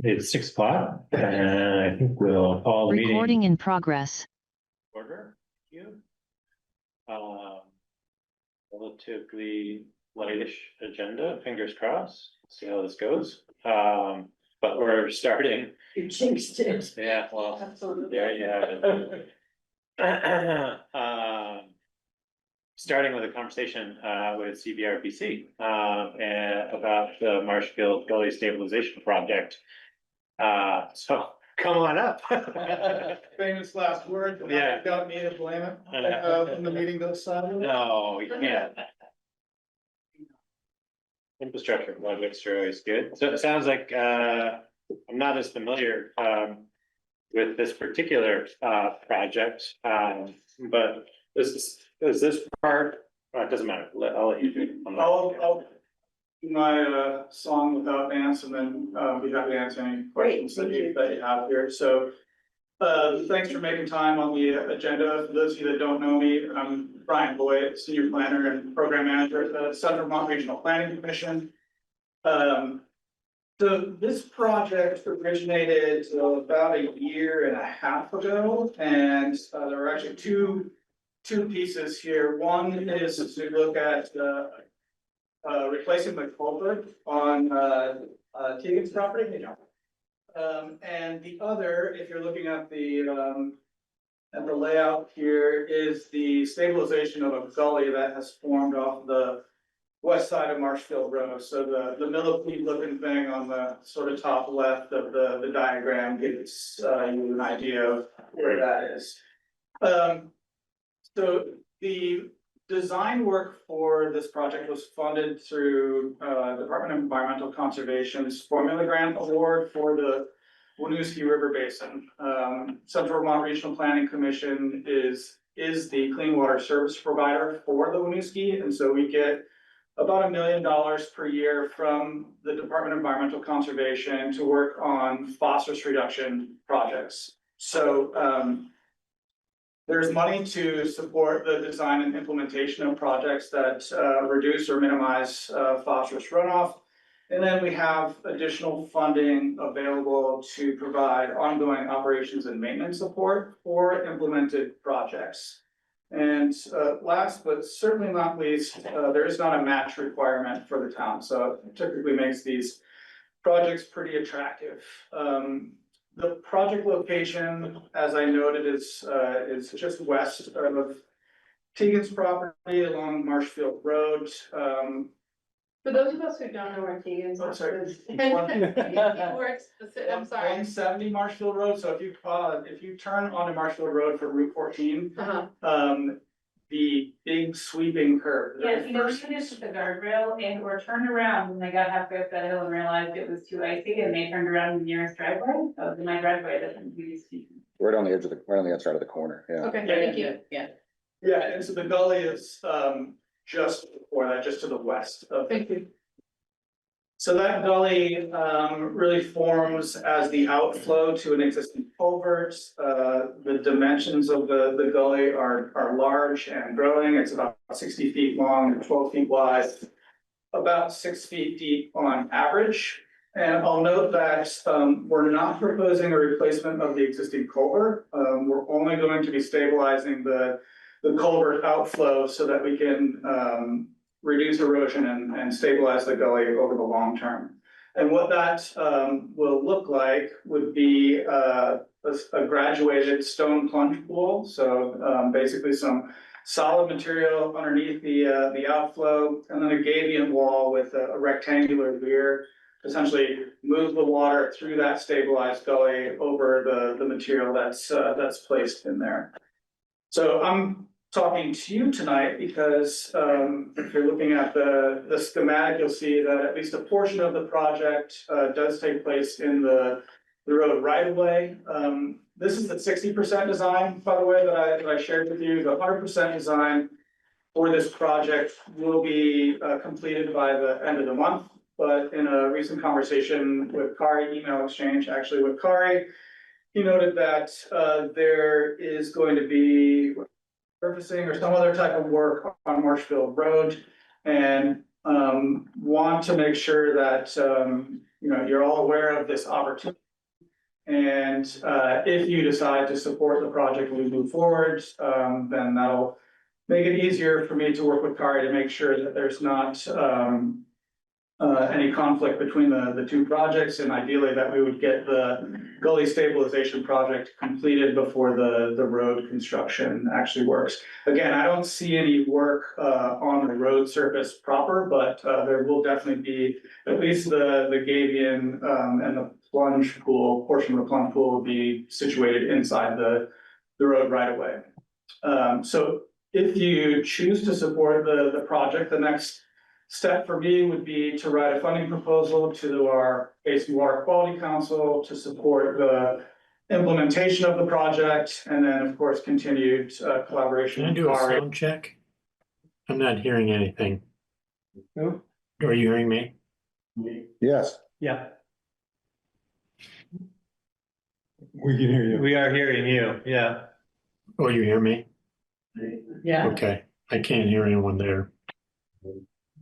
It's 6 o'clock, and I think we'll call the meeting Recording in progress. order. Thank you. Relatively lightish agenda, fingers crossed. See how this goes. But we're starting. You jinxed it. Yeah, well, Absolutely. there you have it. Starting with a conversation with CBRPC and about the Marshfield Gully Stabilization Project. So come on up. Famous last word. Yeah. Got me to blame it, when the meeting goes silent. No, you can't. Infrastructure projects are always good. So it sounds like I'm not as familiar with this particular project, but is this part? It doesn't matter. I'll let you do it. I'll do my song without dance and then be happy to answer any questions that you have here. So thanks for making time on the agenda. For those of you that don't know me, I'm Brian Boyd, Senior Planner and Program Manager at the Southern Vermont Regional Planning Commission. So this project originated about a year and a half ago, and there were actually two pieces here. One is to look at replacing the culvert on Keegan's property. Hey, John. And the other, if you're looking at the layout here, is the stabilization of a gully that has formed off the west side of Marshfield Road. So the millipede looking thing on the sort of top left of the diagram gives you an idea of where that is. So the design work for this project was funded through Department of Environmental Conservation's Formula Grant Award for the Winooski River Basin. Central Vermont Regional Planning Commission is the clean water service provider for the Winooski, and so we get about $1 million per year from the Department of Environmental Conservation to work on phosphorus reduction projects. So there's money to support the design and implementation of projects that reduce or minimize phosphorus runoff. And then we have additional funding available to provide ongoing operations and maintenance support for implemented projects. And last but certainly not least, there is not a match requirement for the town, so it typically makes these projects pretty attractive. The project location, as I noted, is just west of Teagan's property along Marshfield Road. For those of us who don't know where Keegan's Oh, sorry. is. I'm sorry. 170 Marshfield Road, so if you turn onto Marshfield Road for Route 14, the big sweeping curve. Yeah, you know, even if the guardrail and or turned around when they got halfway up that hill and realized it was too icy and they turned around in the nearest driveway, in my driveway, that's when we used to. Right on the edge of the, right on the outside of the corner, yeah. Okay, thank you. Yeah. Yeah, and so the gully is just before that, just to the west of. Thank you. So that gully really forms as the outflow to an existing culvert. The dimensions of the gully are large and growing. It's about 60 feet long, 12 feet wide, about 6 feet deep on average. And I'll note that we're not proposing a replacement of the existing culvert. We're only going to be stabilizing the culvert outflow so that we can reduce erosion and stabilize the gully over the long term. And what that will look like would be a graduated stone plunge pool. So basically some solid material underneath the outflow, and then a gradient wall with a rectangular weir, essentially move the water through that stabilized gully over the material that's placed in there. So I'm talking to you tonight because if you're looking at the schematic, you'll see that at least a portion of the project does take place in the road right of way. This is the 60% design, by the way, that I shared with you. The 100% design for this project will be completed by the end of the month. But in a recent conversation with Kari, email exchange actually with Kari, he noted that there is going to be surfacing or some other type of work on Marshfield Road, and want to make sure that you're all aware of this opportunity. And if you decide to support the project and we move forward, then that'll make it easier for me to work with Kari to make sure that there's not any conflict between the two projects, and ideally that we would get the gully stabilization project completed before the road construction actually works. Again, I don't see any work on the road surface proper, but there will definitely be at least the gabion and the plunge pool, portion of the plunge pool will be situated inside the road right away. So if you choose to support the project, the next step for me would be to write a funding proposal to our Basin Water Quality Council to support the implementation of the project, and then, of course, continued collaboration. Can I do a sound check? I'm not hearing anything. No. Are you hearing me? Yes, Yeah, We can hear you. we are hearing you, yeah. Oh, you hear me? Yeah. Okay, I can't hear anyone there.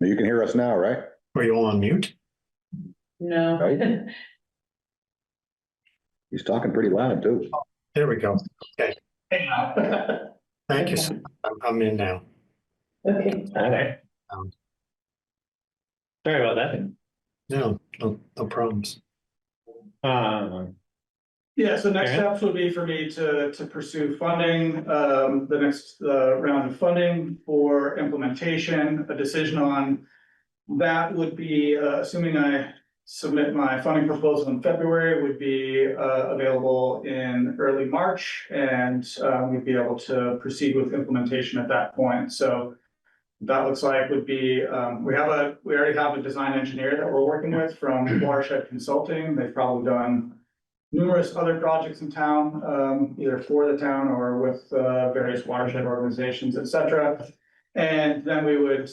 you can hear us now, right? Are you all on mute? No. Right. He's talking pretty loud too. There we go. Hey, now. Thank you. Sir. I'm in now. Okay. Okay. Sorry about that. No problems. Yeah, so next Okay. steps would be for me to pursue funding, the next round of funding for implementation. A decision on that would be, assuming I submit my funding proposal in February, would be available in early March, and we'd be able to proceed with implementation at that point. So that looks like would be, we already have a design engineer that we're working with from Watershed Consulting. They've probably done numerous other projects in town, either for the town or with various watershed organizations, et cetera. And then we would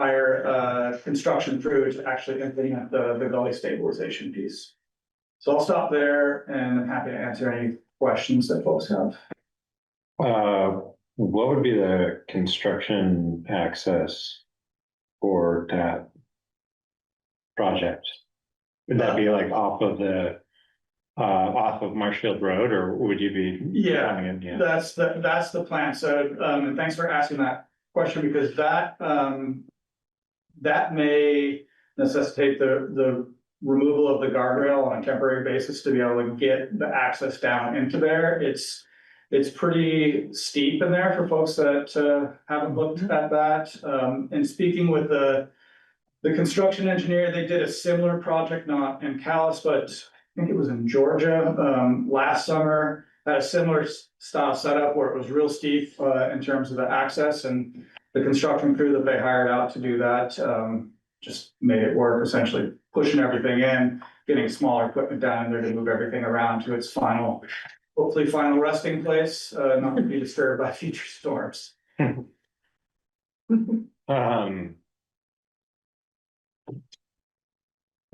hire a construction crew to actually implement the gully stabilization piece. So I'll stop there, and I'm happy to answer any questions that folks have. What would be the construction access for that project? Would that be like off of Marshfield Road, or would you be? Yeah, coming in? Yeah. that's the plan. So, and thanks for asking that question, because that may necessitate the removal of the guardrail on a temporary basis to be able to get the access down into there. It's pretty steep in there for folks that haven't looked at that. And speaking with the construction engineer, they did a similar project, not in Calais, but I think it was in Georgia, last summer, had a similar style setup where it was real steep in terms of the access, and the construction crew that they hired out to do that just made it work, essentially pushing everything in, getting smaller equipment down there to move everything around to its hopefully final resting place, not to be disturbed by future storms.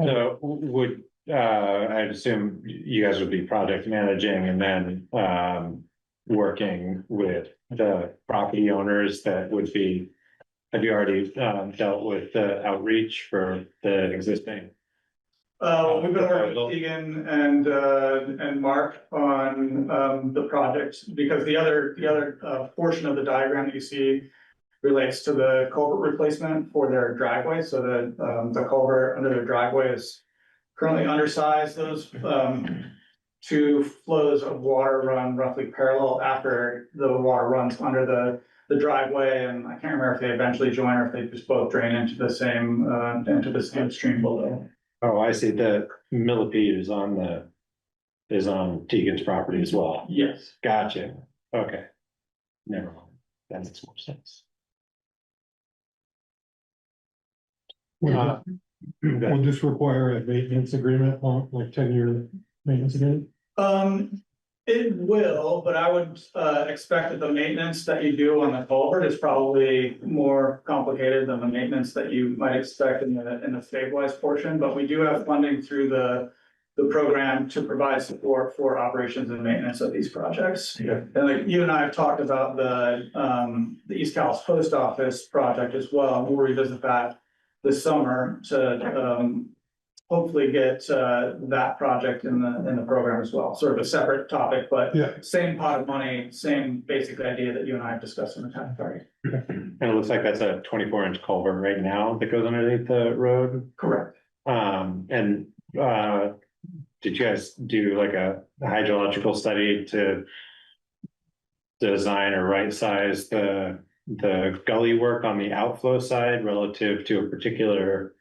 So would, I'd assume you guys would be project managing and then working with the property owners that would be, have you already dealt with the outreach for the existing? We've been working with Egan and Mark on the project, because the other portion of the diagram that you see relates to the culvert replacement for their driveway. So the culvert under their driveway is currently undersized. Those two flows of water run roughly parallel after the water runs under the driveway, and I can't remember if they eventually join or if they just both drain into the same stream below. Oh, I see. The millipede is on Tegan's property as well. Yes. Gotcha. Okay. Never mind. That makes more sense. Will this require a maintenance agreement on like 10-year maintenance agreement? It will, but I would expect that the maintenance that you do on the culvert is probably more complicated than the maintenance that you might expect in the stabilized portion. But we do have funding through the program to provide support for operations and maintenance of these projects. Yeah. And like you and I have talked about the East Calais Post Office project as well. We'll revisit that this summer to hopefully get that project in the program as well, sort of a separate topic, but Yeah. same pot of money, same basic idea that you and I have discussed in the town authority. And it looks like that's a 24-inch culvert right now that goes underneath the road. Correct. And did you guys do like a hydrological study to design or right size the gully work on the outflow side relative to a particular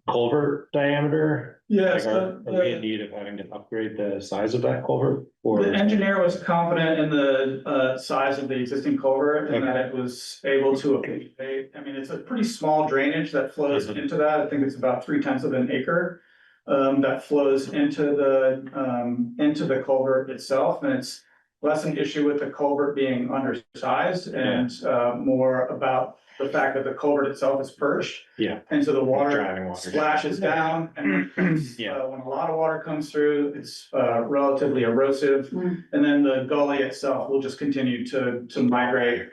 culvert diameter? Yes, Like, are we in need of having to upgrade the size of that culvert? Or the engineer was confident in the size of the existing culvert and that it was able to accommodate. I mean, it's a pretty small drainage that flows into that. I think it's about 3/10 of an acre. That flows into the culvert itself, and it's less an issue with the culvert being undersized and more about the fact that the culvert itself is perched. Yeah. And so the Driving water water. splashes down, and when it comes, when a lot of water comes through, it's relatively erosive. And then the gully itself will just continue to migrate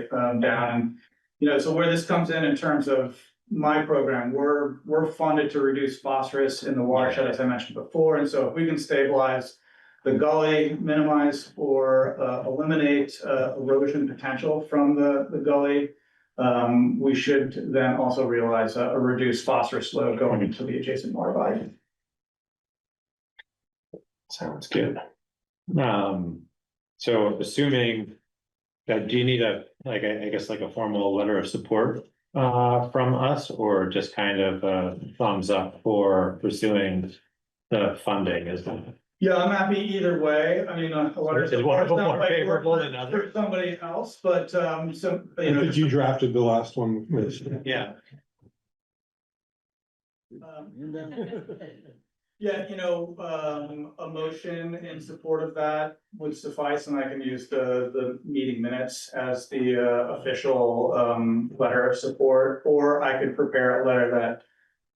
down. And, so where this comes in terms of my program, we're funded to reduce phosphorus in the watershed, as I mentioned before. And so if we can stabilize the gully, minimize or eliminate erosion potential from the gully, we should then also realize a reduced phosphorus load going into the adjacent water body. Sounds good. So assuming that, do you need I guess like a formal letter of support from us, or just kind of a thumbs up for pursuing the funding? Is that? Yeah, I'm happy either way. I mean, a letter of Is one of them support, more it's not like favorable we're than others? for somebody else, but I think you drafted the last one. Yeah. Yeah, a motion in support of that would suffice, and I can use the meeting minutes as the official letter of support, or I could prepare a letter that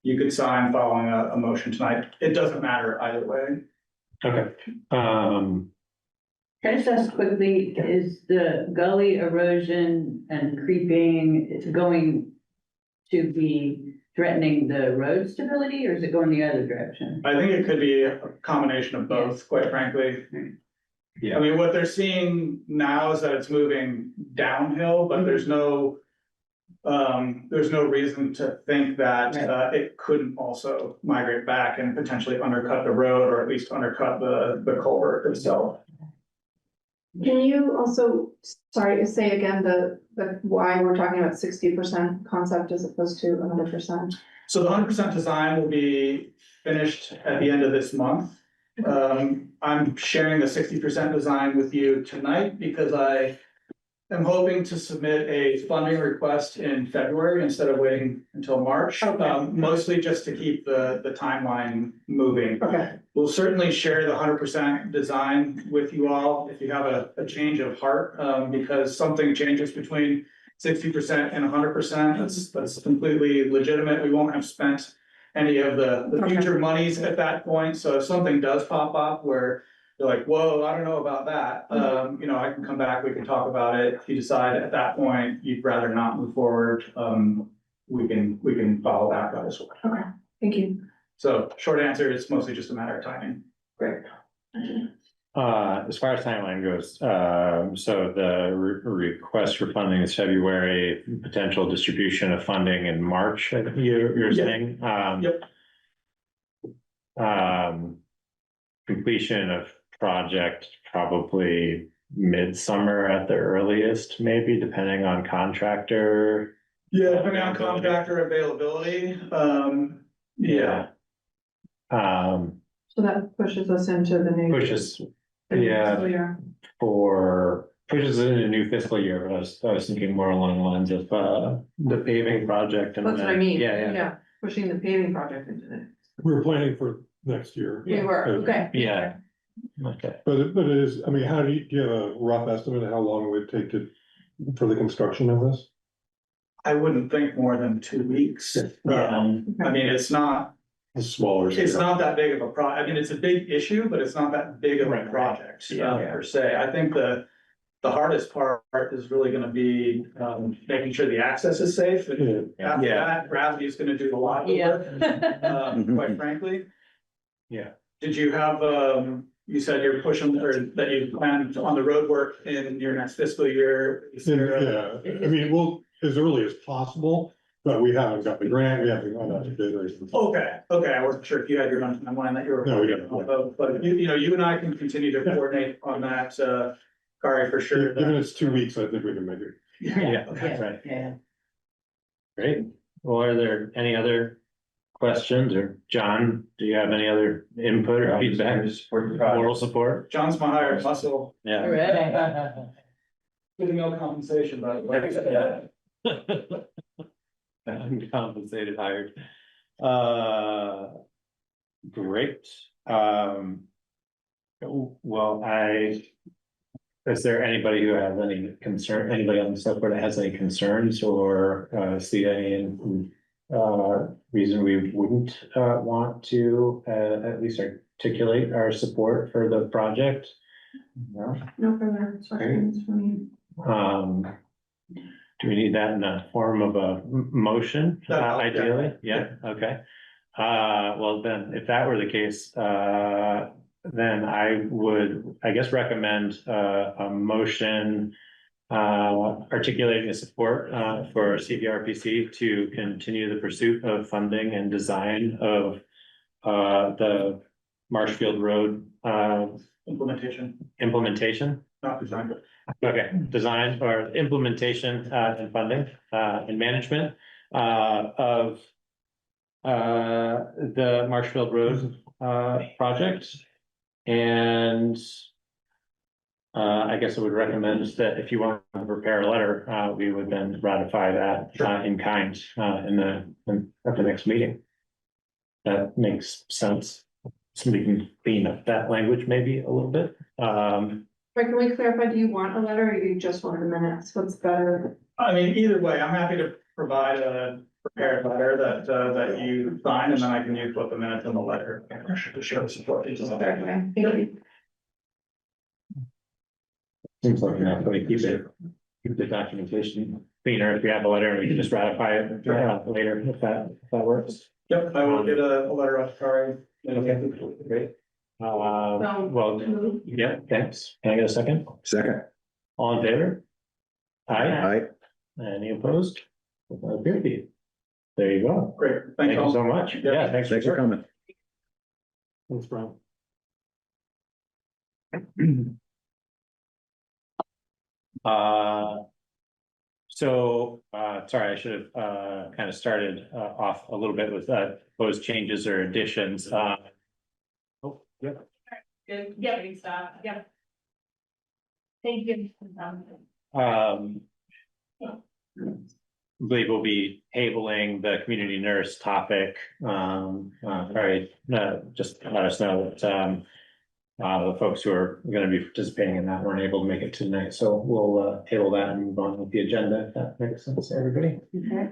you could sign following a motion tonight. It doesn't matter either way. Okay. Can I just ask quickly, is the gully erosion and creeping going to be threatening the road stability, or is it going the other direction? I think it could be a combination of both, quite frankly. Yeah. I mean, what they're seeing now is that it's moving downhill, but there's no reason to think that it couldn't also migrate back and potentially undercut the road, or at least undercut the culvert itself. Can you also, say again the why we're talking about 60% concept as opposed to 100%? So the 100% design will be finished at the end of this month. I'm sharing the 60% design with you tonight because I am hoping to submit a funding request in February instead of waiting until March. Mostly just to keep the timeline moving. Okay. We'll certainly share the 100% design with you all if you have a change of heart, because something changes between 60% and 100%. That's completely legitimate. We won't have spent any of the future monies at that point. So if something does pop up where you're like, whoa, I don't know about that, I can come back, we can talk about it. If you decide at that point you'd rather not move forward, we can follow that route as well. Okay, thank you. So short answer, it's mostly just a matter of timing. Great. As far as timeline goes, so the request for funding is February, potential distribution of funding in March, I think you're saying. Yep. Completion of project probably midsummer at the earliest, maybe depending on contractor. Yeah, depending on contractor availability, yeah. So that pushes us into the new. Pushes, fiscal year. pushes it in a new fiscal year, but I was thinking more along the lines of the paving project. And That's what I mean. Yeah. Pushing the paving project into it. We were planning for next year. We were, okay. Yeah. Okay. But it is, I mean, do you have a rough estimate of how long it would take for the construction of this? I wouldn't think more than 2 weeks. Yeah. I mean, it's not Smaller. that big of a I mean, it's a big issue, but it's not that big of a Right. project, Yeah. per se. I think the the hardest part is really gonna be, making sure the access is safe. And after Yeah. that, gravity is gonna do a lot of the Yeah. work, quite frankly. Yeah. Did you have, you said you're pushing, or that you plan on the road work in your next fiscal year? Is there a- Yeah, I mean, we'll, as early as possible, but we haven't got the grant, we haven't gone out to bid or anything. Okay, I wasn't sure if you had your own timeline that you were. No, we don't. But you know, you and I can continue to coordinate on that, Kari, for sure. Given it's 2 weeks, I think we can make it. Yeah, Okay. right. Yeah. Great. Well, are there any other questions, or John, do you have any other input or feedback? Moral support? John's my hired muscle, Yeah. Hooray. getting no compensation, by the way. Uncompensated hired. Great. Well, is there anybody who has any concern, anybody on the select board that has any concerns or see any reason we wouldn't want to at least articulate our support for the project? No? No further questions from you. Do we need that in the form of a motion, Yeah. ideally? Yeah, okay. Well, then, if that were the case, then I would, I guess, recommend a motion articulating the support for CVRPC to continue the pursuit of funding and design of the Marshfield Road implementation. Not designed. Okay, design or implementation and funding and management of the Marshfield Road project. And I guess I would recommend that if you want to prepare a letter, we would then ratify that in kind at the next meeting. That makes sense. Somebody can clean up that language maybe a little bit. But can we clarify, do you want a letter or you just want the minutes? What's better? I mean, either way, I'm happy to provide a prepared letter that you sign, and then I can use both the minutes and the letter to show the support. Okay, thank you. Seems like enough, we keep the documentation cleaner if we have a letter and we can just ratify it later if that works. Yep, I will get a letter out to Kari. Okay, great. Well, yeah, thanks. Can I get a second? Second. All in favor? Aye. Aye. Any opposed? Appear to be. There you go. Great, Thank you all. so much. Yeah. Yeah, thanks Thanks for for coming. Thanks, Brian. Sorry, I should have kind of started off a little bit with proposed changes or additions. Oh, yeah. Good, getting stuff, yeah. Thank you. Believe we'll be tabling the community nurse topic. Probably, just let us know that the folks who are gonna be participating in that weren't able to make it tonight, so we'll table that and move on with the agenda, if that makes sense to everybody. Okay.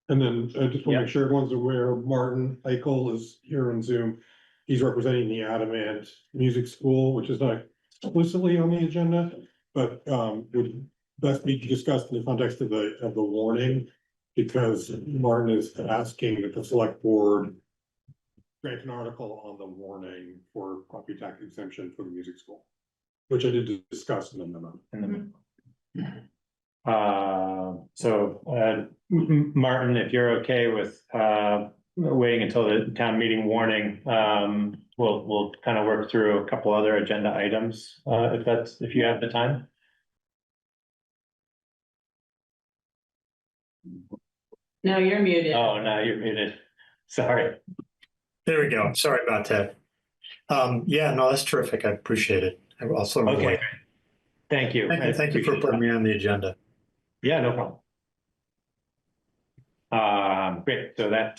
And then I just want to make sure everyone's aware, Martin Eichel is here on Zoom. He's representing the Adamant Music School, which is not explicitly on the agenda, but would best be discussed in the context of the warning. Because Martin is asking that the select board grant an article on the warning for property tax exemption for the music school, which I did discuss in the memo. Martin, if you're okay with waiting until the town meeting warning, we'll kind of work through a couple other agenda items, if you have the time. No, you're muted. Oh, no, you're muted. Sorry. There we go. Sorry about that. Yeah, no, that's terrific. I appreciate it. I'll sort of Okay. wait. Thank you. Thank you for putting me on the agenda. Yeah, no problem. Great, so that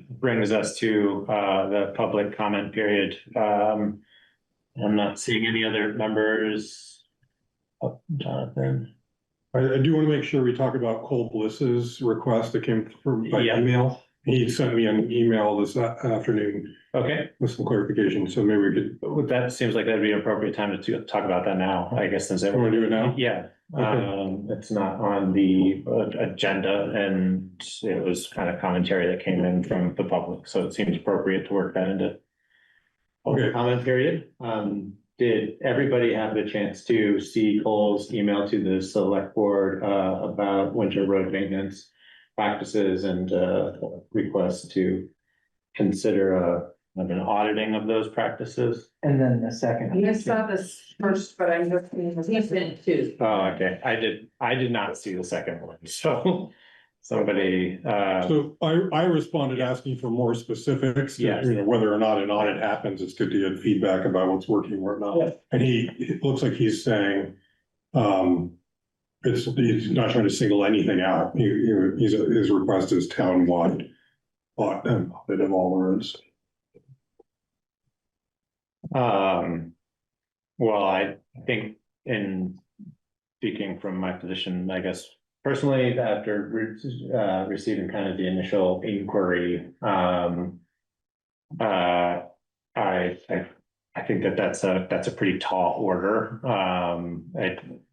brings us to the public comment period. I'm not seeing any other members. Oh, Jonathan. I do want to make sure we talk about Cole Bliss's request that came from by Yeah. email. He sent me an email this afternoon Okay, with some clarification, so maybe we could, well, that seems like that'd be an appropriate time to talk about that now, I guess, since wanna do it now? Yeah, Okay. it's not on the agenda and it was kind of commentary that came in from the public, so it seems appropriate to work that into Okay. comment period. Did everybody have the chance to see Cole's email to the select board about winter road maintenance practices and requests to consider an auditing of those practices? And then the second. I saw this first, but I'm looking. He sent two. Oh, okay, I did not see the second one, so somebody, So I responded asking for more specifics, Yes. whether or not an audit happens, it's good to get feedback about what's working, what not. And it looks like he's saying, he's not trying to single anything out. His request is town-wide audit of all roads. well, I think in speaking from my position, I guess personally, after receiving kind of the initial inquiry, I think that that's a pretty tall order.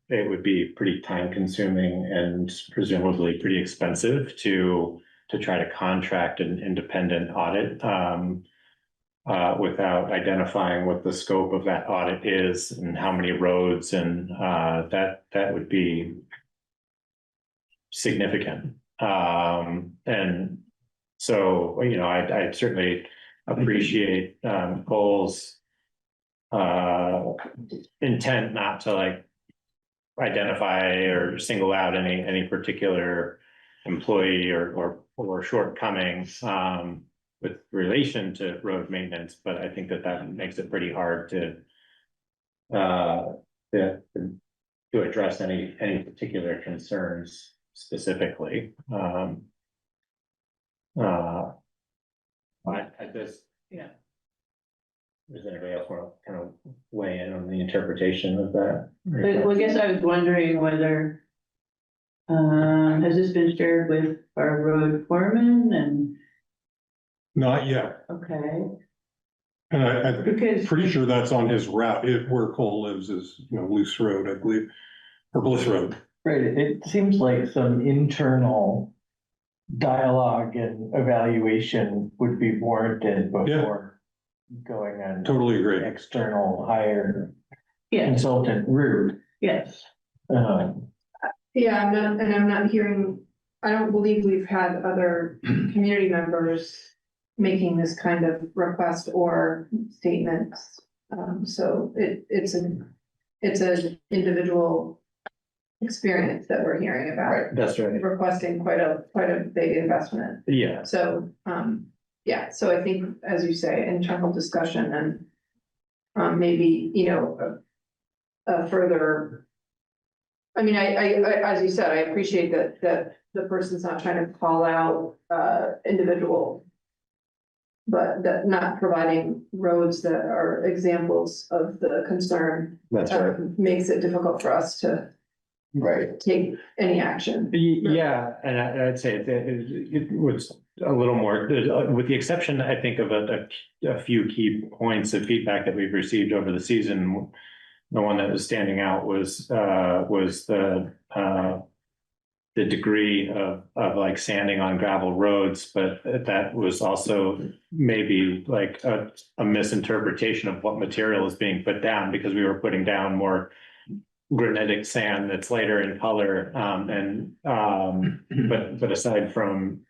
It would be pretty time consuming and presumably pretty expensive to try to contract an independent audit without identifying what the scope of that audit is and how many roads, and that would be significant. And so, I certainly appreciate Cole's intent not to like identify or single out any particular employee or shortcomings with relation to road maintenance, but I think that makes it pretty hard to address any particular concerns specifically. I just, yeah. Does anybody else want to kind of weigh in on the interpretation of that? But, well, I guess I was wondering whether, has this been shared with our road foreman and, Not yet. okay, And I'm because. pretty sure that's on his route. Where Cole lives is, Loose Road, I believe, or Bliss Road. Right, it seems like some internal dialogue and evaluation would be warranted before going on Totally agree. external hire Yeah, consultant route. yes, Yeah, I'm not hearing, I don't believe we've had other community members making this kind of request or statements. So it's an individual experience that we're hearing about, That's right. requesting quite a big investment. Yeah. So, yeah, so I think, as you say, internal discussion and maybe, a further. I mean, I, as you said, I appreciate that the person's not trying to call out, individual. But that not providing roads that are examples of the concern. That's right. Makes it difficult for us to take any action. Yeah, and I'd say it was a little more, with the exception, I think, of a few key points of feedback that we've received over the season. The one that was standing out was the degree of like sanding on gravel roads, but that was also maybe like a misinterpretation of what material is being put down, because we were putting down more granitic sand that's lighter in color. But aside from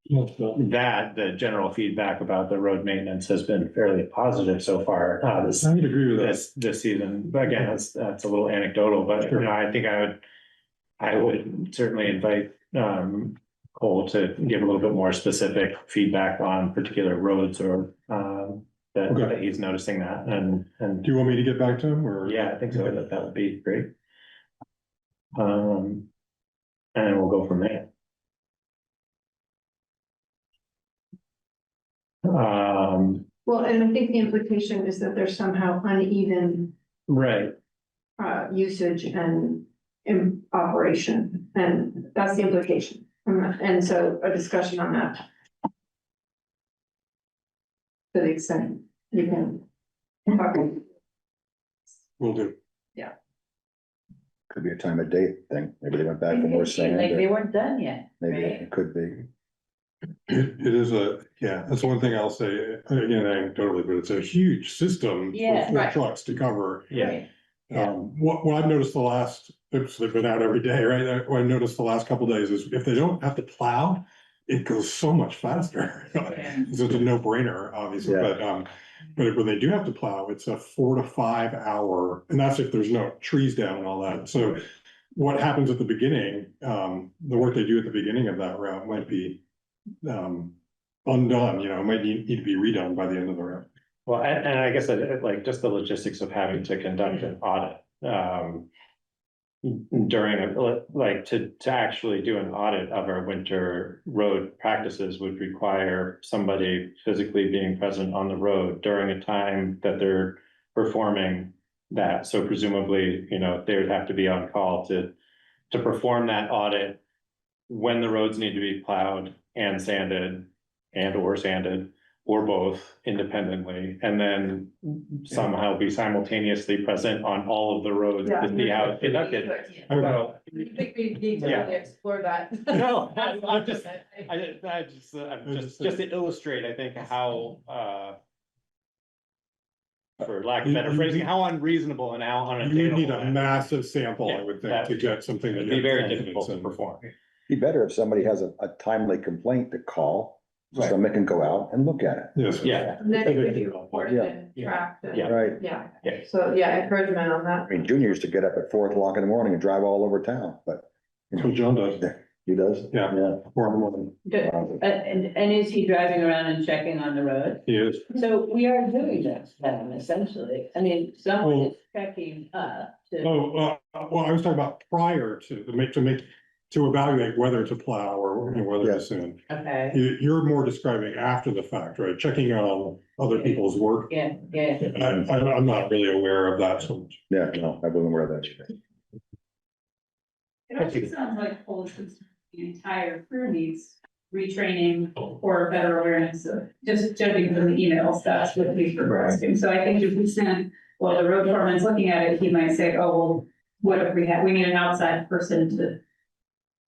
that, the general feedback about the road maintenance has been fairly positive so far. I would agree with that. This season, but again, that's a little anecdotal, but I think I would certainly invite Cole to give a little bit more specific feedback on particular roads or that he's noticing that, and Do you want me to get back to him, or? yeah, I think so, that would be great. And we'll go from there. Well, and I think the implication is that there's somehow uneven Right. usage and in operation, and that's the implication. And so a discussion on that to the extent you can. Talk. Will do. Could be a time of day thing. Maybe they went back for It more could be, sand. like they or weren't done yet, Maybe right? it could be. It is that's one thing I'll say, again, anecdotally, but it's a huge system Yeah. for Right. trucks to cover. Yeah. Right. What I've noticed the last, oops, they've been out every day, right? What I noticed the last couple of days is if they don't have to plow, it goes so much faster. Yeah. So it's a no-brainer, obviously, Yeah. but when they do have to plow, it's a 4 to 5 hour, and that's if there's no trees down and all that. So what happens at the beginning, the work they do at the beginning of that route might be undone, might need to be redone by the end of the route. Well, and I guess like just the logistics of having to conduct an audit, during like to actually do an audit of our winter road practices would require somebody physically being present on the road during a time that they're performing that. So presumably, they would have to be on call to perform that audit when the roads need to be plowed and sanded or sanded or both independently, and then somehow be simultaneously present on all of the roads Yeah. to see how it's conducted. So, I think we need to Yeah. really explore that. No, I'm just to illustrate, I think how, for lack of better phrasing, how unreasonable and how You would need unattainable. a that massive sample, I Yeah, would think, that- to get something. It'd that be very you have difficult to confidence in. perform. Be better if somebody has a timely complaint to call, so Right. somebody can go out and look at it. Yes. Yeah. And then it could be reported Yeah. and tracked and, Yeah. Right. yeah, Yeah. so, yeah, encouragement on that. I mean, Junior used to get up at 4 o'clock in the morning and drive all over town, but. That's what John does. He does? Yeah. Yeah. 4 in the morning. And is he driving around and checking on the road? He is. So we are doing this then, essentially. I mean, someone is checking to. Oh, well, I was talking about prior to evaluate whether to plow or whether to Yes. sand. Okay, You're more describing after the fact, right? Checking on other people's work. yeah, yeah. I'm not really aware of that so much. Yeah, no, I wasn't aware of that. It also sounds like the entire crew needs retraining or better awareness of, just judging from the emails, that's what he's requesting. So I think if we send, well, the road department's looking at it, he might say, oh, well, what if we need an outside person to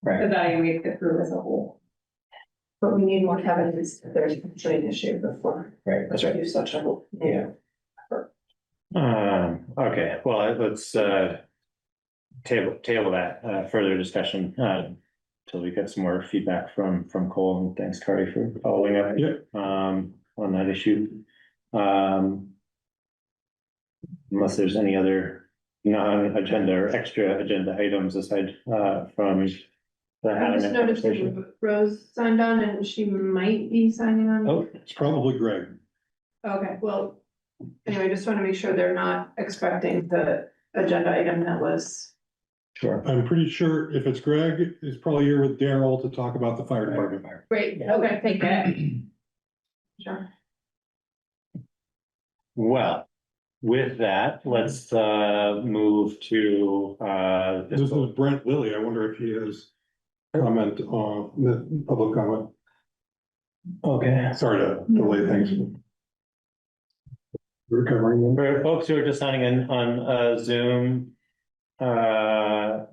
evaluate the crew as a whole. But we need more evidence that there's actually an issue before. Right, that's right. Do such a, yeah. Okay, well, let's, table that, further discussion, till we get some more feedback from Cole, and thanks, Kari, for following up. Yeah. On that issue. Unless there's any other non-agenda or extra agenda items aside, from the I just noticed conversation. that Rose signed on and she might be signing on. Oh, It's probably Greg. Okay, well, anyway, just want to make sure they're not expecting the agenda item that was. sure. I'm pretty sure if it's Greg, he's probably here with Daryl to talk about the fire department. Great, okay, thank you. Sure. Well, with that, let's, move to, This is Brent Lilly. I wonder if he has comment on the public comment. okay. Sorry to delay things. We're covering them. For folks who are just signing in on Zoom, I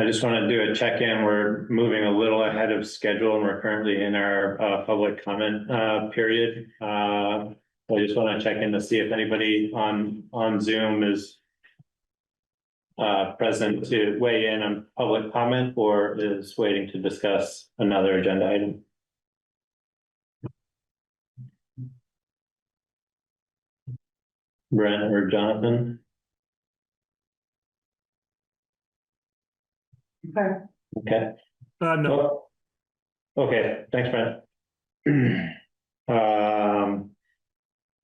just want to do a check-in. We're moving a little ahead of schedule and we're currently in our public comment period. I just want to check in to see if anybody on Zoom is present to weigh in on public comment or is waiting to discuss another agenda item. Brent or Jonathan? Okay. Okay. No. Okay, thanks, Brent.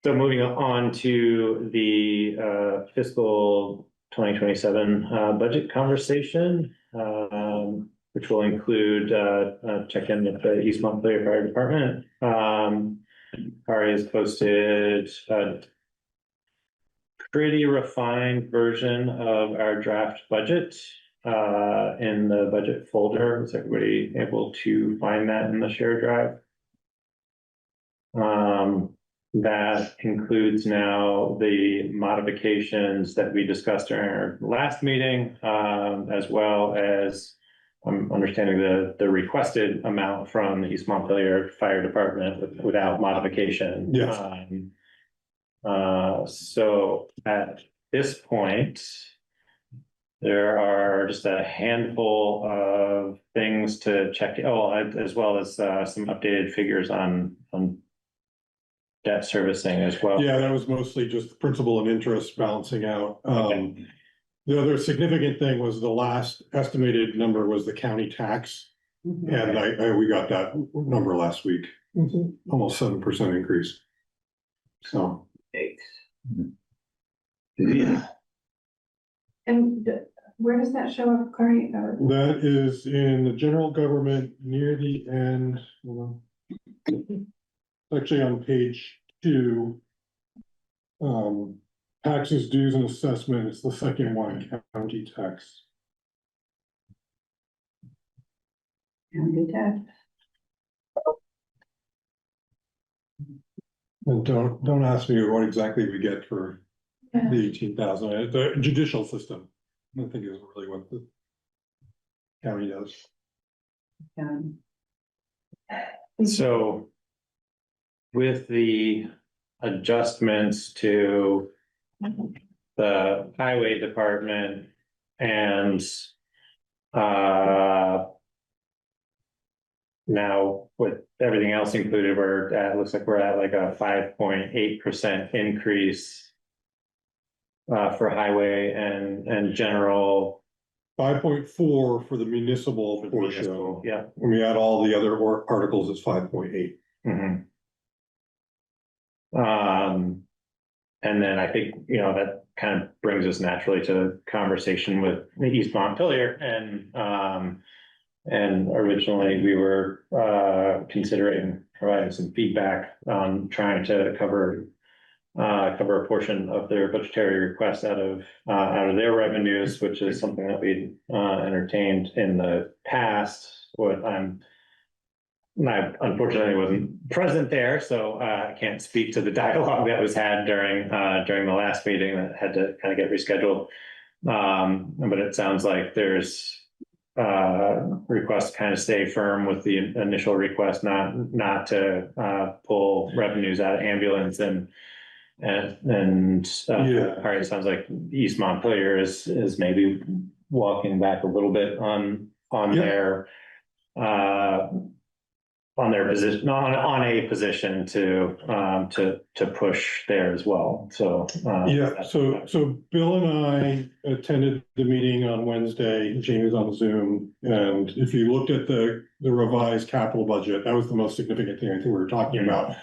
So moving on to the fiscal 2027 budget conversation, which will include check-in with the East Montpelier Fire Department. Kari has posted a pretty refined version of our draft budget in the budget folder. Is everybody able to find that in the shared drive? That includes now the modifications that we discussed during our last meeting, as well as I'm understanding the requested amount from the East Montpelier Fire Department without modification. Yes. So at this point, there are just a handful of things to check, as well as some updated figures on debt servicing as well. Yeah, that was mostly just principal and interest balancing out. Okay. The other significant thing was the last estimated number was the county tax. And we got that number last week, almost 7% increase. So. Yeah. And where does that show up, Corey? That is in the general government near the end. Hold on. Actually on page 2. Taxes, dues and assessment, it's the second one, county tax. County tax. And don't ask me what exactly we get for the 18,000, the judicial system, I think is really what the county does. So with the adjustments to the highway department and now with everything else included, looks like we're at like a 5.8% increase for highway and general. 5.4 for the municipal portion. Yeah. When we add all the other articles, it's 5.8. Mm-hmm. And then I think, that kind of brings us naturally to conversation with the East Montpelier and originally we were considering providing some feedback on trying to cover a portion of their budgetary request out of their revenues, which is something that we entertained in the past. I unfortunately wasn't present there, so I can't speak to the dialogue that was had during the last meeting that had to kind of get rescheduled. But it sounds like there's request to kind of stay firm with the initial request, not to pull revenues out of ambulance all right, it sounds like East Montpelier is maybe walking back a little bit on their position, on a position to push there as well. So so Bill and I attended the meeting on Wednesday. Jamie was on Zoom, and if you looked at the revised capital budget, that was the most significant thing I think we were talking about.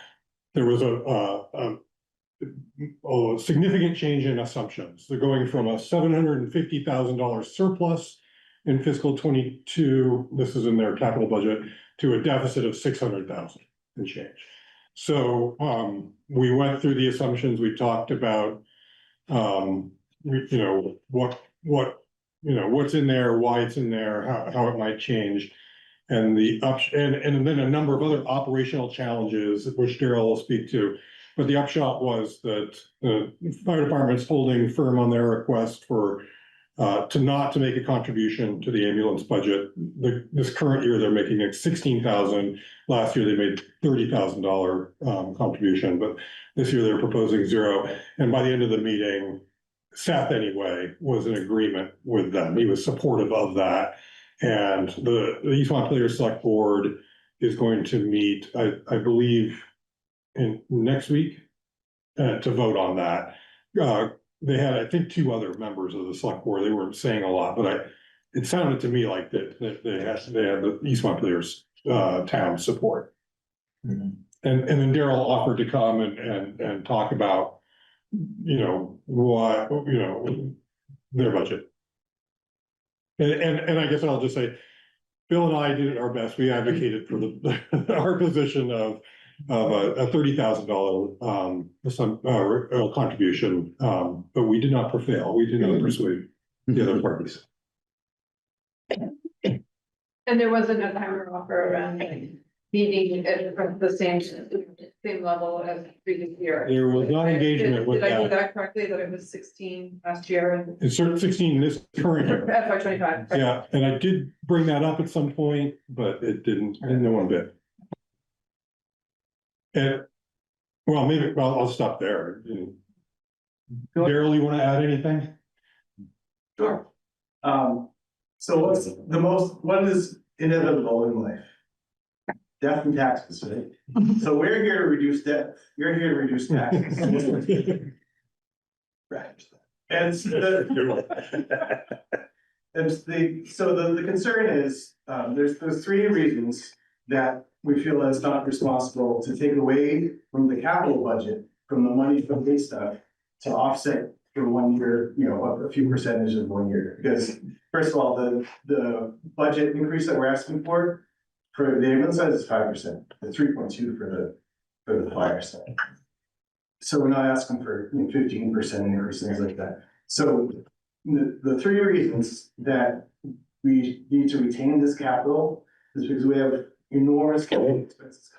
There was a significant change in assumptions. They're going from a $750,000 surplus in fiscal 22. This is in their capital budget, to a deficit of 600,000 and change. So we went through the assumptions. We talked about what's in there, why it's in there, how it might change, and and then a number of other operational challenges, which Daryl will speak to. But the upshot was that the fire department's holding firm on their request for not to make a contribution to the ambulance budget. This current year, they're making it $16,000. Last year, they made $30,000 contribution, but this year they're proposing $0. And by the end of the meeting, Seth anyway was in agreement with them. He was supportive of that. And the East Montpelier Select Board is going to meet, I believe, next week to vote on that. They had, I think, 2 other members of the select board. They weren't saying a lot, but it sounded to me like that they had the East Montpelier's town support. And then Daryl offered to come and talk about, their budget. And I guess I'll just say, Bill and I did our best. We advocated for our position of a $30,000 contribution, but we did not prevail. We did not persuade the other parties. And there wasn't a counter offer around meeting at the same same level as previous year. There was not engagement with Did I do that. that correctly, that it was 16 last year and It's certain 16 this current year. FY 25? Yeah, and I did bring that up at some point, but it didn't one bit. And, well, maybe, well, I'll stop there. Daryl, you want to add anything? Sure. So what is inevitable in life? Death and taxes, right? So we're here to reduce debt, you're here to reduce taxes. Right. And the concern is, there's three reasons that we feel that it's not responsible to take away from the capital budget, from the money from base stuff, to offset for 1 year, a few percentage of 1 year. Because first of all, the budget increase that we're asking for the ambulance side is 5%, the 3.2 for the fire side. So we're not asking for 15% increase, things like that. So the three reasons that we need to retain this capital is because we have enormous capital expenses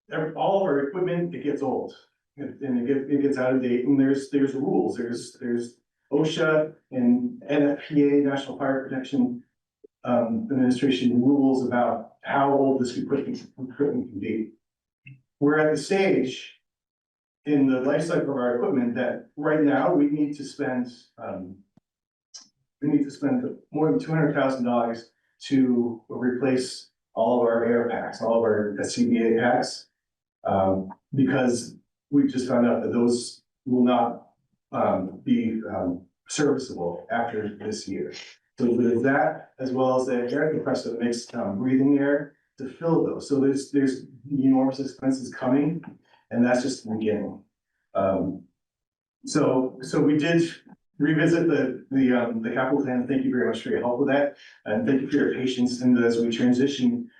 coming. All of our equipment, it gets old and it gets out of date, and there's rules, there's OSHA and NFPA, National Fire Protection Administration rules about how old this equipment can be. We're at the stage in the life cycle of our equipment that right now we need to spend more than $200,000 to replace all of our air packs, all of our SCBA packs, because we just found out that those will not be serviceable after this year. So there's that, as well as the air compressor that makes breathing air to fill those. So there's enormous expenses coming, and that's just the beginning. So we did revisit the capital plan. Thank you very much for your help with that, and thank you for your patience. And as we transition,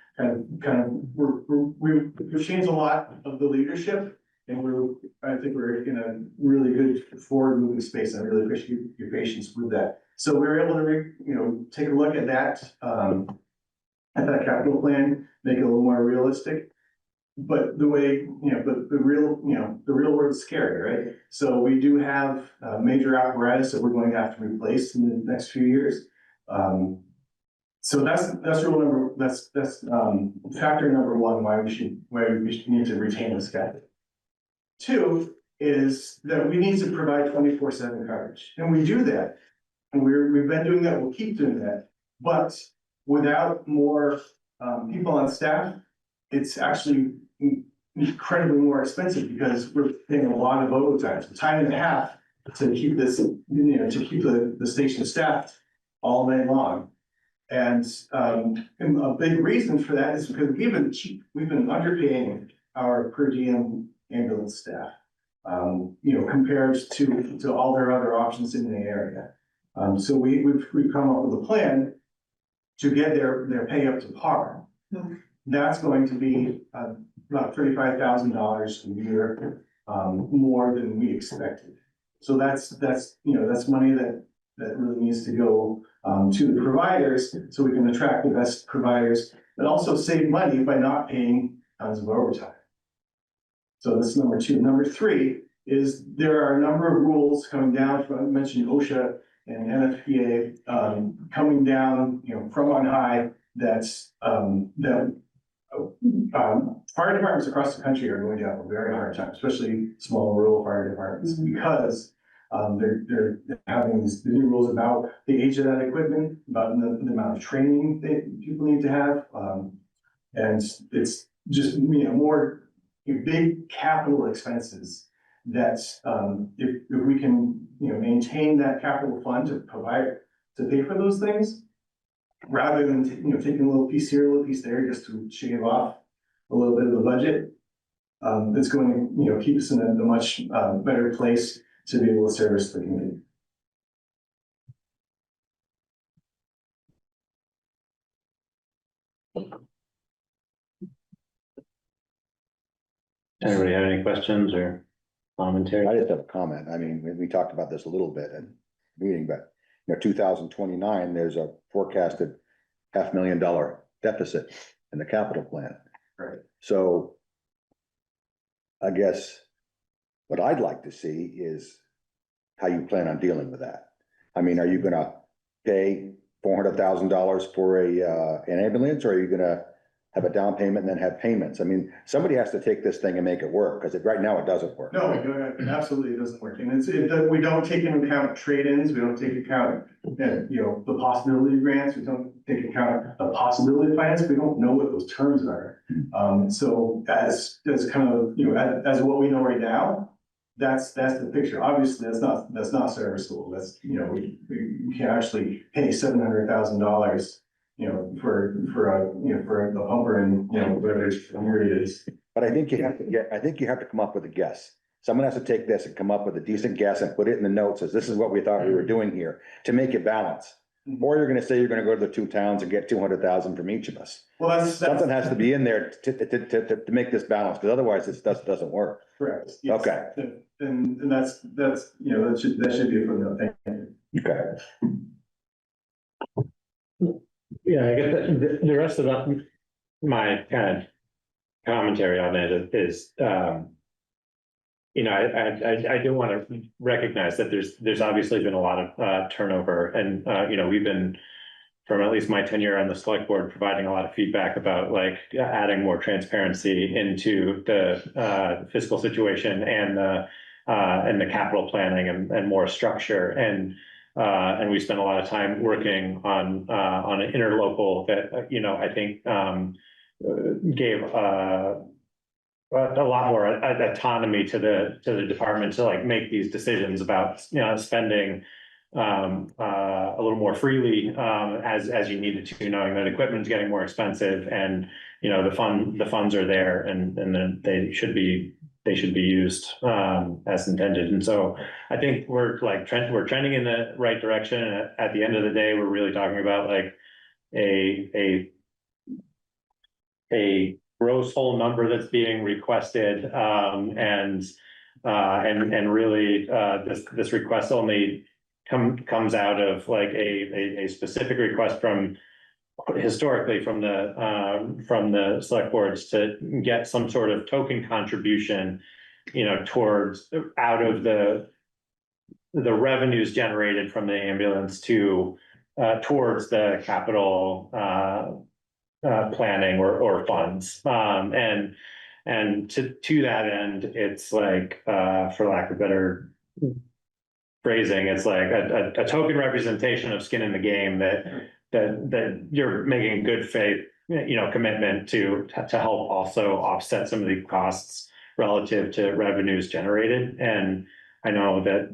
we've changed a lot of the leadership, and I think we're in a really good forward moving space. I really appreciate your patience with that. So we were able to, take a look at that capital plan, make it a little more realistic. But the real world is scary, right? So we do have major apparatus that we're going to have to replace in the next few years. So that's factor number one, why we should need to retain this capital. Two is that we need to provide 24/7 coverage, and we do that. And we've been doing that, we'll keep doing that, but without more people on staff, it's actually incredibly more expensive because we're paying a lot of overtime, time and a half to keep this, to keep the station staffed all night long. And a big reason for that is because we've been underpaying our per diem ambulance staff, compared to all their other options in the area. So we've come up with a plan to get their pay up to par. That's going to be about $35,000 a year more than we expected. So that's money that really needs to go to the providers, so we can attract the best providers, but also save money by not paying tons of overtime. So that's number two. Number three is there are a number of rules coming down from, I mentioned OSHA and NFPA, coming down, from on high, that's fire departments across the country are going to have a very hard time, especially small rural fire departments, because they're having these new rules about the age of that equipment, about the amount of training that people need to have, and it's just more big capital expenses that if we can maintain that capital fund to pay for those things, rather than taking a little piece here, a little piece there, just to shave off a little bit of the budget, it's going to keep us in a much better place to be able to service the community. Anybody have any questions or I commentary? just have a comment. I mean, we talked about this a little bit in the meeting, but 2029, there's a forecasted $500,000 deficit in the capital plan. Right. So I guess what I'd like to see is how you plan on dealing with that. I mean, are you gonna pay $400,000 for an ambulance, or are you gonna have a down payment and then have payments? I mean, somebody has to take this thing and make it work, because right now it doesn't work. No, it absolutely doesn't work. And we don't take into account trade-ins, we don't take account, the possibility of grants, we don't take account the possibility of finance, we don't know what those terms are. So as kind of, as what we know right now, that's the picture. Obviously, that's not serviceable. That's, we can't actually pay $700,000, for the pumper and, whatever it is. But I think you have to come up with a guess. Someone has to take this and come up with a decent guess and put it in the notes as this is what we thought we were doing here to make it balance. Or you're gonna say you're gonna go to the 2 towns and get 200,000 from each of us. Well, Something has to be in there to make this balance, because otherwise this doesn't work. correct. Yes. Okay. And that should be a footnote. Thank you. Okay. Yeah, I guess the rest of my kind of commentary on it is, I do want to recognize that there's obviously been a lot of turnover, and we've been, from at least my tenure on the select board, providing a lot of feedback about like adding more transparency into the fiscal situation and the capital planning and more structure. And we spent a lot of time working on an interlocal that, I think gave a lot more autonomy to the department to like make these decisions about, spending a little more freely as you needed to, knowing that equipment's getting more expensive, and the funds are there, and then they should be used as intended. And so I think we're trending in the right direction. And at the end of the day, we're really talking about like a gross whole number that's being requested, and really this request only comes out of like a specific request historically from the select boards to get some sort of token contribution, towards out of the revenues generated from the ambulance towards the capital planning or funds. And to that end, it's like, for lack of better phrasing, it's like a token representation of skin in the game that you're making good faith, commitment to help also offset some of the costs relative to revenues generated. And I know that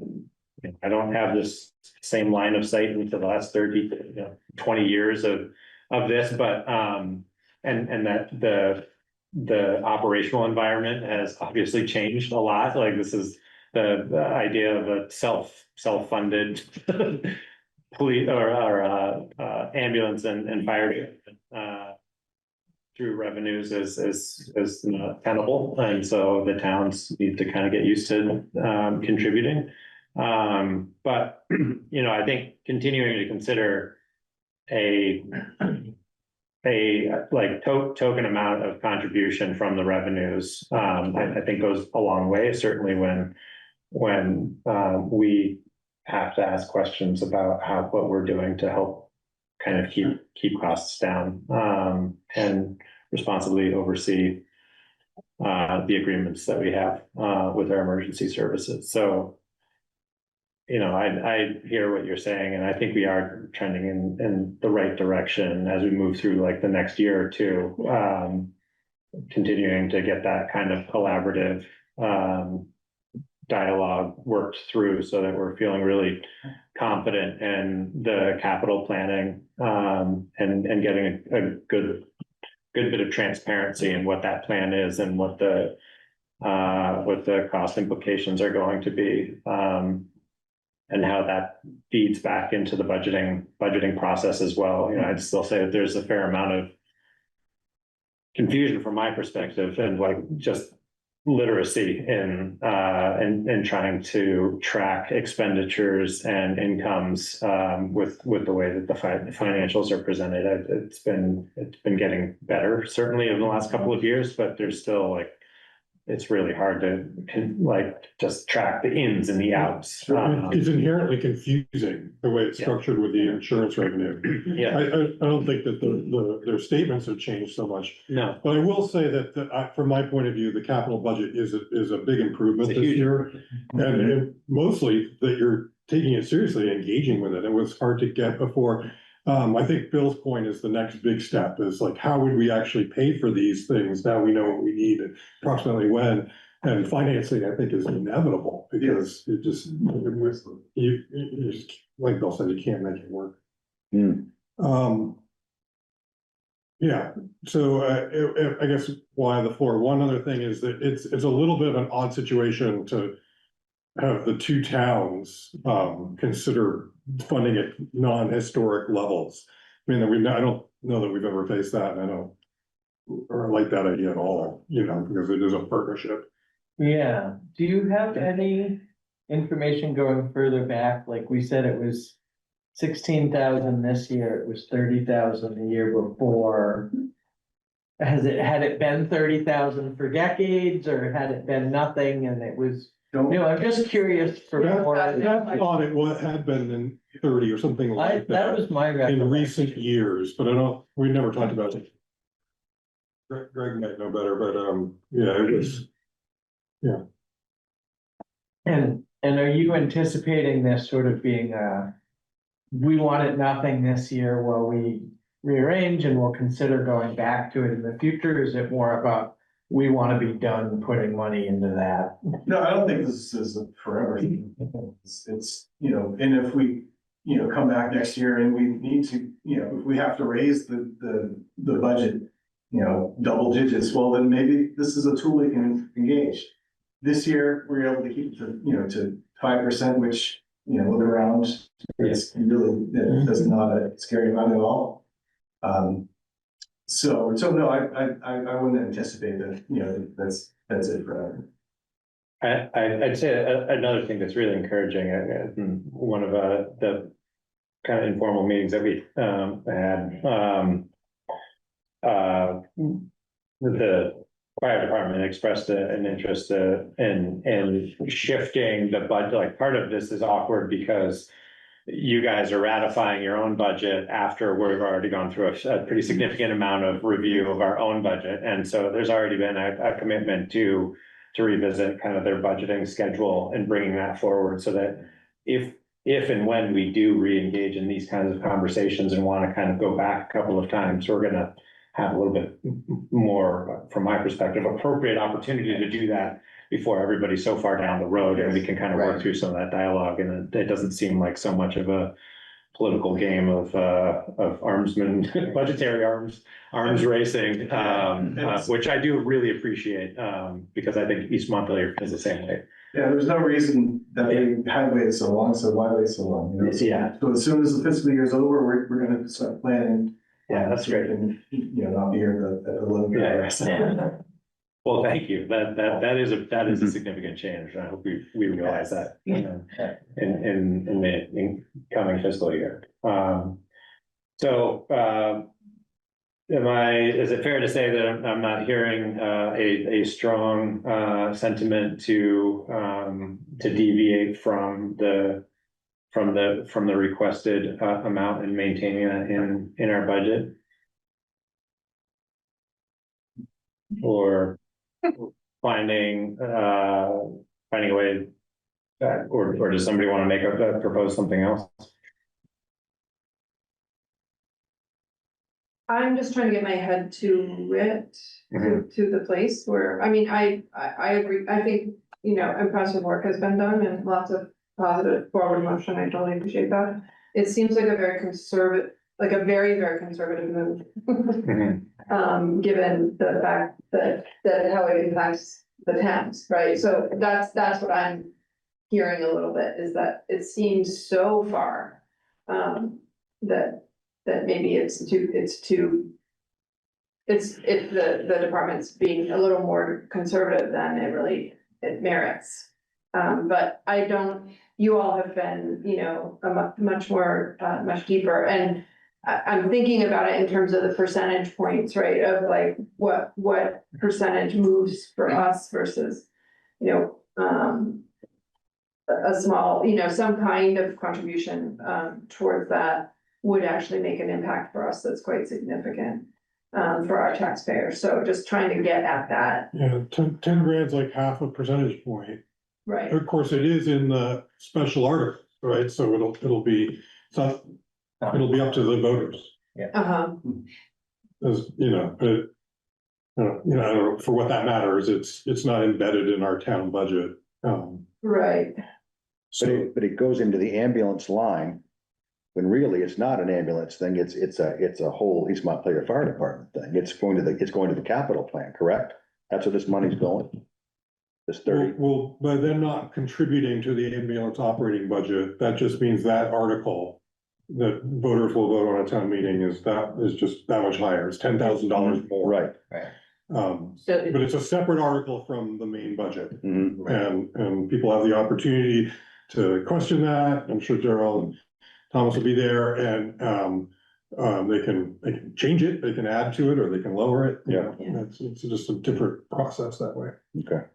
I don't have this same line of sight into the last 20 years of this, but and that the operational environment has obviously changed a lot. Like this is the idea of a self-funded police or ambulance and fire through revenues is not tenable, and so the towns need to kind of get used to contributing. But I think continuing to consider a token amount of contribution from the revenues, I think goes a long way. Certainly when we have to ask questions about what we're doing to help kind of keep costs down, and responsibly oversee the agreements that we have with our emergency services. So, I hear what you're saying, and I think we are trending in the right direction as we move through like the next year or two, continuing to get that kind of collaborative dialogue worked through so that we're feeling really confident in the capital planning, and getting a good bit of transparency in what that plan is and what the cost implications are going to be, and how that feeds back into the budgeting process as well. I'd still say that there's a fair amount of confusion from my perspective, and like just literacy in trying to track expenditures and incomes with the way that the financials are presented. It's been getting better, certainly in the last couple of years, but there's still like, it's really hard to just track the ins and the outs. It's inherently confusing the way it's structured with the insurance revenue. Yeah. I don't think that their statements have changed so much. No. But I will say that from my point of view, the capital budget is a big improvement It's a this huge year. And mostly that you're taking it seriously, engaging with it. It was hard to get before. I think Bill's point is the next big step is like, how would we actually pay for these things? Now we know what we need and approximately when. And financing, I think, is inevitable because it just, you just, like Bill said, you can't make it work. Yeah, so I guess why the floor. One other thing is that it's a little bit of an odd situation to have the two towns consider funding at non-historic levels. I mean, I don't know that we've ever faced that, and I don't like that idea at all, because it is a partnership. Yeah, do you have any information going further back? Like we said, it was 16,000 this year, it was 30,000 the year before. Had it been 30,000 for decades, or had it been nothing and it was? I'm just curious for more. I thought it had been in 30 or something like that. That was my recollection. In recent years, but we never talked about it. Greg might know better, but yeah, it was. Yeah. And are you anticipating this sort of being we wanted nothing this year while we rearrange and we'll consider going back to it in the future? Is it more about we want to be done putting money into that? No, I don't think this is a forever thing. It's, and if we, come back next year and we need to, if we have to raise the budget, double digits, well, then maybe this is a tool we can engage. This year, we're able to keep to 5%, which, with around, it's really, that's not a scary amount at all. So no, I wouldn't anticipate that, that's it forever. I'd say another thing that's really encouraging, one of the kind of informal meetings that we had, the fire department expressed an interest in shifting the budget. Like, part of this is awkward because you guys are ratifying your own budget after we've already gone through a pretty significant amount of review of our own budget. And so there's already been a commitment to revisit kind of their budgeting schedule and bringing that forward, so that if and when we do re-engage in these kinds of conversations and want to kind of go back a couple of times, we're going to have a little bit more, from my perspective, appropriate opportunity to do that before everybody's so far down the road, and we can kind of work through some of that dialogue. And it doesn't seem like so much of a political game of armsmen, budgetary arms racing, which I do really appreciate, because I think East Montpelier is the same way. Yeah, there's no reason that we had waited so long, so why wait so long? Yeah. So as soon as the fiscal year is over, we're gonna start planning. Yeah, that's great. And, not be here at the limit. Yeah. Well, thank you. That is a significant change. I hope we realize that in the coming fiscal year. Is it fair to say that I'm not hearing a strong sentiment to deviate from the requested amount and maintaining that in our budget? Or finding a way that, or does somebody want to propose something else? I'm just trying to get my head to it, to the place where, I mean, I agree. I think, impressive work has been done and lots of positive forward motion. I totally appreciate that. It seems like a very conservative, like a very, very conservative move. Given the fact that how it impacts the towns, right? So that's what I'm hearing a little bit, is that it seems so far, that maybe it's too the department's being a little more conservative than it merits. But I don't, you all have been, you know, much more, much deeper, and I'm thinking about it in terms of the percentage points, right, of like, what percentage moves for us versus, you know, a small, you know, some kind of contribution, towards that would actually make an impact for us that's quite significant, for our taxpayers, so just trying to get at that, Yeah, 10 grand's like half a percentage point. right? Of course, it is in the special article, right? So it'll be, so it'll be up to the voters, Uh-huh, as, you know, but. You know, I don't know, for what that matters, it's not embedded in our town budget. right, So, But it goes into the ambulance line, when really it's not an ambulance thing, it's a whole East Montpelier Fire Department thing. It's going to the capital plan, correct? That's where this money's going? This 30, well, by them not contributing to the ambulance operating budget, that just means that article that voters will vote on a town meeting is just that much higher. It's $10,000 more. right. So But it's a separate article from the main budget. Mhm. And people have the opportunity to question that. I'm sure Gerald and Thomas will be there, and they can change it, they can add to it, or they can lower it. You know, Yeah. it's just a different process that way. Okay.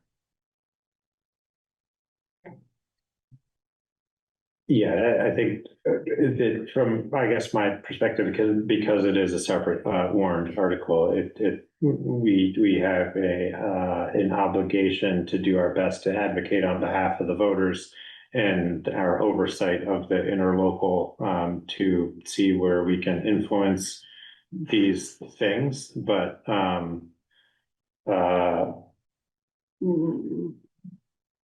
Yeah, I think from, I guess, my perspective, because it is a separate warrant article, we have an obligation to do our best to advocate on behalf of the voters and our oversight of the interlocal, to see where we can influence these things, but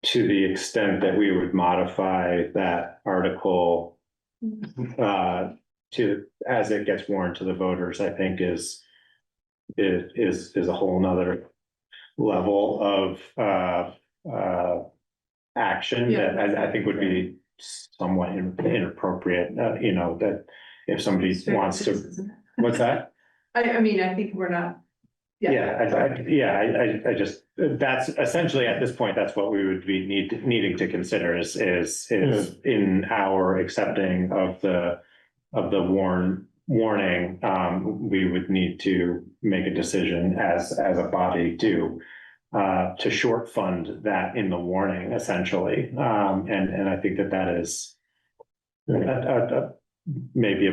to the extent that we would modify that article to, as it gets warned to the voters, I think is a whole nother level of action that I think would be somewhat inappropriate, you know, that if somebody wants to, what's that? I mean, I think we're not. I just, that's essentially at this point, that's what we would be needing to consider is in our accepting of the warning, we would need to make a decision as a body to short fund that in the warning essentially. And I think that is maybe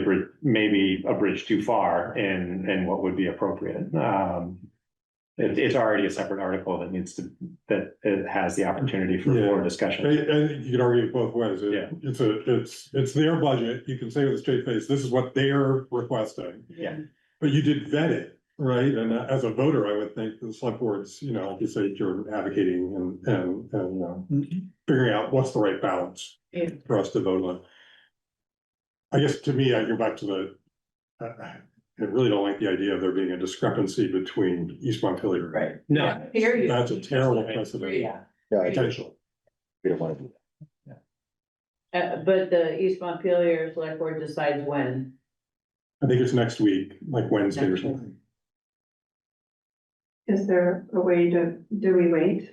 a bridge too far in what would be appropriate. It's already a separate article that it has the opportunity for more discussion. I think you can argue it both ways. Yeah. It's their budget. You can say with a straight face, this is what they're requesting. Yeah. But you did vet it, right? And as a voter, I would think the select board's, you know, like you say, you're advocating and you know, figuring out what's the right balance for us to vote on. I guess to me, I go back to I really don't like the idea of there being a discrepancy between East Montpelier. Right. No, Hear you. That's a terrible precedent. Yeah. Yeah, Potential. we don't want to do that. but the East Montpelier Select Board decides when. I think it's next week, like Wednesday or something. Is there a way do we wait?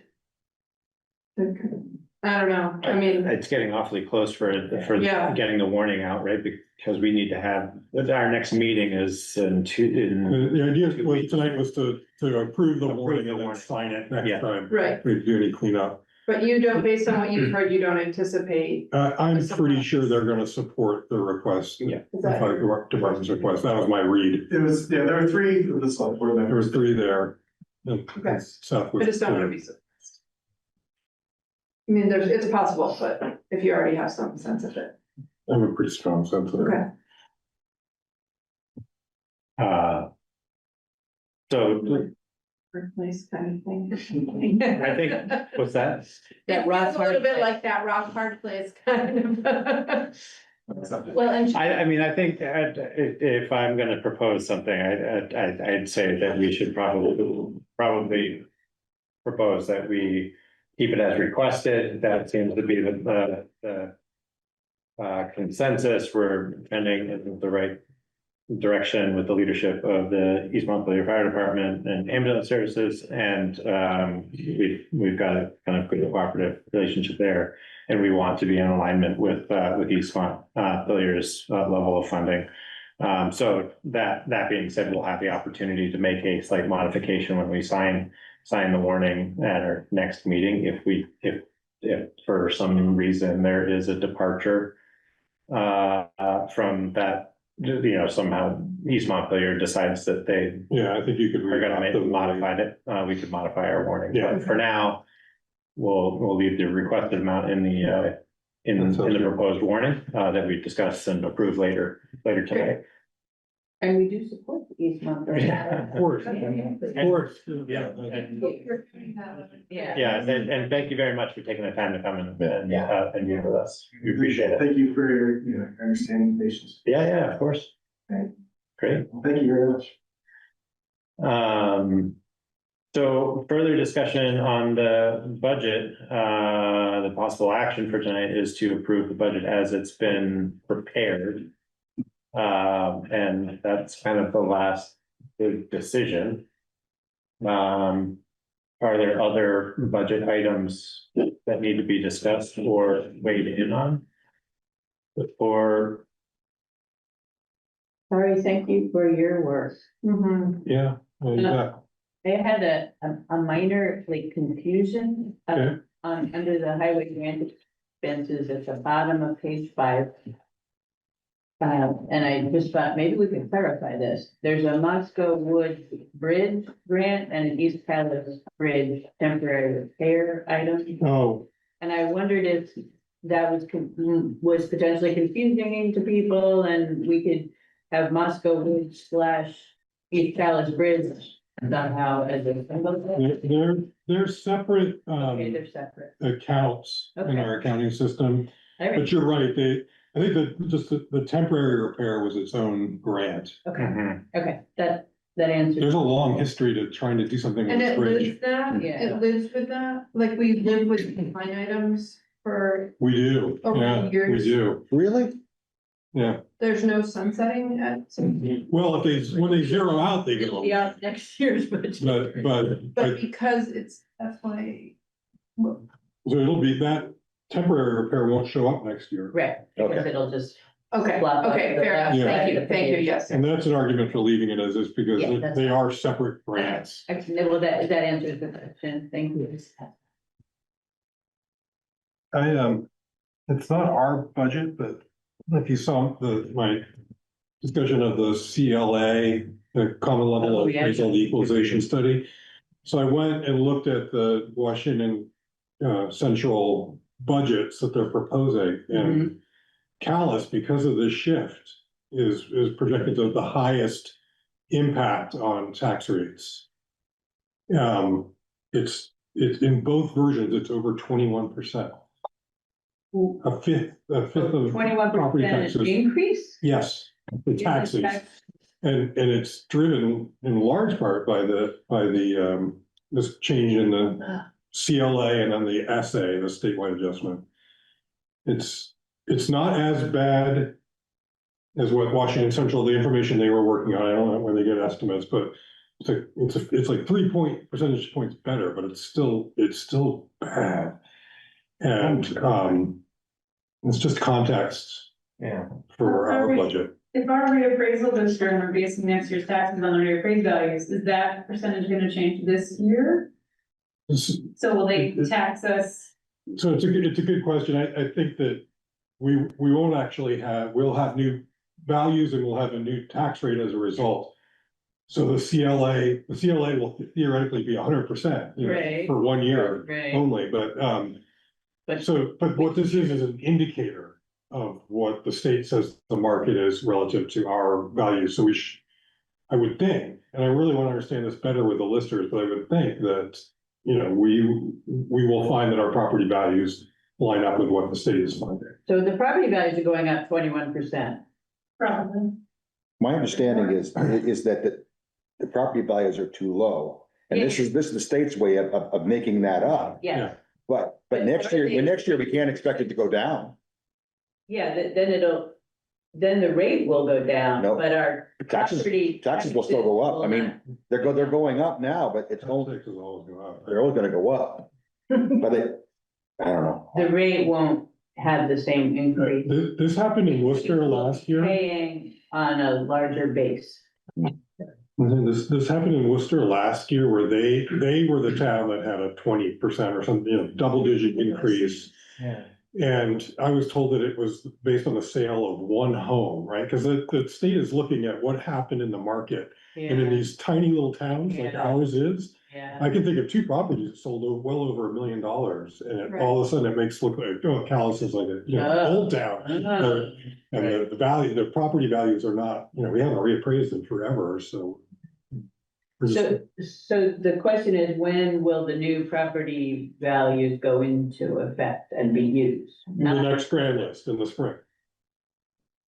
I don't know, I mean, it's getting awfully close for Yeah. getting the warning out, right? Because we need to have, our next meeting is in The idea tonight was to approve the Approve warning the and then warning. sign it next Yeah. time. right, If we do any cleanup. but you don't, based on what you've heard, you don't anticipate, I'm pretty sure they're gonna support the request. Yeah. is The that, fire department's request. That was my read. There were three of the select board There members. was 3 there. And Okay. Seth I was. just don't wanna be surprised. I mean, it's possible, but if you already have some sense of it, I have a pretty strong sense of it. okay. So Workplace kind of thing. I think, what's that? That rock It's a little hard bit place. like that rock hard place kind of. Well, and I mean, I think if I'm gonna propose something, I'd say that we should probably propose that we keep it as requested. That seems to be the consensus. We're trending in the right direction with the leadership of the East Montpelier Fire Department and ambulance services. And we've got a kind of good cooperative relationship there. And we want to be in alignment with East Montpelier's level of funding. So that being said, we'll have the opportunity to make a slight modification when we sign the warning at our next meeting. If for some reason there is a departure from that, somehow East Montpelier decides that they Yeah, I think you could. are gonna modify it, we could modify our warning. Yeah. But for now, we'll leave the requested amount in the proposed warning that we discussed and approve later today. And we do support the East Montpelier. Of course, Yeah. Yeah. Yeah, and thank you very much for taking the time to come and meet with us. We appreciate it. Thank you for your, understanding and patience. Yeah, of course. Right. Great. Thank you very much. So further discussion on the budget, the possible action for tonight is to approve the budget as it's been prepared. And that's kind of the last big decision. Are there other budget items that need to be discussed or weighed in on? Or, Sorry, thank you for your work. Mhm. Yeah. I had a minor confusion Okay. on under the highway grant expenses at the bottom of page 5. And I just thought maybe we could clarify this. There's a Moscow Woods Bridge grant and an East Calais Bridge temporary repair item. Oh, And I wondered if that was potentially confusing to people and we could have Moscow Woods / East Calais Bridge somehow as a. they're separate, Okay, they're separate. accounts in Okay. our accounting system, All right, but you're right, I think that just the temporary repair was its own grant. okay, okay, that answers. There's a long history to trying to do something with And this it bridge. lives that, Yeah. it lives with that, like we live with line items for, We do, Over yeah, we years. do, Really? yeah. there's no sunsetting at. Well, when they zero out, they go, Yeah, next year's budget. But because that's why. so it'll be that temporary repair won't show up next year. Right, because Okay. it'll just. Okay, Flop up okay, the fair enough, left thank you, yes. And that's an argument for leaving it as is because Yeah, that's- they are separate grants. Actually, well, that answers the question, thank you. It's not our budget, but if you saw my discussion of the CLA, the common level Oh, of yeah. racial equalization study. So I went and looked at the Washington central budgets that they're proposing, and Calais, because of this shift, is projected to have the highest impact on tax rates. It's in both versions, it's over 21%. A fifth of 21% property taxes. increase? Yes, the taxes, and it's driven in large part by this change in the CLA and then the SA, the statewide adjustment. It's not as bad as what Washington Central, the information they were working on. I don't know when they get estimates, but it's like 3 percentage points better, but it's still bad. And it's just context. Yeah. For our budget. If our reappraisal goes through and we're basing next year's taxes on the reappraised values, is that percentage gonna change this year? So will they tax us? So it's a good question. I think that we won't actually we'll have new values and we'll have a new tax rate as a result. So the CLA will theoretically be 100%, Right. for 1 year Right. only, but what this is an indicator of what the state says the market is relative to our values. So I would think, and I really want to understand this better with the listers, but I would think that, we will find that our property values line up with what the state is finding. So the property values are going up 21%. Probably. My understanding is that the property values are too low. And this is the state's way of making that up. Yeah, But But next what are year, they- we can't expect it to go down. yeah, then it'll, then the rate will go down, Nope. but our Taxes, property. taxes will still go up. I will mean, not. they're going up now, but it's only, Taxes always go up. they're always gonna go up. But I don't know. The rate won't have the same increase. This happened in Worcester last year. Paying on a larger base. This happened in Worcester last year where they were the town that had a 20% or something, double digit increase. Yeah. And I was told that it was based on the sale of one home, right? Because the state is looking at what happened in the market. And in these tiny little towns like Yeah. ours is, Yeah. I can think of two properties that sold well over $1 million. And Right. all of a sudden it makes it look like, oh, Calais is like a, old town. Oh. And the value, the property values are not, we haven't reappraised them forever, so. we're just- So the question is, when will the new property values go into effect and be used? The next grand list in the spring.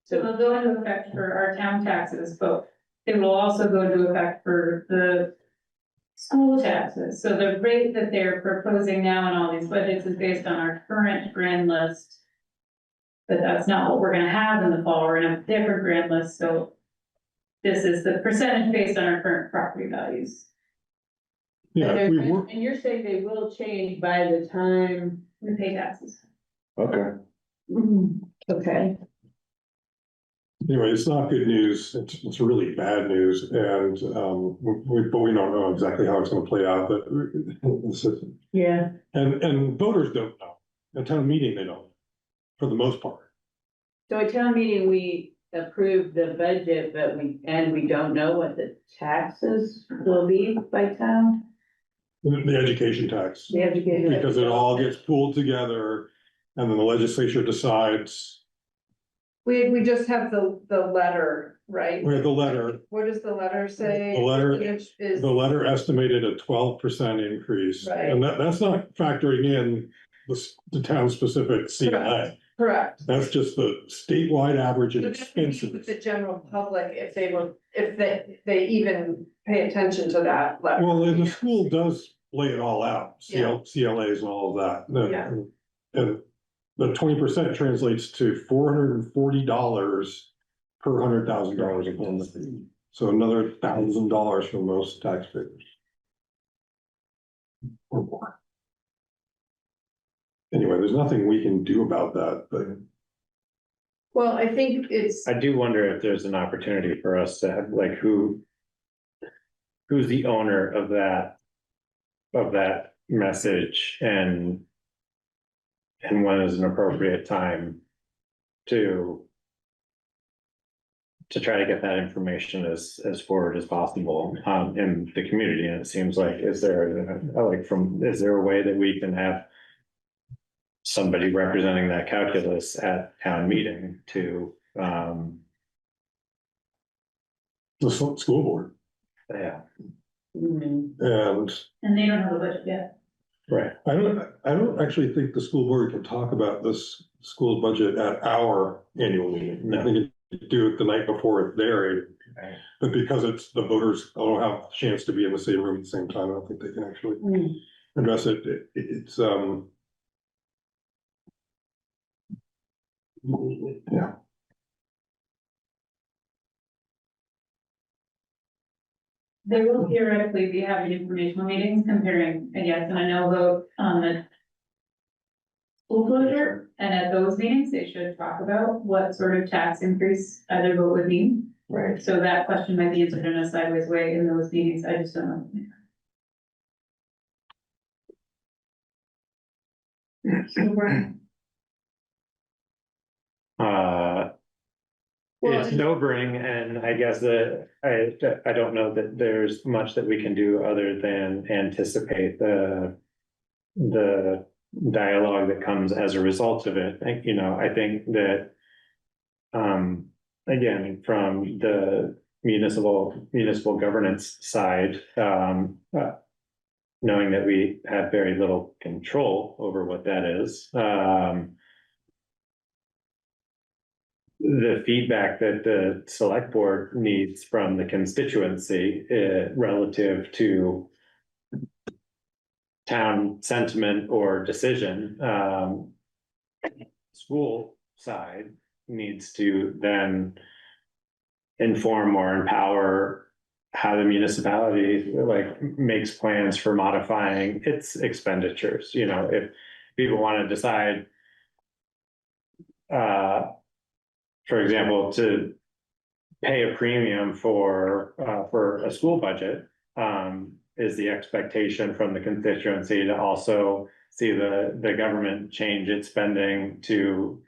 So they'll go into effect for our town taxes, but it will also go into effect for the school taxes. So the rate that they're proposing now in all these budgets is based on our current grand list. But that's not what we're gonna have in the fall. We're gonna have a different grand list, so this is the percentage based on our current property values. Yeah, And we were, you're saying they will change by the time. We pay taxes. Okay. Okay. anyway, it's not good news. It's really bad news. And, but we don't know exactly how it's gonna play out, but it's just- Yeah. and voters don't know. At town meeting, they don't, for the most part. So at town meeting, we approved the budget, but we don't know what the taxes will be by town. The education tax, The education. because it all gets pooled together and then the legislature decides, We just have the letter, right? we have the letter. What does the letter say? The letter- Percentage is, The letter estimated a 12% increase, Right. and that's not factoring in the town-specific CLA. correct. That's just the statewide average in But that would be with expenses. the general public, if they even pay attention to that letter. Well, and the school does lay it all out, CLAs and all of that. Yeah. And the 20% translates to $440 per $100,000 of home. So another $1,000 for most taxpayers. Or more. Anyway, there's nothing we can do about that, but Well, I think it's, I do wonder if there's an opportunity for us to have, like, who's the owner of that message and when is an appropriate time to try to get that information as forward as possible, in the community. And it seems like, is there a way that we can have somebody representing that calculus at town meeting to, the school board, yeah, Mhm. And they don't have a budget yet. right. I don't actually think the school board can talk about this school's budget at our annual meeting. I think you do it the night before it's there. Right. But because it's the voters don't have a chance to be in the same room at the same time, I don't think they can actually address it. It's, yeah. They will theoretically be having informational meetings comparing a yes and a no vote on the school closure, and at those meetings, they should talk about what sort of tax increase either vote would mean. right, So that question might be answered in a sideways way in those meetings, I just don't know. It's sobering, and I guess I don't know that there's much that we can do other than anticipate the dialogue that comes as a result of it. I think that, again, from the municipal governance side, knowing that we have very little control over what that is, the feedback that the select board needs from the constituency, relative to town sentiment or decision, school side, needs to then inform or empower how the municipality like makes plans for modifying its expenditures, you know, if people want to decide for example, to pay a premium for a school budget, is the expectation from the constituency to also see the government change its spending to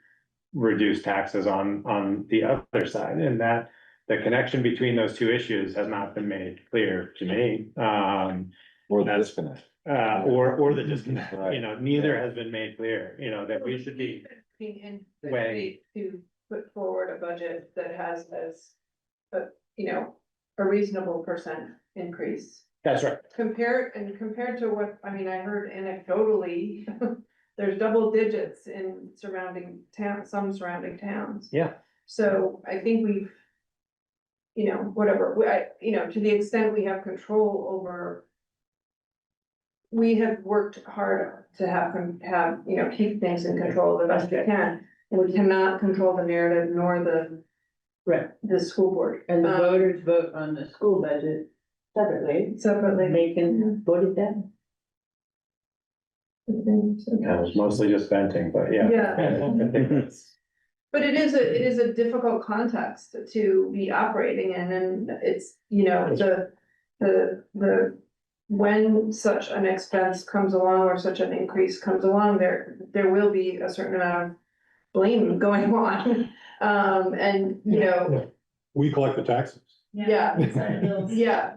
reduce taxes on the other side, and that the connection between those two issues has not been made clear to me. Or the disconnect. Or the disconnect, Right. you know, neither has been made clear, you know, that we should be. In good Way. faith to put forward a budget that has as, you know, a reasonable percent increase. That's right. Compared to what, I mean, I heard anecdotally, there's double digits in surrounding town, some surrounding towns. Yeah. So I think we've, you know, whatever, you know, to the extent we have control over. We have worked hard to have, you know, keep things in control the best we can. And we cannot control the narrative nor the school board. And the voters vote on the school budget separately, Separately. they can vote it down. I was mostly just venting, but yeah. Yeah. I think that's- But it is a difficult context to be operating in, and it's, you know, the. When such an expense comes along or such an increase comes along, there will be a certain amount of blame going on. And, you know, We collect the taxes. yeah, Inside bills. yeah.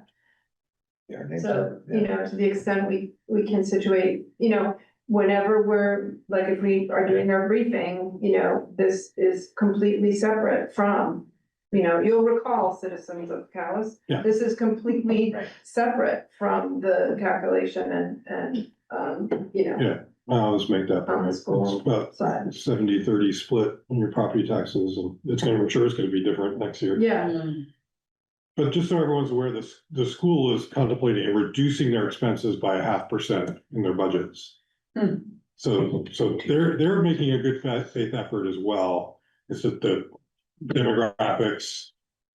Yeah, our names So, are- you know, to the extent we can situate, you know, whenever we're, like, if we are doing our briefing, you know, this is completely separate from, you know, you'll recall, citizens of Calais, Yeah. this is completely Right. separate from the calculation and, you know, Yeah, I'll just make that on point. the It's school about side. 70-30 split on your property taxes, and it's gonna, I'm sure it's gonna be different next year. Yeah, But just so everyone's aware, the school is contemplating reducing their expenses by 0.5% in their budgets. Hmm. So they're making a good faith effort as well. It's that the demographics,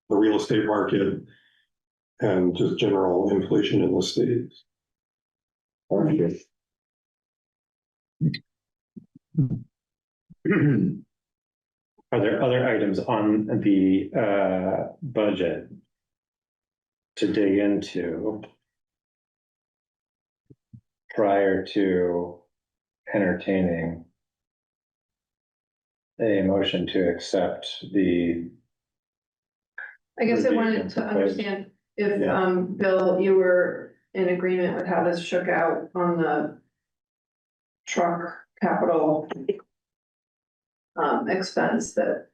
the real estate market, and just general inflation in the state. Okay. Are there other items on the budget to dig into prior to entertaining a motion to accept the, I guess I Review wanted and to propose. understand if, Yeah. Bill, you were in agreement with how this shook out on the truck capital expense that,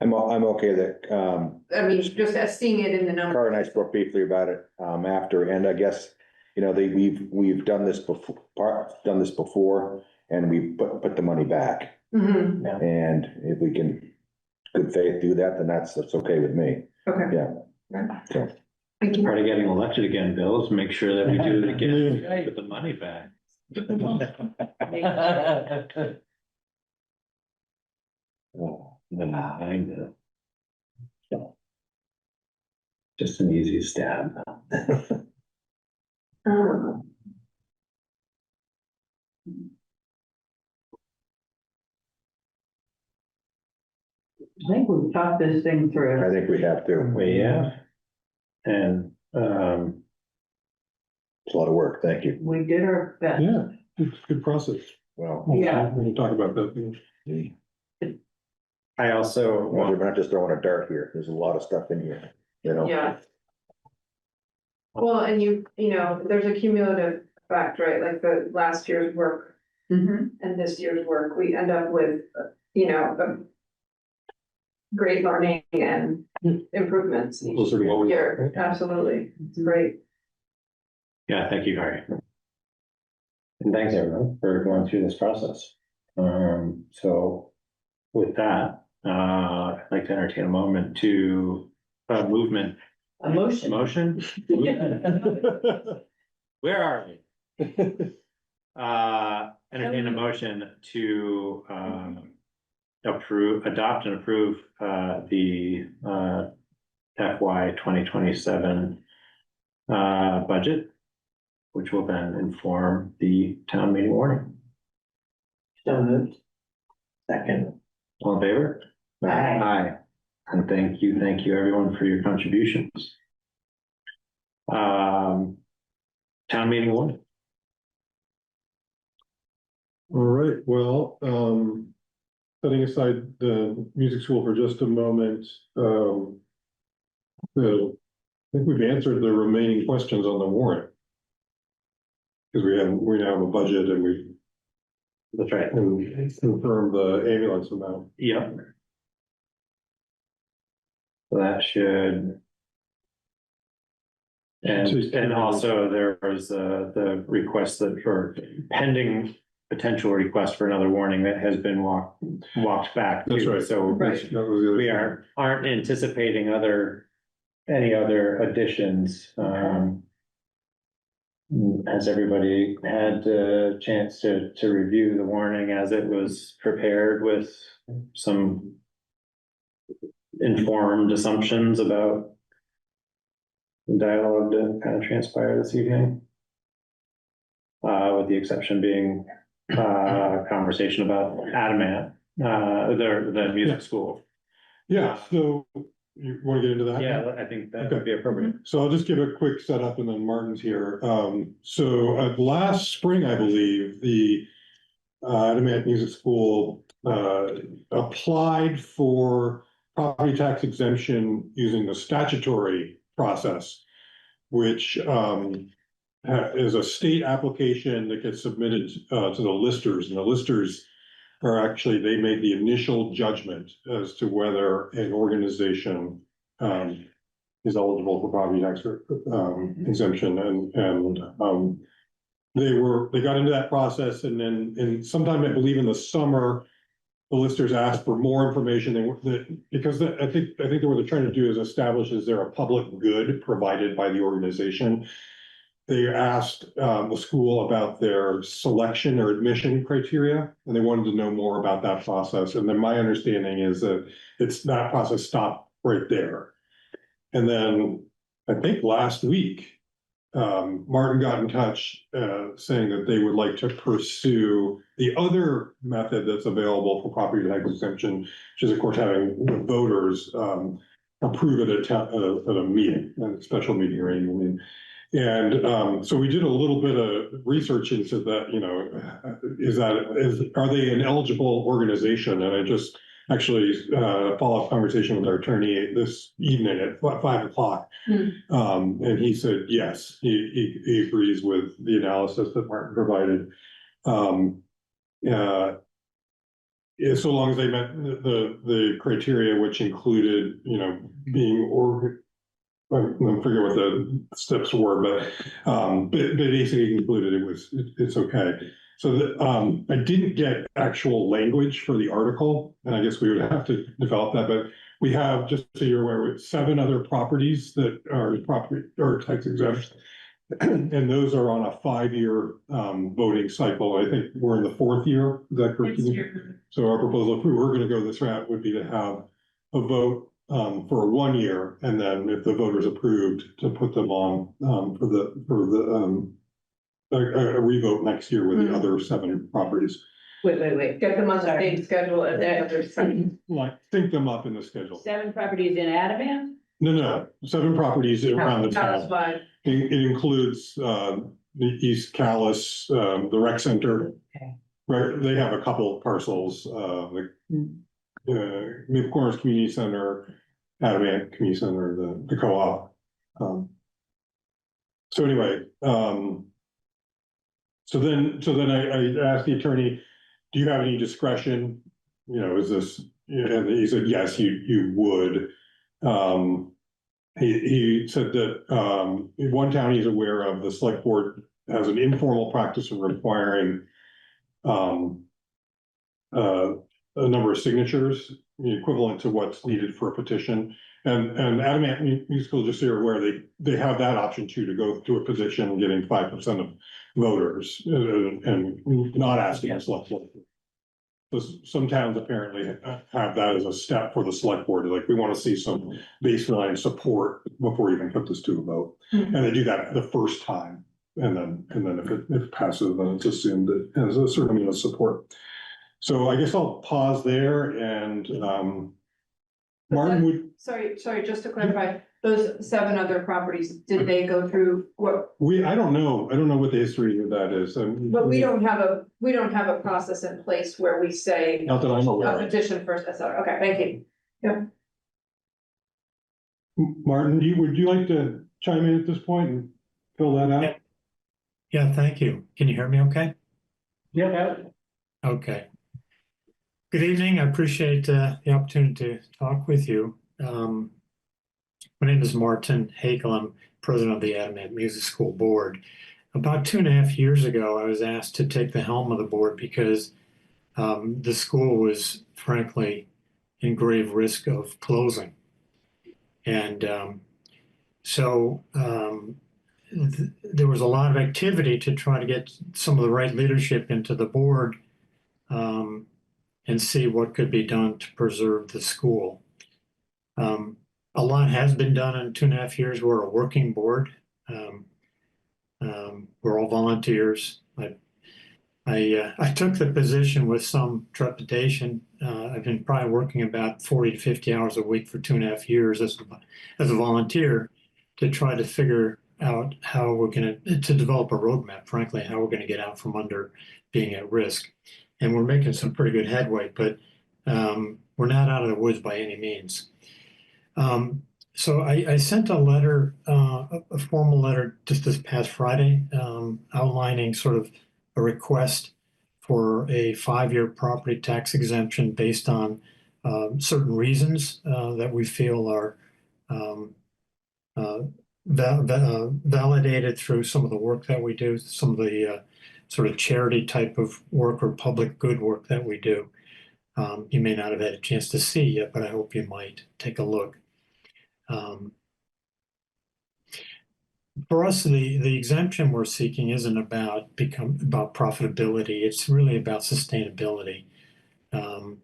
I'm okay that, I mean, just as seeing it in the number. Cara and I spoke briefly about it, after, and I guess, you know, we've done this before, and we've put the money back. Mhm, And if we can, good faith, do that, then that's okay with me. okay. Yeah. Right. So, Thank you. part of getting elected again, Bill, is make sure that we do it again, Right. with the money back. I know. Just an easy stab. Um, I think we've talked this thing I through. think we have to. Yeah. And, It's a lot of work, thank you. We did our best. Yeah, it's a good process. Well, Yeah. When you talk about that. I also we're want, not just throwing a dart here, there's a lot of stuff in here, you know? Yeah. Well, and you know, there's a cumulative effect, right? Like the last year's work Mhm. and this year's work, we end up with, you know, great learning and improvements each Closer to what we year. want. Absolutely. It's great. yeah, thank you, Harry. And thanks everyone for going through this process. So with that, I'd like to entertain a moment to, movement, A motion. motion? Where are we? Entertain a motion to, adopt and approve, the, FY 2027 budget, which will then inform the town meeting warning. So moved. Second. All in favor? Aye. Aye. And thank you, everyone, for your contributions. Town meeting warning. All right, well, setting aside the music school for just a moment, I think we've answered the remaining questions on the warrant. Because we now have a budget and we That's right. confirmed the ambulance amount. Yep. So that should. And also there was the request that for pending potential request for another warning that has been walked back. That's too. right. So Right. That was the other we thing. aren't anticipating any other additions. Has everybody had a chance to review the warning as it was prepared with some informed assumptions about the dialogue that kind of transpired this evening? With the exception being conversation about Adamant, the music school. Yeah, so you want to get into that? Yeah, I think that would be appropriate. So I'll just give a quick setup and then Martin's here. So last spring, I believe, the Adamant Music School applied for property tax exemption using the statutory process, which is a state application that gets submitted to the listers, and the listers are actually, they made the initial judgment as to whether an organization is eligible for property tax exemption, and they got into that process, and then sometime I believe in the summer, the listers asked for more information because I think what they're trying to do is establish, is there a public good provided by the organization? They asked the school about their selection or admission criteria, and they wanted to know more about that process. And then my understanding is that that process stopped right there. And then I think last week, Martin got in touch saying that they would like to pursue the other method that's available for property tax exemption, which is of course having the voters approve it at a meeting, a special meeting or annual meeting. And so we did a little bit of research into that, are they an eligible organization? And I just actually follow-up conversation with our attorney this evening at 5 o'clock. And he said, yes, he agrees with the analysis that Martin provided. So long as they met the criteria, which included, being I forget what the steps were, but basically concluded it's okay. So I didn't get actual language for the article, and I guess we would have to develop that, but we have, just so you're aware, with 7 other properties that are property or tax exempt. And those are on a 5-year voting cycle. I think we're in the 4th year. Is that correct? So our proposal, if we were going to go this route, would be to have a vote for 1 year, and then if the voters approved, to put them on a revote next year with the other 7 properties. Wait. Get them on the same schedule and there's some. Like, sync them up in the schedule. 7 properties in Adamant? No, 7 properties around the That's town. fine. It includes the East Calais, the rec center. Okay. Right, they have a couple of parcels, like Maple Corners Community Center, Adamant Community Center, the co-op. So anyway, so then I asked the attorney, do you have any discretion? Is this, and he said, yes, you would. He said that in one town he's aware of, the select board has an informal practice of requiring a number of signatures, equivalent to what's needed for a petition. And Adamant Musical, just so you're aware, they have that option too, to go to a position getting 5% of voters and not asking us select board. Some towns apparently have that as a step for the select board, like we want to see some baseline support before we even put this to a vote. Mhm. And they do that the first time, and then if it passes, then it's assumed that it has a certain amount of support. So I guess I'll pause there and, Martin, would, Sorry, just to clarify, those 7 other properties, did they go through what? I don't know what the history of that is. But we don't have a process in place where we say Not that I'm aware a of. petition first, etc. Okay, thank you. Martin, would you like to chime in at this point and fill that out? Yeah, thank you. Can you hear me okay? Yeah. Okay. Good evening. I appreciate the opportunity to talk with you. My name is Martin Hakel. I'm president of the Adamant Music School Board. About 2.5 years ago, I was asked to take the helm of the board because the school was frankly in grave risk of closing. And there was a lot of activity to try to get some of the right leadership into the board and see what could be done to preserve the school. A lot has been done in 2.5 years. We're a working board. We're all volunteers. I took the position with some trepidation. I've been probably working about 40 to 50 hours a week for 2.5 years as a volunteer to try to figure out how we're going to develop a roadmap, frankly, how we're going to get out from under being at risk. And we're making some pretty good headway, but we're not out of the woods by any means. So I sent a letter, a formal letter just this past Friday, outlining sort of a request for a 5-year property tax exemption based on certain reasons that we feel are validated through some of the work that we do, some of the sort of charity type of work or public good work that we do. You may not have had a chance to see yet, but I hope you might take a look. For us, the exemption we're seeking isn't about profitability. It's really about sustainability. And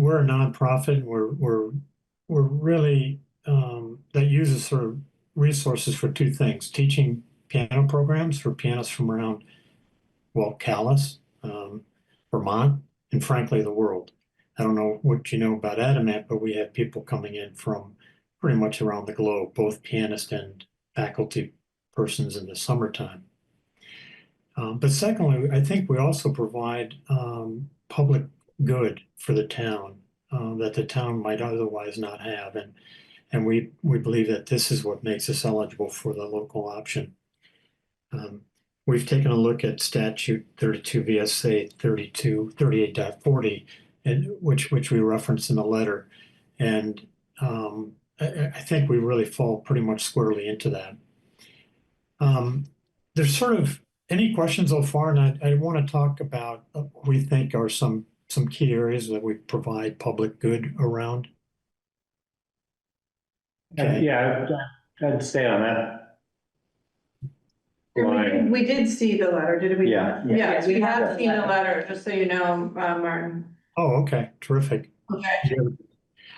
we're a nonprofit. We're really that uses sort of resources for 2 things: teaching piano programs for pianists from around, well, Calais, Vermont, and frankly, the world. I don't know what you know about Adamant, but we have people coming in from pretty much around the globe, both pianists and faculty persons in the summertime. But secondly, I think we also provide public good for the town that the town might otherwise not have. And we believe that this is what makes us eligible for the local option. We've taken a look at statute 32 VSA 38.40, and which we referenced in the letter. And I think we really fall pretty much squarely into that. There's sort of any questions so far, and I want to talk about what we think are some key areas that we provide public good around. Okay. Yeah, I'd stay on that. Line. We did see the letter, did we? Yeah. Yes, we have Yeah. seen the letter, just so you know, Martin. Oh, okay, terrific. Okay.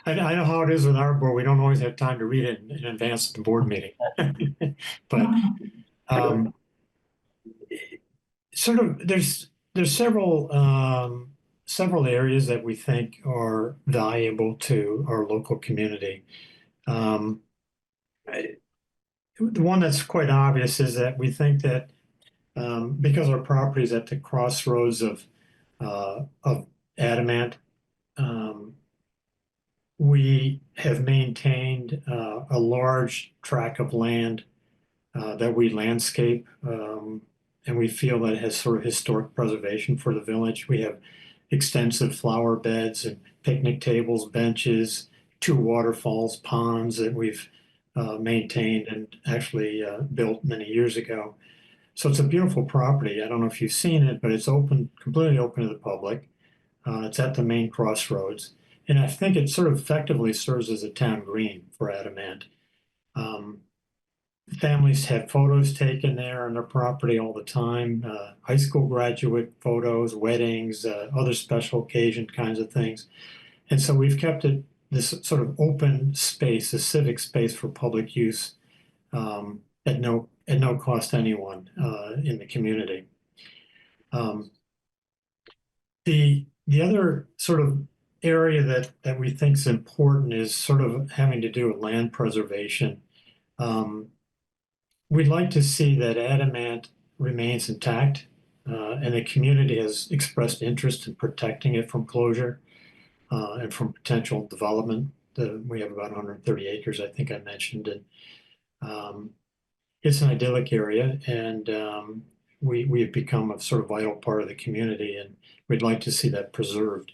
I know how it is with our board. We don't always have time to read it in advance of the board meeting. But sort of there's several areas that we think are valuable to our local community. The one that's quite obvious is that we think that because our property is at the crossroads of Adamant, we have maintained a large tract of land that we landscape, and we feel that it has sort of historic preservation for the village. We have extensive flower beds and picnic tables, benches, 2 waterfalls, ponds that we've maintained and actually built many years ago. So it's a beautiful property. I don't know if you've seen it, but it's open, completely open to the public. It's at the main crossroads. And I think it sort of effectively serves as a town green for Adamant. Families have photos taken there on their property all the time, high school graduate photos, weddings, other special occasion kinds of things. And so we've kept it this sort of open space, a civic space for public use, at no cost to anyone in the community. The other sort of area that we think is important is sort of having to do with land preservation. We'd like to see that Adamant remains intact, and the community has expressed interest in protecting it from closure and from potential development. We have about 130 acres, I think I mentioned, and it's an idyllic area, and we have become a sort of vital part of the community, and we'd like to see that preserved.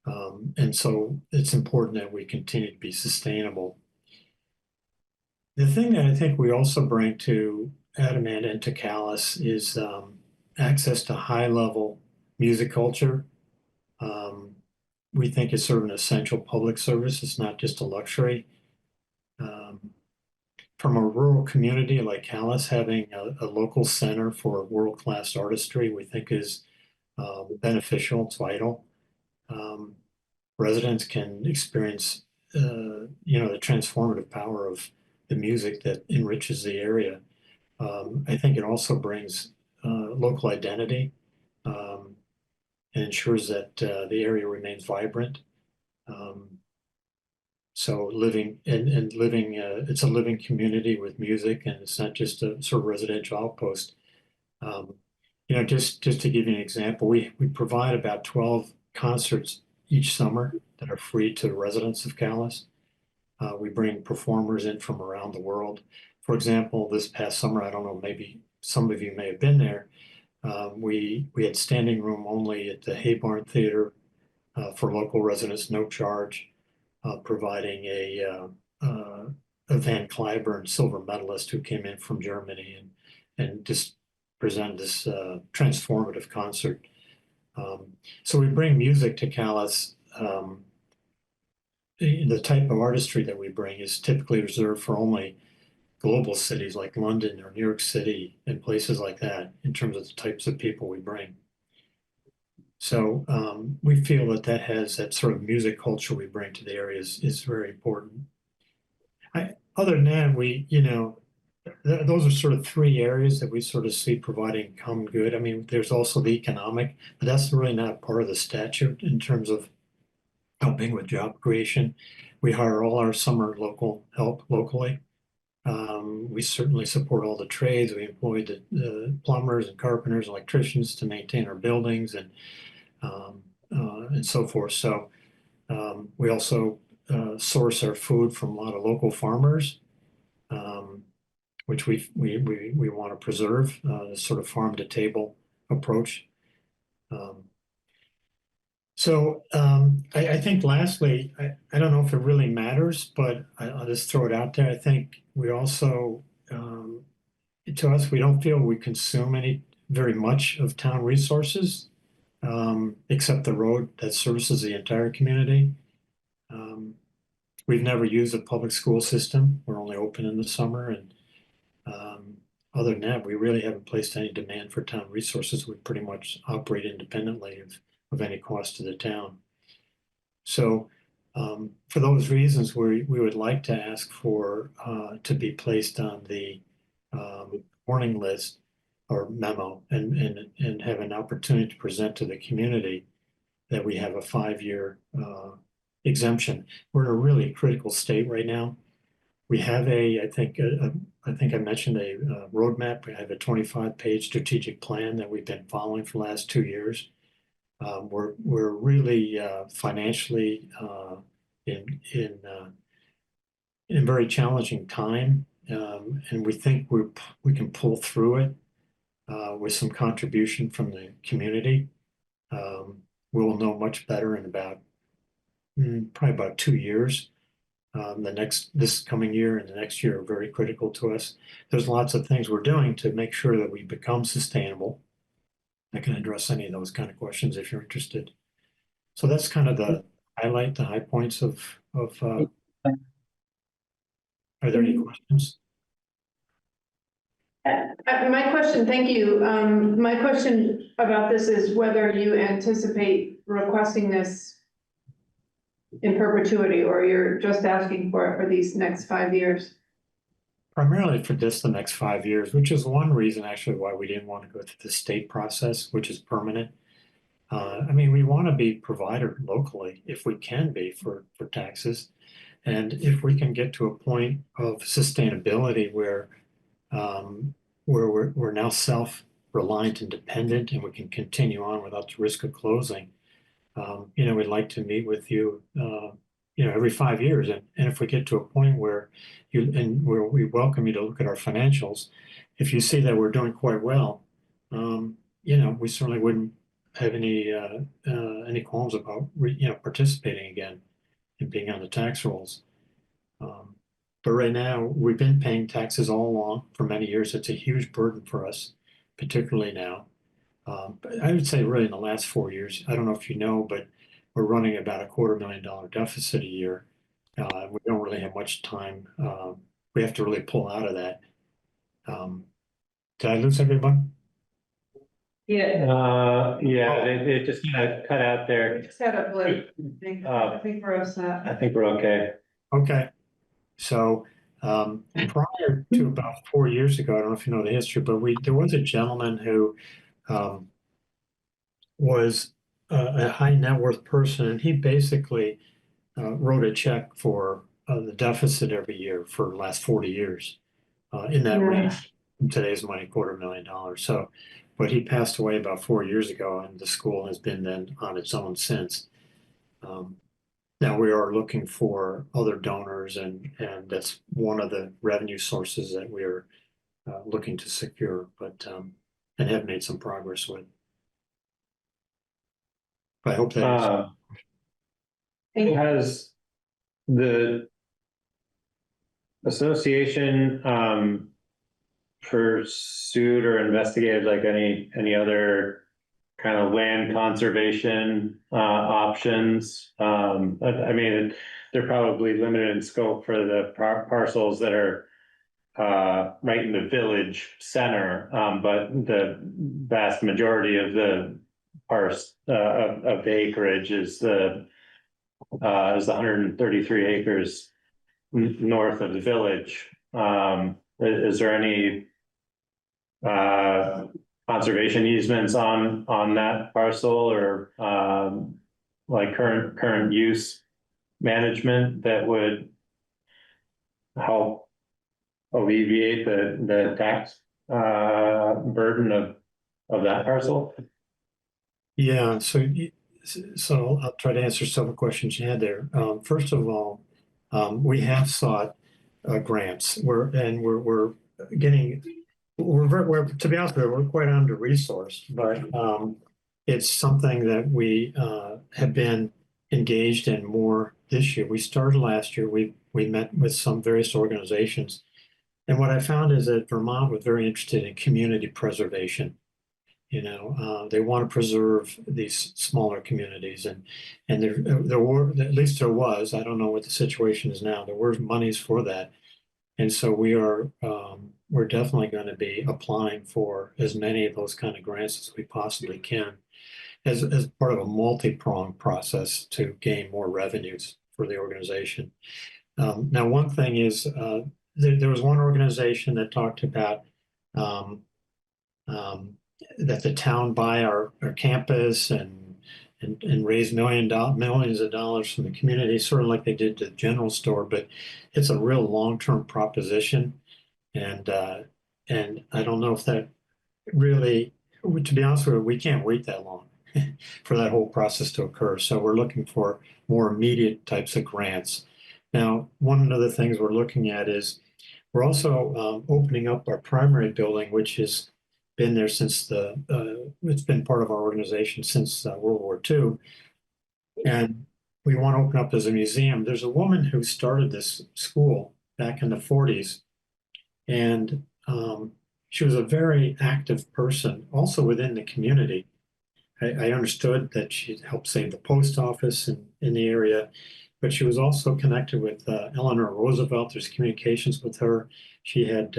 And so it's important that we continue to be sustainable. The thing that I think we also bring to Adamant and to Calais is access to high-level music culture. We think it's sort of an essential public service. It's not just a luxury. From a rural community like Calais, having a local center for world-class artistry, we think is beneficial. It's vital. Residents can experience, the transformative power of the music that enriches the area. I think it also brings local identity and ensures that the area remains vibrant. So living and living, it's a living community with music, and it's not just a sort of residential outpost. Just to give you an example, we provide about 12 concerts each summer that are free to the residents of Calais. We bring performers in from around the world. For example, this past summer, I don't know, maybe some of you may have been there. We had standing room only at the Haybarn Theater for local residents, no charge, providing a Van Cliburn silver medalist who came in from Germany and just presented this transformative concert. So we bring music to Calais. The type of artistry that we bring is typically reserved for only global cities like London or New York City and places like that in terms of the types of people we bring. So we feel that has that sort of music culture we bring to the area is very important. Other than that, those are sort of three areas that we sort of see providing common good. I mean, there's also the economic, but that's really not part of the statute in terms of helping with job creation. We hire all our summer local help locally. We certainly support all the trades. We employ the plumbers and carpenters, electricians to maintain our buildings and so forth. So we also source our food from a lot of local farmers, which we want to preserve, this sort of farm to table approach. I think lastly, I don't know if it really matters, but I'll just throw it out there. I think we also, to us, we don't feel we consume very much of town resources, except the road that services the entire community. We've never used a public school system. We're only open in the summer, and other than that, we really haven't placed any demand for town resources. We pretty much operate independently of any cost to the town. So for those reasons, we would like to ask for to be placed on the warning list or memo and have an opportunity to present to the community that we have a 5-year exemption. We're in a really critical state right now. We have I think I mentioned a roadmap. We have a 25-page strategic plan that we've been following for the last 2 years. We're really financially in very challenging time, and we think we can pull through it with some contribution from the community. We will know much better in probably about 2 years. This coming year and the next year are very critical to us. There's lots of things we're doing to make sure that we become sustainable. I can address any of those kind of questions if you're interested. So that's kind of the high points of. Are there any questions? My question, thank you. My question about this is whether you anticipate requesting this in perpetuity, or you're just asking for it for these next 5 years? Primarily for just the next 5 years, which is one reason actually why we didn't want to go through the state process, which is permanent. I mean, we want to be provider locally if we can be for taxes. And if we can get to a point of sustainability where we're now self-reliant and dependent and we can continue on without the risk of closing, we'd like to meet with you, every 5 years. And if we get to a point where where we welcome you to look at our financials, if you see that we're doing quite well, we certainly wouldn't have any qualms about, participating again and being on the tax rolls. But right now, we've been paying taxes all along for many years. It's a huge burden for us, particularly now. But I would say really in the last 4 years, I don't know if you know, but we're running about $250,000 deficit a year. We don't really have much time. We have to really pull out of that. Did I lose everyone? Yeah, It just kind of cut out there. Just had a blip. I think we're all set. I think we're okay. Okay. So prior to about 4 years ago, I don't know if you know the history, but there was a gentleman who was a high net worth person, and he basically wrote a check for the deficit every year for the last 40 years in that range. In today's money, $250,000. So, but he passed away about 4 years ago, and the school has been then on its own since. Now we are looking for other donors, and that's one of the revenue sources that we're looking to secure, but and have made some progress with. I hope that has the association pursued or investigated like any other kind of land conservation options? I mean, they're probably limited in scope for the parcels that are right in the village center, but the vast majority of the of the acreage is the 133 acres north of the village. Is there any conservation easements on that parcel, or like current use management that would help alleviate the tax burden of that parcel? Yeah, so I'll try to answer several questions you had there. First of all, we have sought grants. We're getting, to be honest with you, we're quite under-resourced, but it's something that we have been engaged in more this year. We started last year. We met with some various organizations, and what I found is that Vermont was very interested in community preservation. They want to preserve these smaller communities, and there were, at least there was, I don't know what the situation is now, there were monies for that. And so we're definitely going to be applying for as many of those kind of grants as we possibly can as part of a multi-pronged process to gain more revenues for the organization. Now, one thing is there was one organization that talked about that the town buy our campus and raise millions of dollars from the community, sort of like they did to the general store, but it's a real long-term proposition. And I don't know if that really, to be honest with you, we can't wait that long for that whole process to occur. So we're looking for more immediate types of grants. Now, one of the things we're looking at is we're also opening up our primary building, which has been there since it's been part of our organization since World War II. And we want to open up as a museum. There's a woman who started this school back in the 40s. And she was a very active person, also within the community. I understood that she helped save the post office in the area, but she was also connected with Eleanor Roosevelt. There's communications with her. She had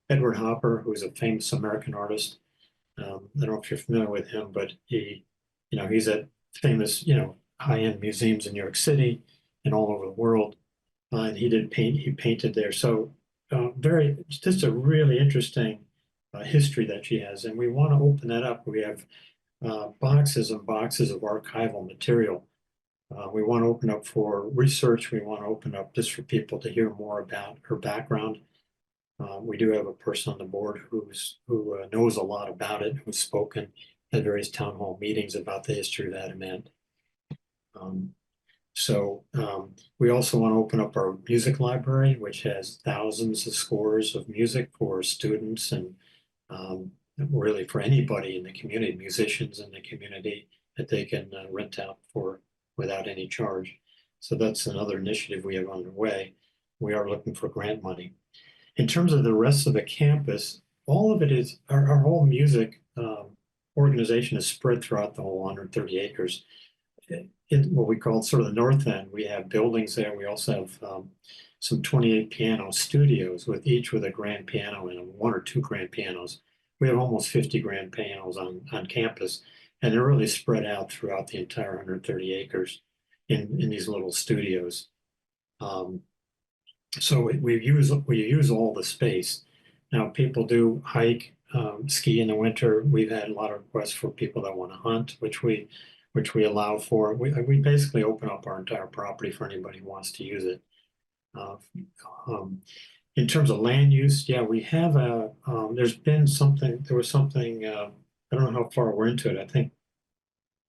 Edward Hopper, who's a famous American artist. I don't know if you're familiar with him, but he's at famous, high-end museums in New York City and all over the world. And he painted there. So just a really interesting history that she has. And we want to open that up. We have boxes and boxes of archival material. We want to open up for research. We want to open up just for people to hear more about her background. We do have a person on the board who knows a lot about it, who's spoken at various town hall meetings about the history of Adamant. We also want to open up our music library, which has thousands of scores of music for students and really for anybody in the community, musicians in the community that they can rent out for without any charge. So that's another initiative we have underway. We are looking for grant money. In terms of the rest of the campus, all of it is, our whole music organization is spread throughout the whole 130 acres. In what we call sort of the north end, we have buildings there. We also have some 28 piano studios with each with a grand piano and one or two grand pianos. We have almost 50 grand pianos on campus, and they're really spread out throughout the entire 130 acres in these little studios. So we use all the space. Now people do hike, ski in the winter. We've had a lot of requests for people that want to hunt, which we allow for. We basically open up our entire property for anybody who wants to use it. In terms of land use, yeah, we have there was something, I don't know how far we're into it. I think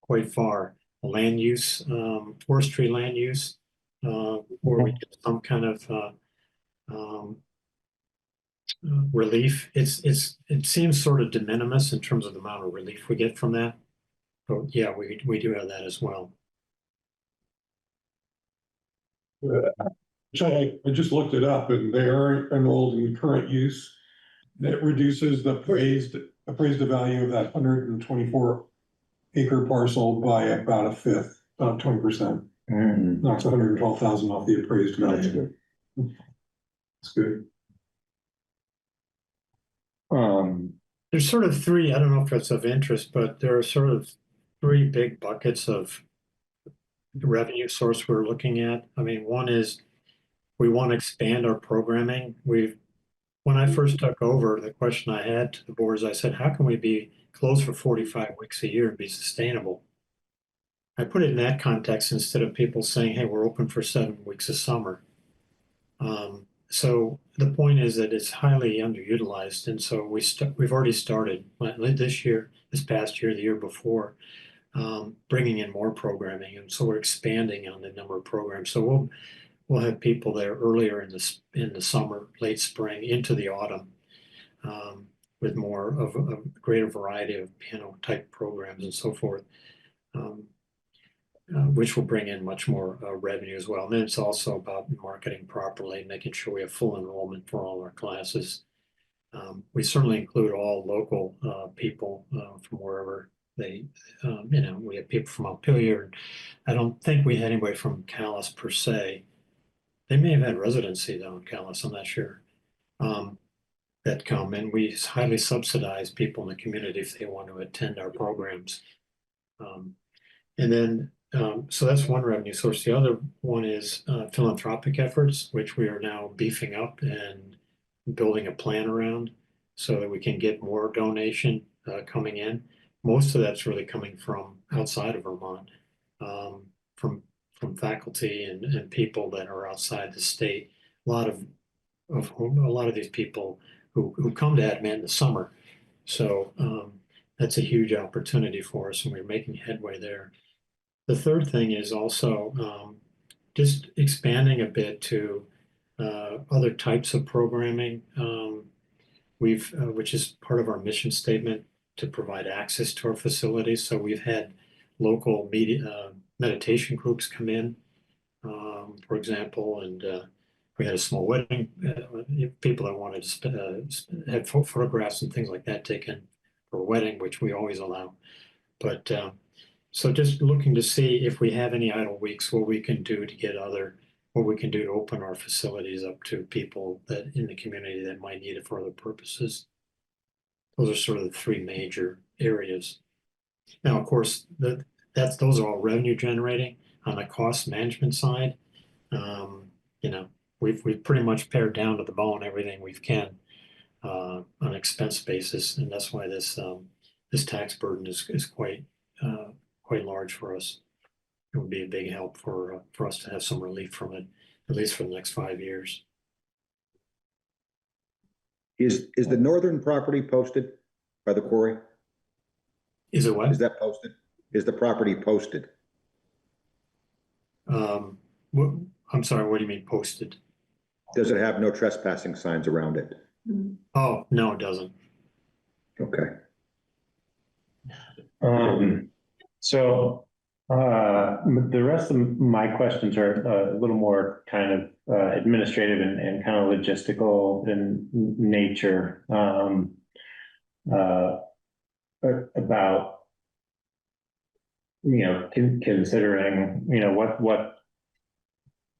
quite far. Land use, forestry land use, where we get some kind of relief. It seems sort of de minimis in terms of the amount of relief we get from that. But yeah, we do have that as well. Which I just looked it up, and they are enrolled in current use. That reduces the appraised value of that 124 acre parcel by about a fifth, about 20%. Knocks 112,000 off the appraised value. That's good. There's sort of three, I don't know if it's of interest, but there are sort of three big buckets of revenue source we're looking at. I mean, one is we want to expand our programming. When I first took over, the question I had to the board is I said, how can we be closed for 45 weeks a year and be sustainable? I put it in that context instead of people saying, hey, we're open for 7 weeks of summer. So the point is that it's highly underutilized. And so we've already started this past year, the year before, bringing in more programming. And so we're expanding on the number of programs. So we'll have people there earlier in the summer, late spring, into the autumn, with more of a greater variety of piano type programs and so forth, which will bring in much more revenue as well. And then it's also about marketing properly, making sure we have full enrollment for all our classes. We certainly include all local people from wherever we have people from Montpelier. I don't think we had anybody from Calais per se. They may have had residency though in Calais, I'm not sure, that come, and we highly subsidize people in the community if they want to attend our programs. So that's one revenue source. The other one is philanthropic efforts, which we are now beefing up and building a plan around so that we can get more donation coming in. Most of that's really coming from outside of Vermont, from faculty and people that are outside the state. A lot of these people who come to Adamant in the summer. So that's a huge opportunity for us, and we're making headway there. The third thing is also just expanding a bit to other types of programming. Which is part of our mission statement to provide access to our facilities. So we've had local meditation groups come in, for example, and we had a small wedding. People that wanted to have photographs and things like that taken for a wedding, which we always allow. But so just looking to see if we have any idle weeks, what we can do to get other what we can do to open our facilities up to people that in the community that might need it for other purposes. Those are sort of the three major areas. Now, of course, those are all revenue generating. On the cost management side, you know, we've pretty much pared down to the bone everything we can on an expense basis, and that's why this tax burden is quite large for us. It would be a big help for us to have some relief from it, at least for the next 5 years. Is the northern property posted by the quarry? Is it what? Is that posted? Is the property posted? I'm sorry, what do you mean posted? Does it have no trespassing signs around it? Oh, no, it doesn't. Okay. So, the rest of my questions are a little more kind of administrative and kind of logistical in nature. About, you know, considering, you know,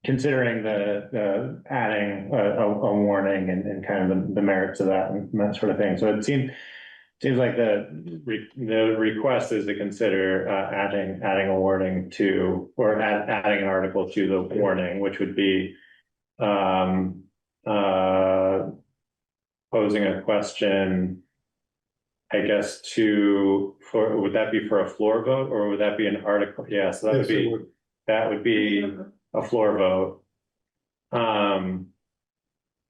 considering the adding a warning and kind of the merits of that and that sort of thing. So it seems like the request is to consider adding a warning to, or adding an article to the warning, which would be posing a question, I guess, would that be for a floor vote, or would that be an article? Yeah, so that would be a floor vote.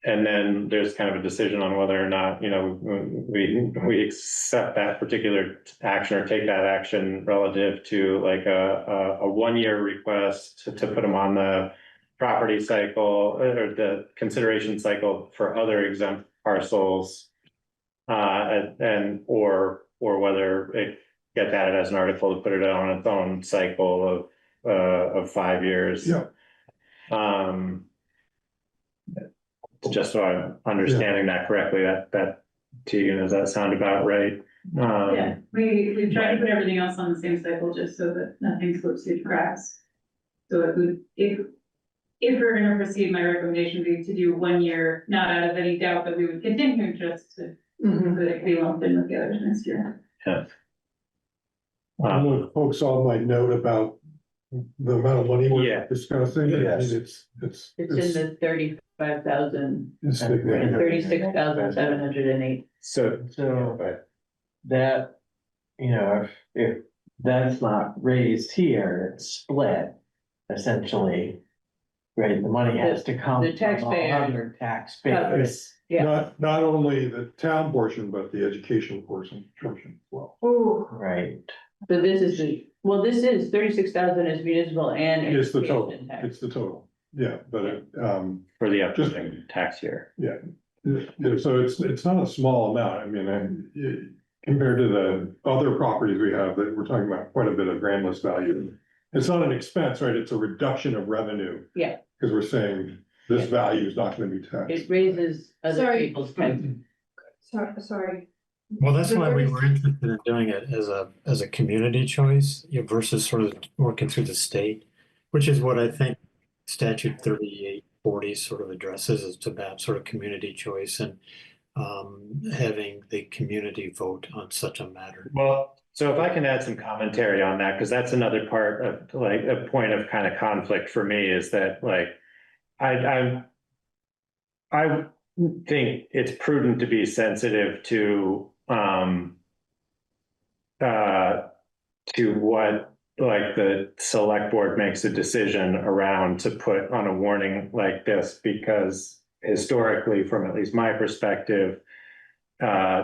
And then there's kind of a decision on whether or not, you know, we accept that particular action or take that action relative to like a 1-year request to put them on the property cycle or the consideration cycle for other exempt parcels. Or whether it gets added as an article to put it on its own cycle of 5 years. Yeah. Just so I'm understanding that correctly, that Tegan, does that sound about right? Yeah, we tried to put everything else on the same cycle just so that nothing slips through the cracks. So if we're gonna proceed, my recommendation would be to do 1 year, not out of any doubt that we would continue, just to so that we lumped in with the others next year. Yeah. I don't know if folks saw my note about the amount of money Yeah. we're discussing. I mean, Yes. it's It's in the 35,000, it's significant. 36,708. So, So that, you know, if that's not raised here, it's split essentially. Right, the money has to come The from taxpayer other taxpayers. Yeah. Not only the town portion, but the education portion as well. Right, So this is this is 36,000 is municipal and. It's the total, education tax. it's the total, yeah, but for the upcoming tax year. so it's not a small amount, I mean, compared to the other properties we have, that we're talking about quite a bit of grand list value. It's not an expense, right, it's a reduction of revenue. Yeah. Because we're saying this value is not gonna be taxed. It raises other Sorry. people's taxes. Sorry. Well, that's why we were interested in doing it as a community choice, you know, versus sort of working through the state, which is what I think statute 3840 sort of addresses, is about sort of community choice and having the community vote on such a matter. Well, so if I can add some commentary on that, because that's another part of like a point of kind of conflict for me, is that like I think it's prudent to be sensitive to what like the select board makes a decision around to put on a warning like this, because historically, from at least my perspective,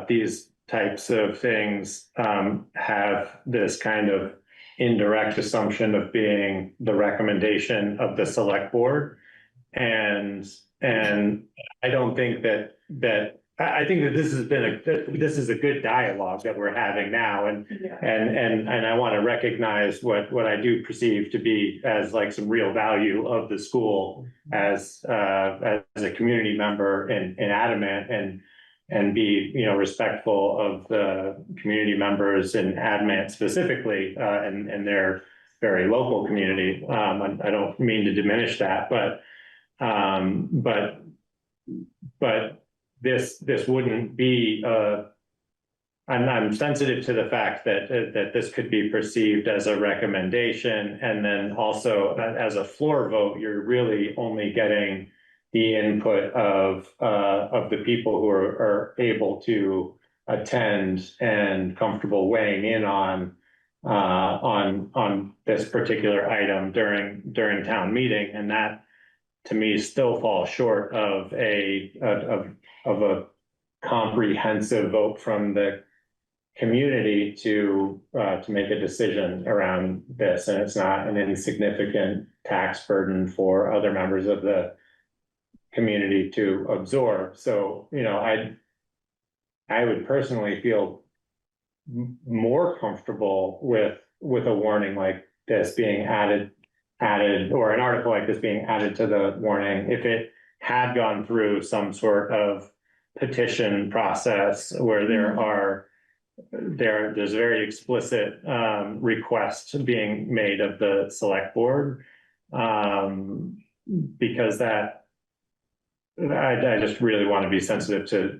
these types of things have this kind of indirect assumption of being the recommendation of the select board. And I don't think that I think that this is a good dialogue that we're having now, and I want to recognize what I do perceive to be as like some real value of the school as a community member in Adamant, and be, you know, respectful of the community members in Adamant specifically, and their very local community. I don't mean to diminish that, but But this wouldn't be, I'm sensitive to the fact that this could be perceived as a recommendation, and then also as a floor vote, you're really only getting the input of the people who are able to attend and comfortable weighing in on this particular item during town meeting, and that to me still falls short of a comprehensive vote from the community to make a decision around this, and it's not an insignificant tax burden for other members of the community to absorb. So, you know, I would personally feel more comfortable with a warning like this being added, or an article like this being added to the warning if it had gone through some sort of petition process where there's very explicit requests being made of the select board, because that I just really want to be sensitive to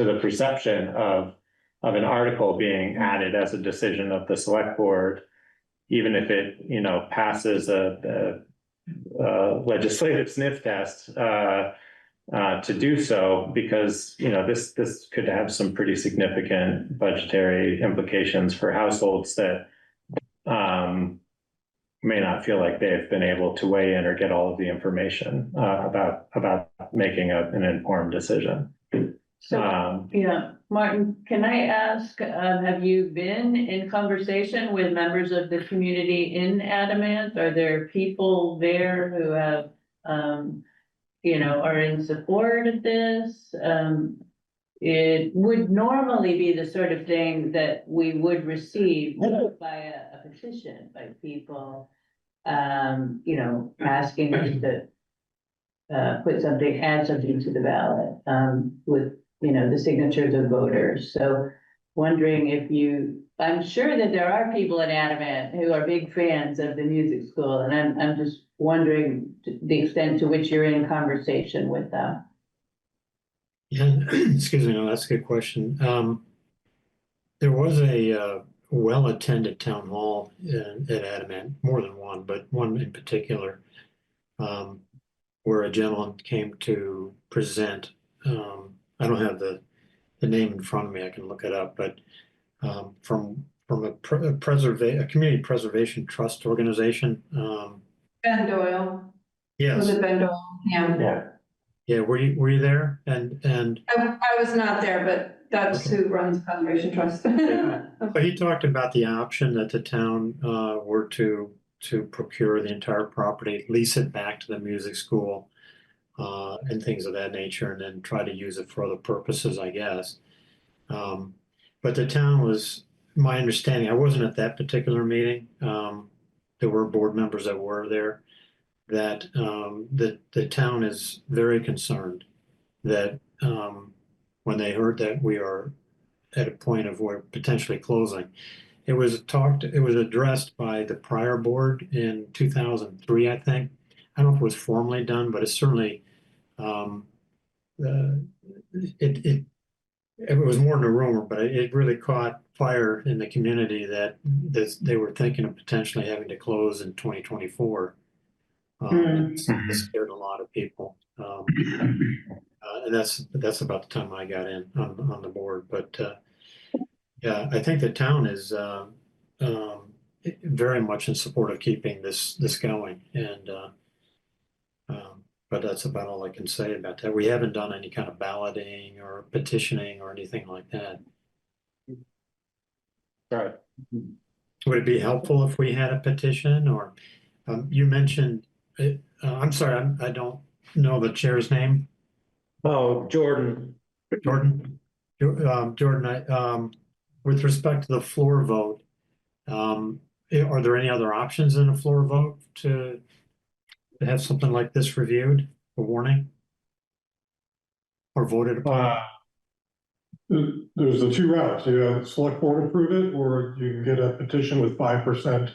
the perception of an article being added as a decision of the select board, even if it, you know, passes a legislative sniff test to do so, because, you know, this could have some pretty significant budgetary implications for households that may not feel like they've been able to weigh in or get all of the information about making an informed decision. So, yeah, Martin, can I ask, have you been in conversation with members of the community in Adamant? Are there people there who have, you know, are in support of this? It would normally be the sort of thing that we would receive by a petition by people, you know, asking us to add something to the ballot, with, you know, the signatures of voters. So wondering if I'm sure that there are people in Adamant who are big fans of the music school, and I'm just wondering the extent to which you're in conversation with them. Yeah, excuse me, no, that's a good question. There was a well-attended town hall at Adamant, more than one, but one in particular, where a gentleman came to present. I don't have the name in front of me, I can look it up, but from a community preservation trust organization. Ben Doyle. Yes. Was it Ben Doyle? Yeah. Yeah, were you there? And I was not there, but that's who runs Conservation Trust. but he talked about the option that the town were to procure the entire property, lease it back to the music school, and things of that nature, and then try to use it for other purposes, I guess. But the town was, my understanding, I wasn't at that particular meeting. There were board members that were there, that the town is very concerned that when they heard that we are at a point of we're potentially closing. It was addressed by the prior board in 2003, I think. I don't know if it was formally done, but it's certainly it was more than a rumor, but it really caught fire in the community that they were thinking of potentially having to close in 2024. It scared a lot of people. And that's about the time I got in on the board. But yeah, I think the town is very much in support of keeping this going, and but that's about all I can say about that. We haven't done any kind of balloting or petitioning or anything like that. Right. Would it be helpful if we had a petition, or you mentioned? I'm sorry, I don't know the chair's name. Oh, Jordan. Jordan, with respect to the floor vote, are there any other options in a floor vote to have something like this reviewed, a warning? Or voted upon? There's the two routes. You have select board approve it, or you can get a petition with 5%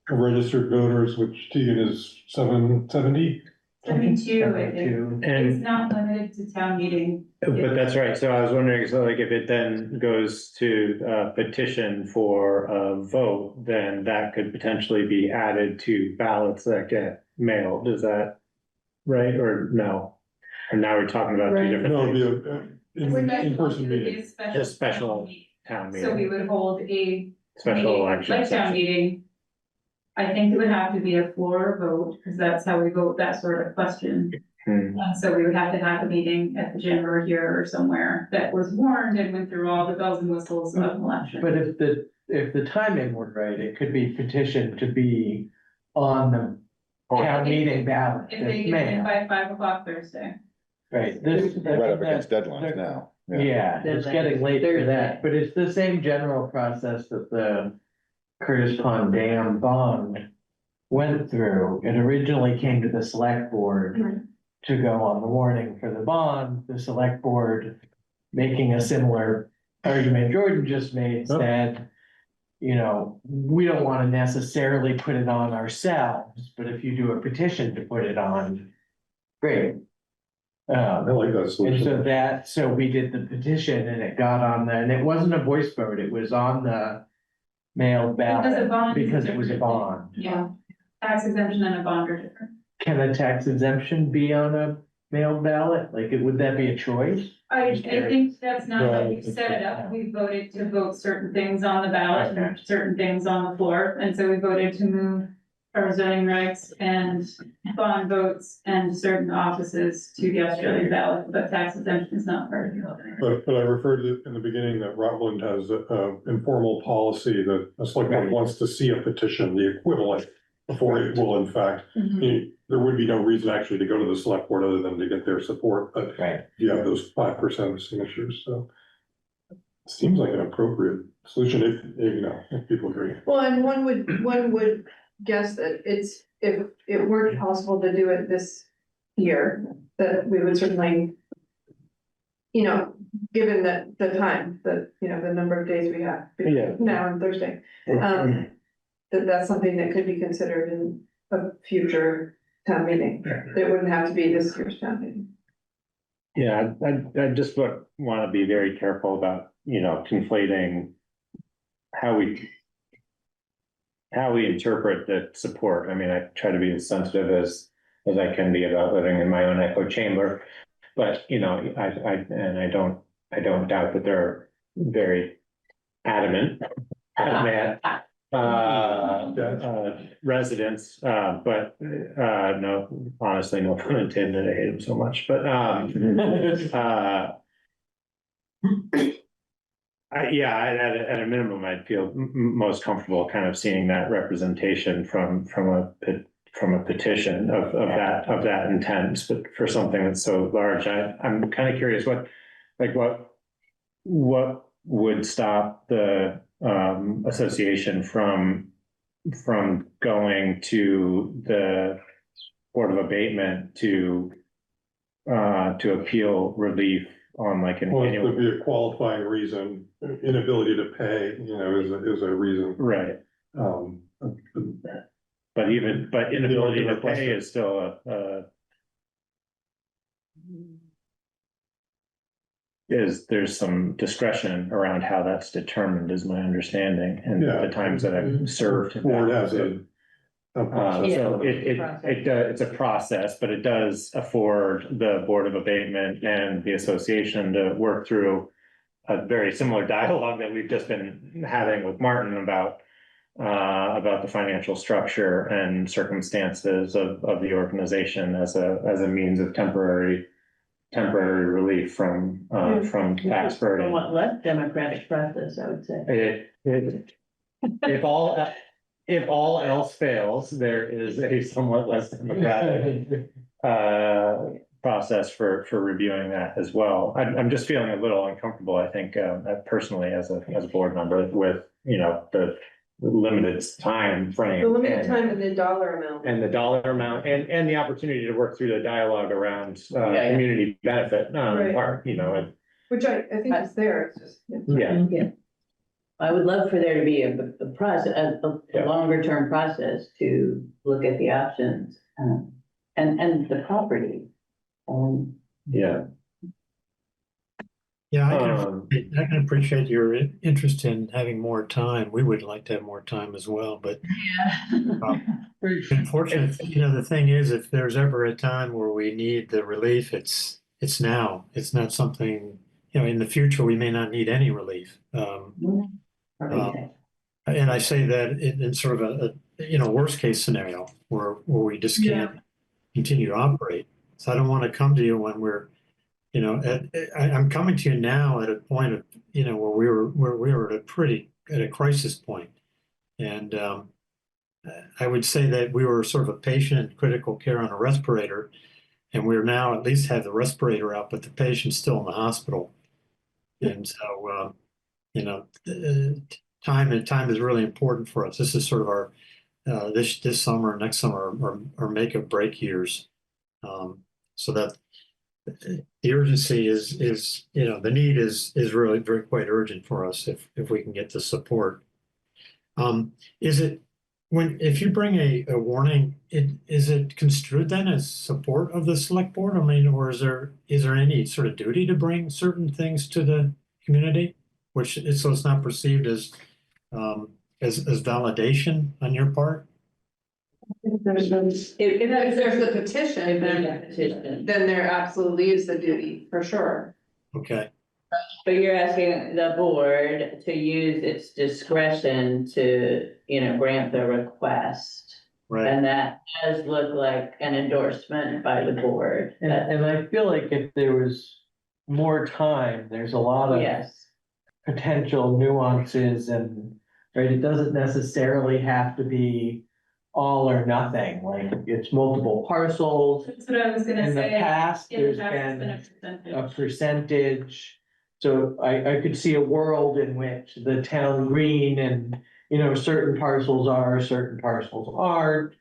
of registered voters, which Tegan is 770. 72, I think. 72. It's And, not limited to town meeting. but that's right, so I was wondering, so like if it then goes to petition for a vote, then that could potentially be added to ballots that get mailed, is that right, or no? And now we're talking about two Right. different No, it'd things, be in-person meeting. just special town So we meeting, would hold a special meeting, election. like town meeting. I think it would have to be a floor vote, because that's how we vote that sort of question. Hmm. So we would have to have a meeting at the gym or here or somewhere that was warned and went through all the bells and whistles of an election. But if the timing were right, it could be petitioned to be on the town meeting ballot. If they get in by 5 o'clock Thursday. Right, this. Right up against deadlines now. Yeah, it's getting late for that, but it's the same general process that the Curtis Pond Dam bond went through. It originally came to the select board to go on the warning for the bond. The select board, making a similar argument Jordan just made, said, you know, we don't want to necessarily put it on ourselves, but if you do a petition to put it on, great. I like that And solution. so we did the petition and it got on and it wasn't a voice vote, it was on the mailed Because a ballot, bond is because it was a different. bond. Yeah, tax exemption and a bond are different. Can a tax exemption be on a mailed ballot? Like, would that be a choice? I think that's not how No, we set it up. We voted to vote certain things on the ballot and Okay. certain things on the floor. And so we voted to move our zoning rights and bond votes and certain offices to the Australian ballot, but tax exemption is not part of the voting. But I referred to in the beginning that Rutland has a informal policy that a select board Right. wants to see a petition, the equivalent, before it will in fact. There would be no reason actually to go to the select board other than to get their support, but Right. you have those 5% of signatures, so. Seems like an appropriate solution if people agree. Well, and one would guess that if it weren't possible to do it this year, that we would certainly, you know, given that the time, the number of days we have Yeah. between now and Thursday, that's something that could be considered in a future town meeting. It wouldn't have to be this year's town meeting. Yeah, I just want to be very careful about, conflating how we interpret the support. I mean, I try to be as sensitive as I can be about living in my own echo chamber. But, I don't doubt that they're very adamant residents, but no, honestly, no pun intended, I hate them so much, but at a minimum, I'd feel most comfortable kind of seeing that representation from a petition of that intent, but for something that's so large, I'm kind of curious what would stop the association from going to the Board of Abatement to appeal relief on like an Well, it annual. would be a qualifying reason, inability to pay, is a reason. Right, but inability to pay is still there's some discretion around how that's determined, is my understanding, and Yeah. the times that I've served. Board has a process. So it's a process, but it does afford the Board of Abatement and the association to work through a very similar dialogue that we've just been having with Martin about the financial structure and circumstances of the organization as a means of temporary relief from tax burden. Somewhat less democratic process, I would say. If all else fails, there is a somewhat less democratic process for reviewing that as well. I'm just feeling a little uncomfortable, I think, personally as a board member with, the limited time frame. The limited time and the dollar amount. And the dollar amount and the opportunity to work through the dialogue around Yeah. community benefit, Right. part, and Which I think is there, it's just. yeah. I would love for there to be a process, a Yeah. longer term process to look at the options. and the property. Yeah. Yeah, Um, I can appreciate your interest in having more time. We would like to have more time as well, but Yeah. unfortunately, the thing is, if there's ever a time where we need the relief, it's now. It's not something, in the future, we may not need any relief. And I say that in sort of a worst case scenario where we just can't continue to operate. So I don't want to come to you when we're, I'm coming to you now at a point of, where we were at a crisis point. And I would say that we were sort of a patient in critical care on a respirator, and we're now at least have the respirator out, but the patient's still in the hospital. And so, time is really important for us. This is sort of our this summer, next summer, our make or break years. So that the urgency is the need is really very quite urgent for us if we can get the support. Is it if you bring a warning, is it construed then as support of the select board? I mean, or is there any sort of duty to bring certain things to the community, so it's not perceived as validation on your part? If there's the petition, then there absolutely is the duty, for sure. Okay. But you're asking the board to use its discretion to, grant the request. Right. And that does look like an endorsement by the board. And I feel like if there was more time, there's a lot of Yes, potential nuances and, right, it doesn't necessarily have to be all or nothing, like it's multiple parcels. That's what I was gonna In the say. past, In the there's past, it's been a percentage. a percentage. So I could see a world in which the town green and, certain parcels are, certain parcels aren't.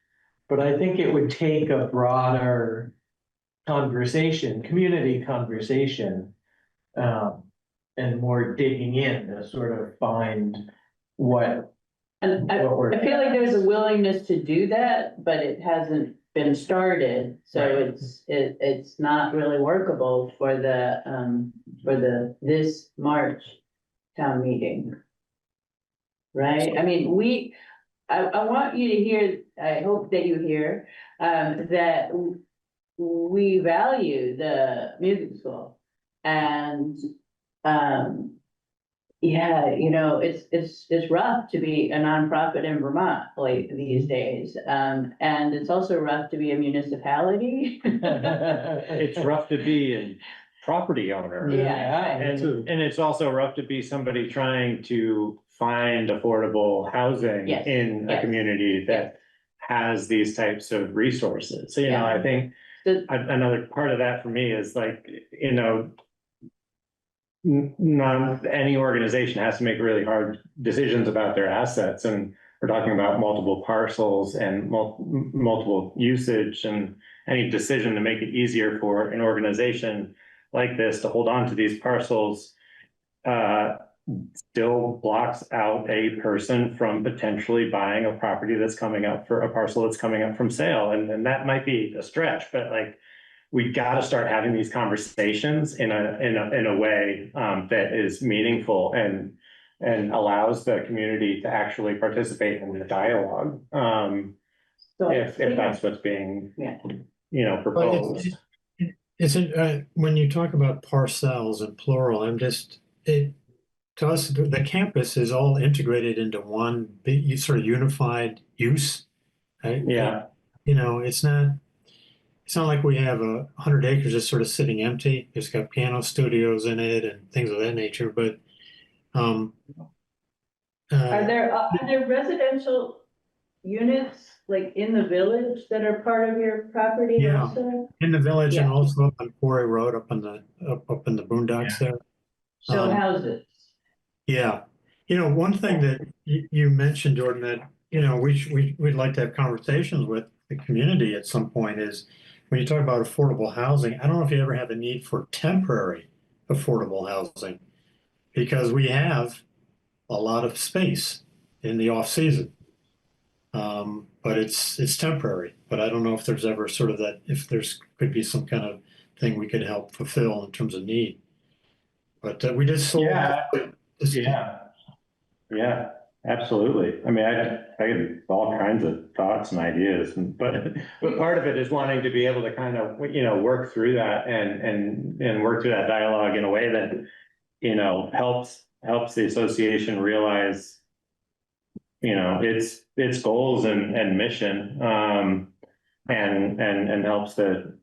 But I think it would take a broader conversation, community conversation, and more digging in to sort of find what and I we're. feel like there's a willingness to do that, but it hasn't been started, so Right. it's not really workable for this March town meeting. Right, I mean, I want you to hear, I hope that you hear, that we value the music school. And, yeah, it's rough to be a nonprofit in Vermont, like these days. And it's also rough to be a municipality. it's rough to be a property owner. Yeah. And it's also rough to be somebody trying to find affordable housing Yes, in a yes. community that has these types of resources. So, Yeah. I think The- another part of that for me is like, not any organization has to make really hard decisions about their assets, and we're talking about multiple parcels and multiple usage, and any decision to make it easier for an organization like this to hold on to these parcels still blocks out a person from potentially buying a property that's coming up for a parcel that's coming up from sale, and that might be a stretch, but like, we got to start having these conversations in a way that is meaningful and allows the community to actually participate in the dialogue. So If that's what's being, Yeah. proposed. Isn't when you talk about parcels and plural, to us, the campus is all integrated into one big, sort of unified use. Right? Yeah. It's not like we have 100 acres just sort of sitting empty. It's got piano studios in it and things of that nature. But Are there residential units like in the village that are part of your property Yeah. also? in the village and Yeah. also up on Quarry Road, up in the boondocks there. So houses? Yeah, one thing that you mentioned, Jordan, that we'd like to have conversations with the community at some point is when you talk about affordable housing. I don't know if you ever have a need for temporary affordable housing, because we have a lot of space in the off season. But it's temporary, but I don't know if there's ever sort of that, if there's, could be some kind of thing we could help fulfill in terms of need. But we just sold. Yeah. this- Yeah, absolutely. I mean, I have all kinds of thoughts and ideas, but part of it is wanting to be able to kind of, work through that and work through that dialogue in a way that, helps the association realize, its goals and mission, and helps the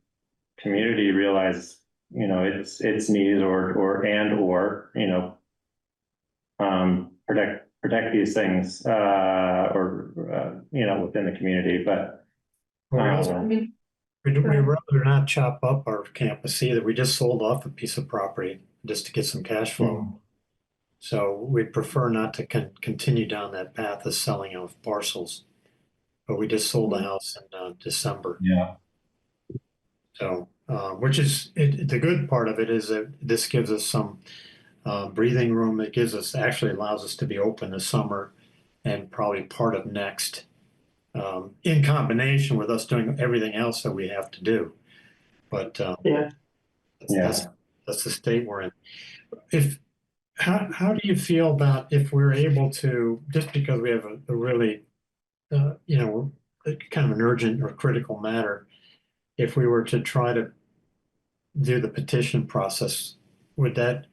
community realize, its needs or protect these things, within the community, but. I mean, We'd rather not chop up our campus either. We just sold off a piece of property just to get some cash flow. So we'd prefer not to continue down that path of selling off parcels. But we just sold a house in December. Yeah. So, which is, the good part of it is that this gives us some breathing room. It actually allows us to be open this summer and probably part of next, in combination with us doing everything else that we have to do. But that's the state we're in. How do you feel about if we're able to, just because we have a really, kind of an urgent or critical matter, if we were to try to do the petition process, would it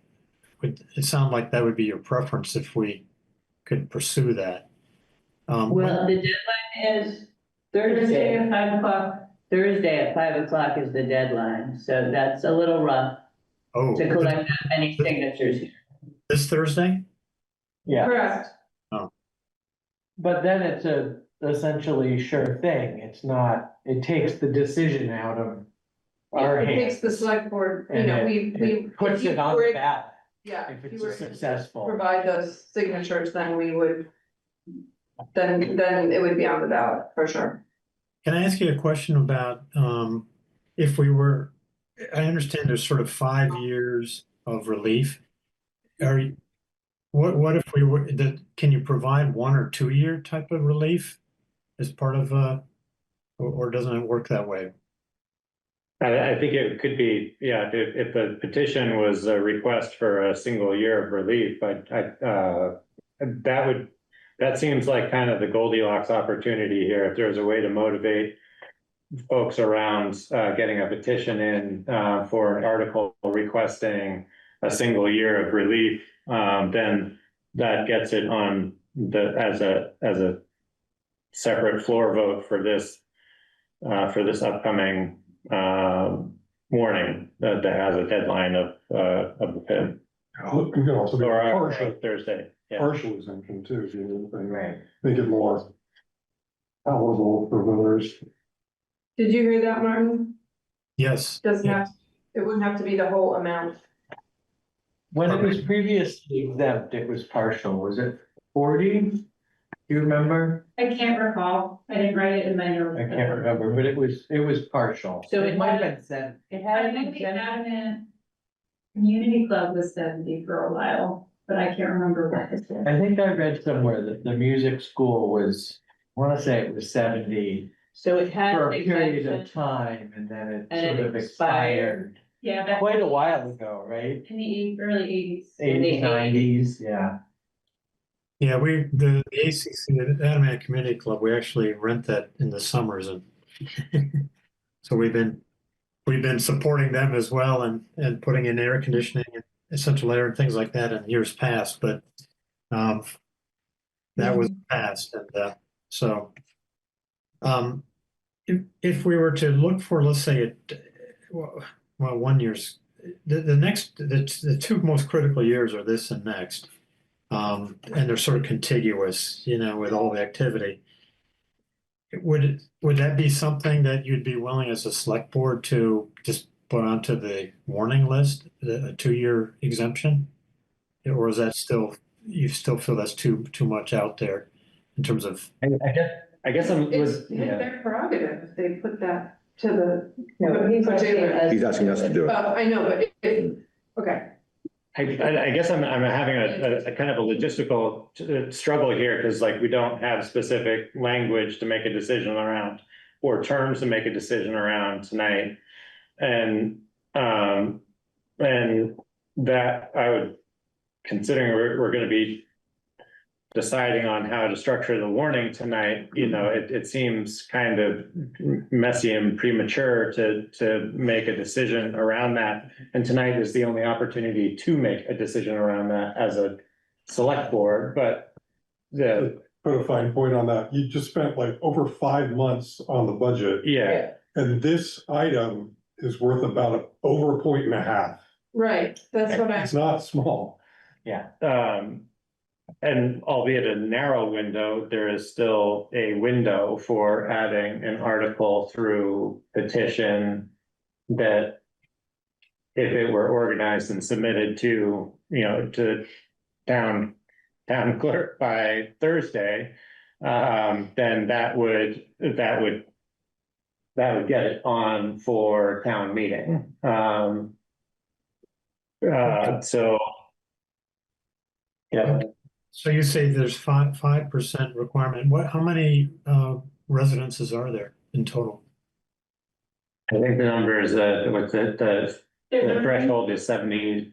sound like that would be your preference if we could pursue that? Well, the deadline is Thursday at 5 o'clock. Thursday at 5 o'clock is the deadline, so that's a little rough to collect that many signatures. This Thursday? Yeah, correct. but then it's a essentially sure thing. It's not, it takes the decision out of our It takes hands. the select board, And we. it puts if you it on were- the ballot Yeah. if you it's were a successful. Provide those signatures, then we would, then it would be on the ballot for sure. Can I ask you a question about, if we were, I understand there's sort of 5 years of relief. What if we were, can you provide 1 or 2 year type of relief as part of, or doesn't it work that way? I think it could be, if the petition was a request for a single year of relief, that seems like kind of the Goldilocks opportunity here. If there's a way to motivate folks around getting a petition in for an article requesting a single year of relief, then that gets it on as a separate floor vote for this upcoming warning that has a deadline of the 5th. It can also be Or partial, Thursday. Yeah. partial exemption too, if you Right. make it more palatable for voters. Did you hear that, Martin? Yes. Doesn't have, it wouldn't have to be the whole amount. When it was previously exempt, it was partial. Was it 40? Do you remember? I can't recall. I didn't write it in my notes. I can't remember, but it was partial. So it might have had- been 70. It I had know an the exemption. Adamant Community Club was 70 for a while, but I can't remember what it was. I think I read somewhere that the music school was, I wanna say it was 70 So it had for an a period exemption. of time and then it And sort it of expired. expired. Yeah, back Quite a while ago, right? in the early 80s. In the 80s, 90s, yeah. Yeah, the ACC, the Automatic Community Club, we actually rent that in the summers, and so we've been supporting them as well and putting in air conditioning and essential air and things like that in years past, but that was passed, and so if we were to look for, let's say well, 1 year's, the 2 most critical years are this and next. And they're sort of contiguous, with all the activity. Would that be something that you'd be willing as a select board to just put onto the warning list, a 2-year exemption? Or is that you still feel that's too much out there in terms of? I guess It's their prerogative if they put that to the. No, he's asking us. He's asking us to do it. I know, but okay. I guess I'm having a kind of a logistical struggle here, because like we don't have specific language to make a decision around or terms to make a decision around tonight. And that I would, considering we're gonna be deciding on how to structure the warning tonight, you know, it seems kind of messy and premature to make a decision around that. And tonight is the only opportunity to make a decision around that as a select board, but the, Put a fine point on that. You just spent like over 5 months on the budget. yeah, And this item is worth about over a point and a half. Right, that's what It's not small. yeah. And albeit a narrow window, there is still a window for adding an article through petition that if it were organized and submitted to, you know, to town clerk by Thursday, then that would get it on for town meeting. So yeah. So you say there's 5% requirement. How many residences are there in total? I think the number is the threshold is 70.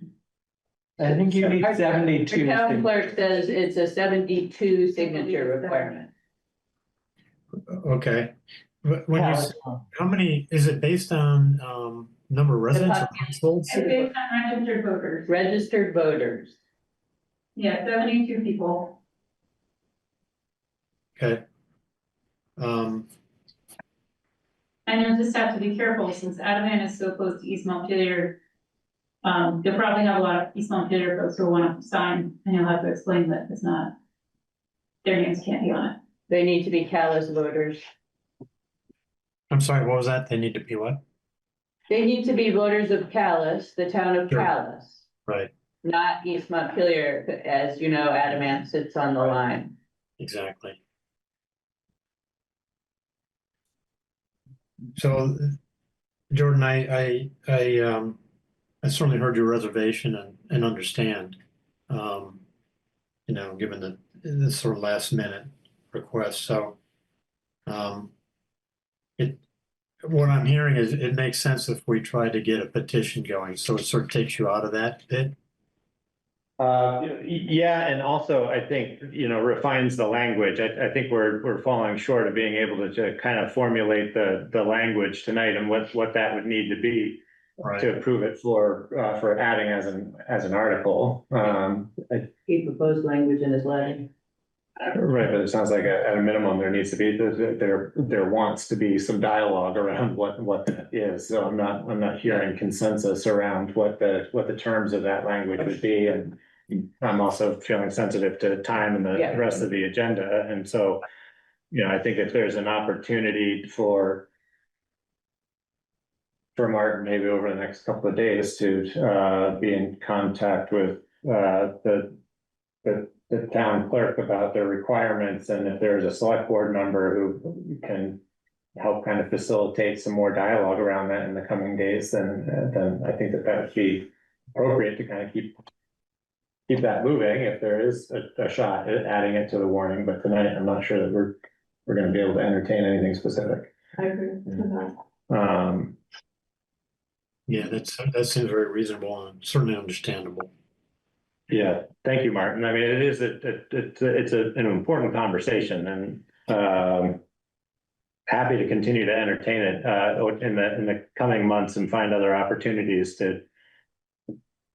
I think you need The 72. town clerk says it's a 72 signature requirement. Okay. But when you say, how many, is it based on number of residents or households? It's based on registered voters. Registered voters. Yeah, 72 people. Okay. And you'll just have to be careful since Adavan is so close to East Montpelier. You'll probably have a lot of East Montpelier folks who want to sign, and you'll have to explain that it's not, their names can't be on it. They need to be Calais voters. I'm sorry, what was that? They need to be what? They need to be voters of Calais, the town of Sure. Calais, Right, not East Montpelier. As you know, Adamant sits on the line. exactly. So, Jordan, I certainly heard your reservation and understand. You know, given the sort of last minute request, so. What I'm hearing is it makes sense if we try to get a petition going, so it sort of takes you out of that bit. Yeah, and also I think, you know, refines the language. I think we're falling short of being able to kind of formulate the language tonight and what that would need to be Right. to approve it for adding as an article. He proposed language in his letter. Right, but it sounds like at a minimum, there needs to be, there wants to be some dialogue around what that is. So I'm not hearing consensus around what the terms of that language would be. And I'm also feeling sensitive to time and the Yeah. rest of the agenda. And so, you know, I think if there's an opportunity for Martin, maybe over the next couple of days to be in contact with the town clerk about their requirements, and if there's a select board member who can help kind of facilitate some more dialogue around that in the coming days, then I think that would be appropriate to kind of keep that moving if there is a shot at adding it to the warning. But tonight, I'm not sure that we're going to be able to entertain anything specific. I agree with that. Yeah, that seems very reasonable and certainly understandable. Yeah, thank you, Martin. I mean, it is, it's an important conversation, and happy to continue to entertain it in the coming months and find other opportunities to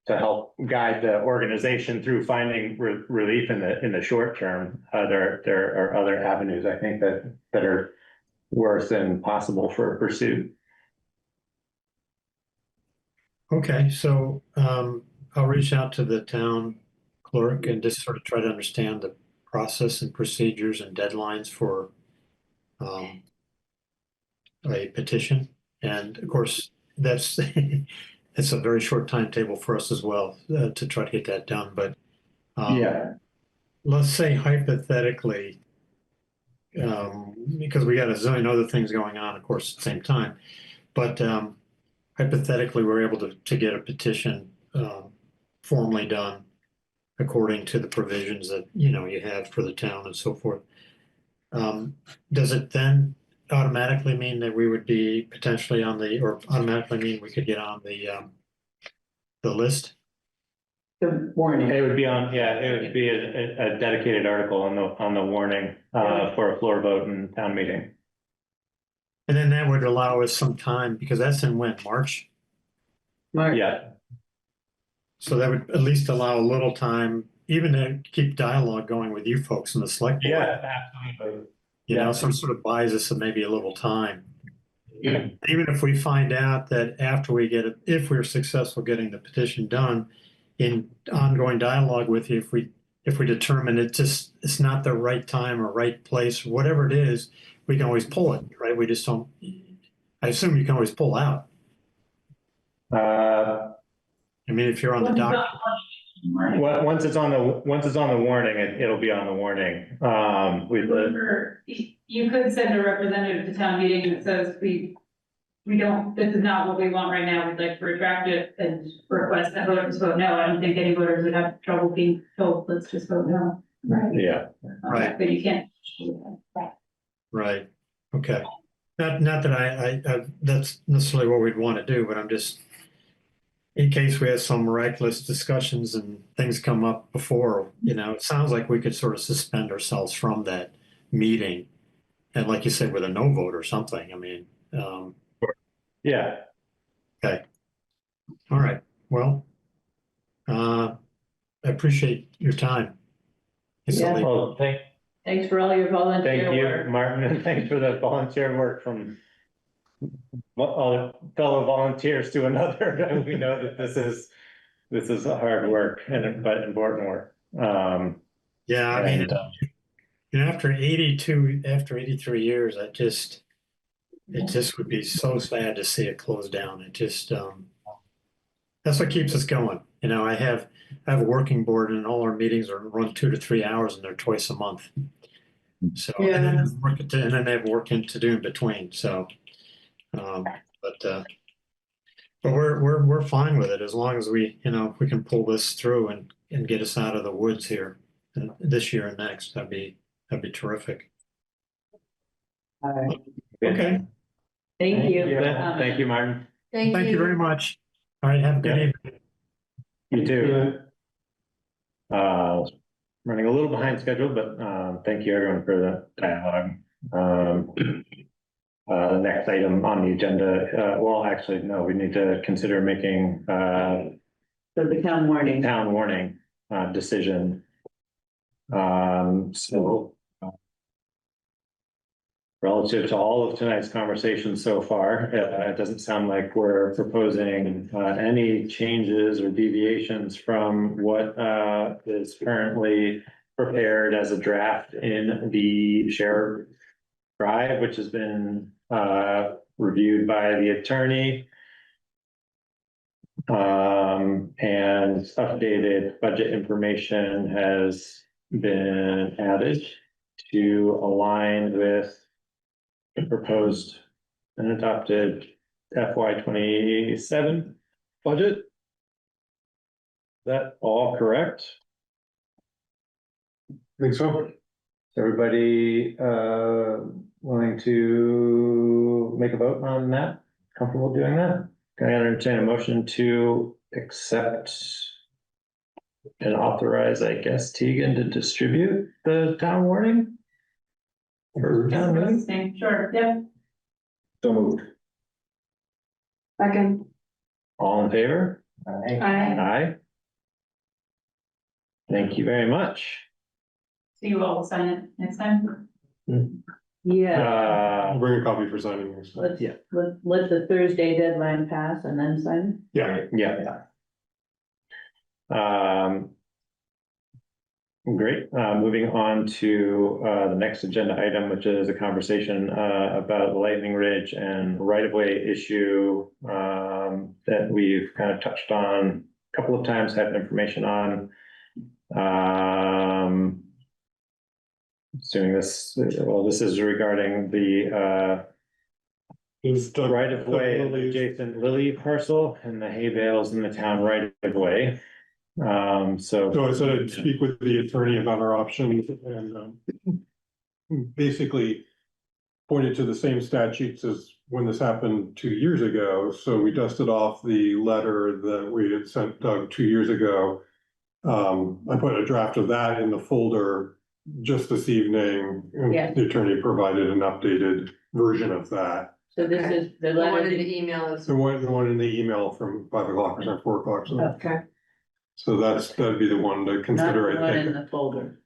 help guide the organization through finding relief in the short term. There are other avenues, I think, that are worth and possible for pursuit. Okay, so I'll reach out to the town clerk and just sort of try to understand the process and procedures and deadlines for a petition. And of course, that's it's a very short timetable for us as well to try to get that done. But Yeah. let's say hypothetically, because we got a zillion other things going on, of course, at the same time, but hypothetically, we're able to get a petition formally done according to the provisions that, you know, you have for the town and so forth. Does it then automatically mean that we would be potentially on the, or automatically mean we could get on the list? The warning. It would be on, yeah, it would be a dedicated article on the warning, for a floor vote and town meeting. And then that would allow us some time, because that's in when, March? Mark, Yeah, So that would at least allow a little time, even to keep dialogue going with you folks in the select board. yeah, absolutely. You know, Yeah. some sort of buys us maybe a little time. Yeah. Even if we find out that after we get it, if we're successful getting the petition done, in ongoing dialogue with you, if we determine it's not the right time or right place, whatever it is, we can always pull it, right? We just don't, I assume you can always pull out. Uh, I mean, if you're on the dock, once it's on the warning, it'll be on the warning. You could send a representative to town meeting that says, we don't, this is not what we want right now, we'd like to retract it and request that voters vote no. I don't think any voters would have trouble being told, let's just vote no. Right. Yeah, Right. But you can't. right? Okay. Not that I that's necessarily what we'd want to do, but I'm just, in case we have some miraculous discussions and things come up before, you know, it sounds like we could sort of suspend ourselves from that meeting. And like you said, with a no vote or something, I mean, yeah. okay. All right. Well, I appreciate your time. Yeah. Well, thanks for all your volunteer thank you, work. Martin, and thanks for the volunteer work from all the fellow volunteers to another. We know that this is hard work but important work. Yeah, I mean, And, you know, after 83 years, it just would be so sad to see it close down. It just, that's what keeps us going. You know, I have a working board and all our meetings are run 2 to 3 hours and they're twice a month. So, and then they have work to do in between. So, but we're fine with it as long as we, you know, if we can pull this through and get us out of the woods here this year and next, that'd be terrific. All right. Okay. Thank you. Thank you, Martin. Thank you very much. All right. Have a good evening. You too. Running a little behind schedule, but thank you everyone for the dialogue. The next item on the agenda, well, actually, no, we need to consider making So the town warning. decision. So relative to all of tonight's conversation so far, it doesn't sound like we're proposing any changes or deviations from what is currently prepared as a draft in the shared drive, which has been reviewed by the attorney. And updated budget information has been added to align with the proposed and adopted FY 27 budget. Is that all correct? I think so. Is everybody willing to make a vote on that? Comfortable doing that? Can I entertain a motion to accept and authorize, I guess, Tegan to distribute the town warning? For town meeting? Sure, yep. So moved. Second. All in favor? Aye. Aye. Thank you very much. So you all will sign it next time? Yeah, I'll Uh, bring a copy for signing. let the Thursday deadline pass and then sign. Yeah. yeah. Great, moving on to the next agenda item, which is a conversation about Lightning Ridge and right-of-way issue that we've kind of touched on a couple of times, had information on. Assuming this, well, this is regarding the right-of-way adjacent Lily parcel and the hay bales in the town right-of-way. So. So I said I'd speak with the attorney about our options and basically pointed to the same statutes as when this happened 2 years ago. So we dusted off the letter that we had sent Doug 2 years ago. I put a draft of that in the folder just this evening. And Yeah. the attorney provided an updated version of that. So this Okay. is the The one letter in that, the email is, The one in the email from 5 o'clock or 4 o'clock. okay, So that'd be the one to not consider, the I one in think. the folder.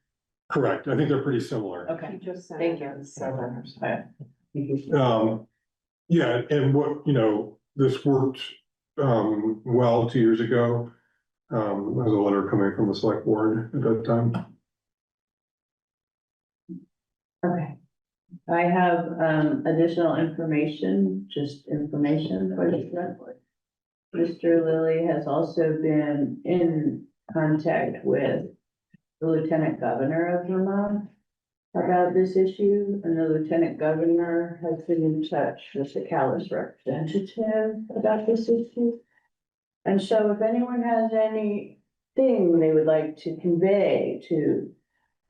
Correct. I think they're pretty similar. Okay, just sent thank it you. on seven. Alright. Thank you. Yeah, and what, this worked, well 2 years ago. There was a letter coming from the select board at that time. Okay. I have additional information, just information for the select board. Mr. Lilly has also been in contact with the Lieutenant Governor of Vermont about this issue, and the Lieutenant Governor has been in touch with the Calais representative about this issue. And so if anyone has anything they would like to convey to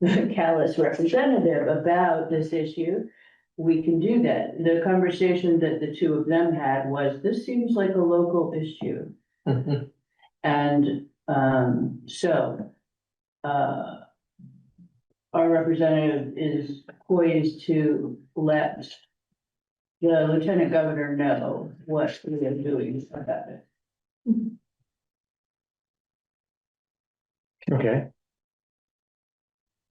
the Calais representative about this issue, we can do that. The conversation that the two of them had was, this seems like a local issue. And so our representative is poised to let the Lieutenant Governor know what we are doing about it. Okay.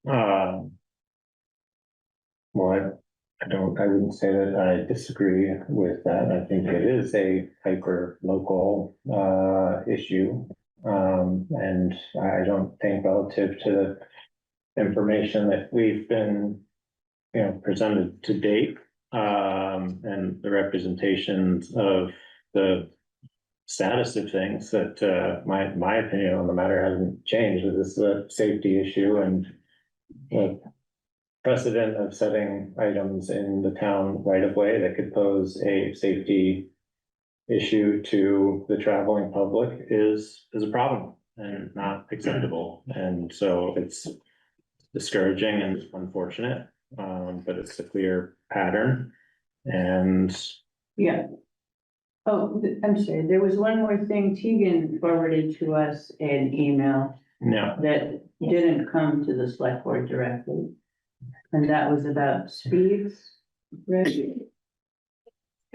Well, I wouldn't say that I disagree with that. I think it is a hyper local, issue. And I don't think relative to the information that we've been, presented to date, and the representations of the status of things that, my opinion on the matter hasn't changed. This is a safety issue and a precedent of setting items in the town right of way that could pose a safety issue to the traveling public is a problem and not acceptable. And so it's discouraging and unfortunate, but it's a clear pattern. And Yeah. Oh, I'm sorry, there was one more thing. Tegan forwarded to us an email no, that didn't come to the select board directly. And that was about speeds. Right?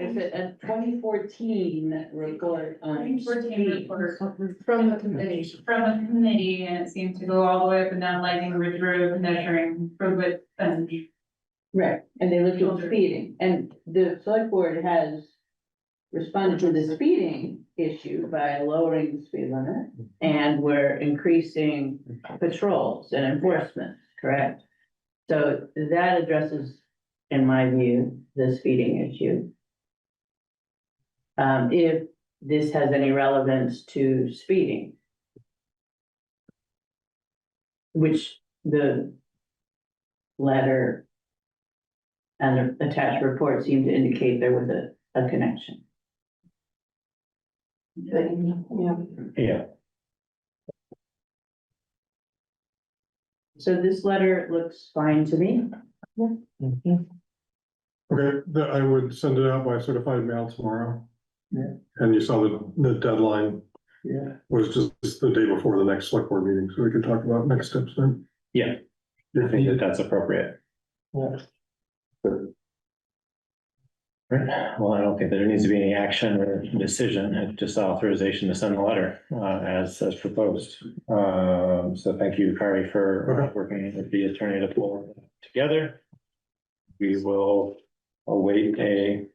It's a 2014 report on 2014 speed. report From the committee. from a committee, and it seemed to go all the way up and down Lightning Ridge Road, measuring for width and. Right, and they looked at speeding, and the select board has responded to the speeding issue by lowering the speed limit. And we're increasing patrols and enforcement, correct? So that addresses, in my view, the speeding issue. If this has any relevance to speeding. Which the letter and the attached report seem to indicate there was a connection. Yeah. yeah, So this letter looks fine to me. Okay, I would send it out by certified mail tomorrow. Yeah. And you saw the deadline Yeah. was just the day before the next select board meeting, so we could talk about next steps then. yeah, I think that that's appropriate. Yeah. Right. Well, I don't think that there needs to be any action or decision, it's just authorization to send the letter, as proposed. So thank you, Kari, for working with the attorney to pull it together. We will await a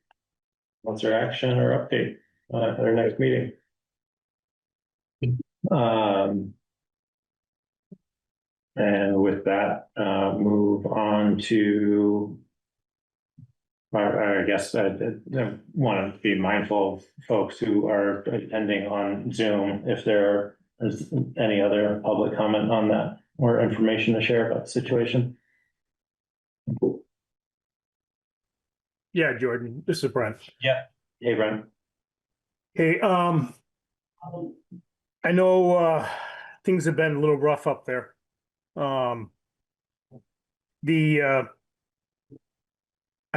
answer action or update, at our next meeting. And with that, move on to. I guess I want to be mindful of folks who are attending on Zoom, if there is any other public comment on that or information to share about the situation. Yeah, Jordan, this is Brent. Hey, Brent. Hey, I know, things have been a little rough up there. I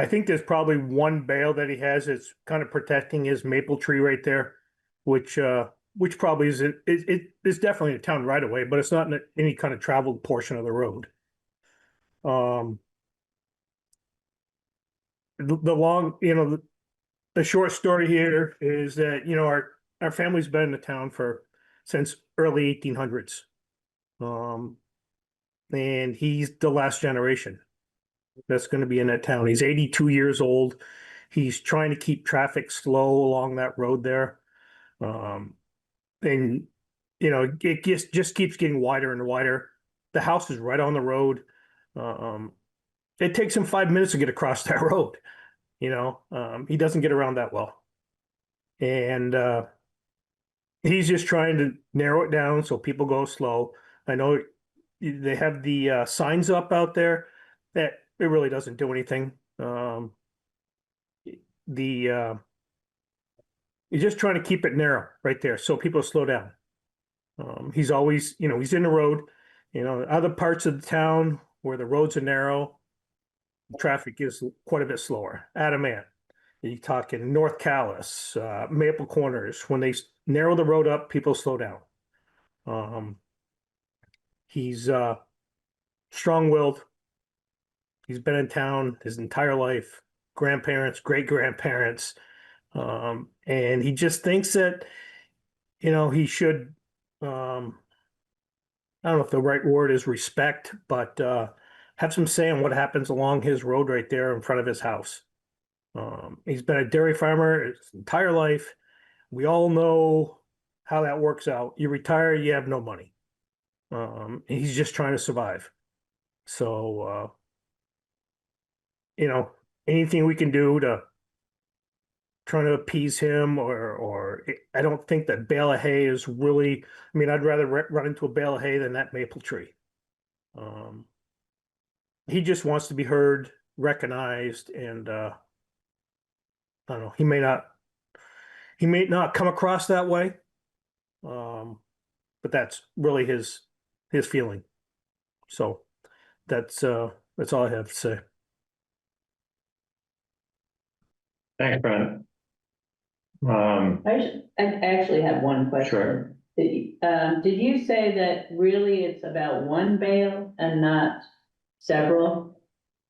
think there's probably one bale that he has that's kind of protecting his maple tree right there, which probably it's definitely a town right away, but it's not in any kind of traveled portion of the road. The long, the short story here is that, our family's been in the town since early 1800s. And he's the last generation that's going to be in that town. He's 82 years old. He's trying to keep traffic slow along that road there. And, it just keeps getting wider and wider. The house is right on the road. It takes him 5 minutes to get across that road. He doesn't get around that well. And he's just trying to narrow it down so people go slow. I know they have the signs up out there that it really doesn't do anything. He's just trying to keep it narrow right there so people slow down. He's always, he's in the road. Other parts of the town where the roads are narrow, traffic is quite a bit slower. Adamant, you're talking North Calais, Maple Corners. When they narrow the road up, people slow down. He's strong-willed. He's been in town his entire life, grandparents, great-grandparents. And he just thinks that, he should, I don't know if the right word is respect, but have some say on what happens along his road right there in front of his house. He's been a dairy farmer his entire life. We all know how that works out. You retire, you have no money. He's just trying to survive. So, anything we can do to try to appease him, or I don't think that bale of hay is really, I'd rather run into a bale of hay than that maple tree. He just wants to be heard, recognized, and I don't know, he may not come across that way. But that's really his feeling. So that's all I have to say. Thanks, Brent. I actually have one question. Sure. Did you say that really it's about one bale and not several?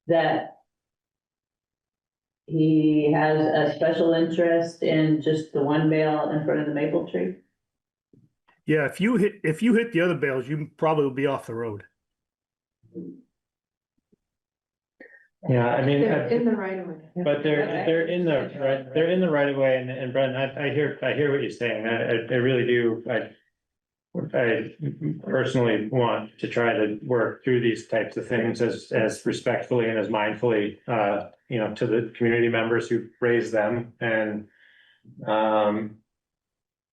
That he has a special interest in just the one bale in front of the maple tree? Yeah, if you hit the other bales, you probably will be off the road. Yeah, They're in the right of way. but they're in the right of way, and Brent, I hear what you're saying. I really do. I personally want to try to work through these types of things as respectfully and as mindfully, to the community members who raised them. And,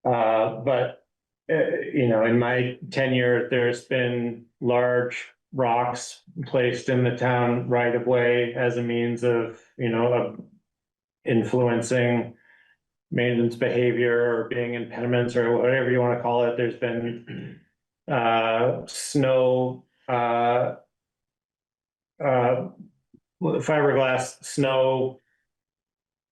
but, in my tenure, there's been large rocks placed in the town right of way as a means of influencing maintenance behavior or being impediments or whatever you want to call it. There's been snow, fiberglass snow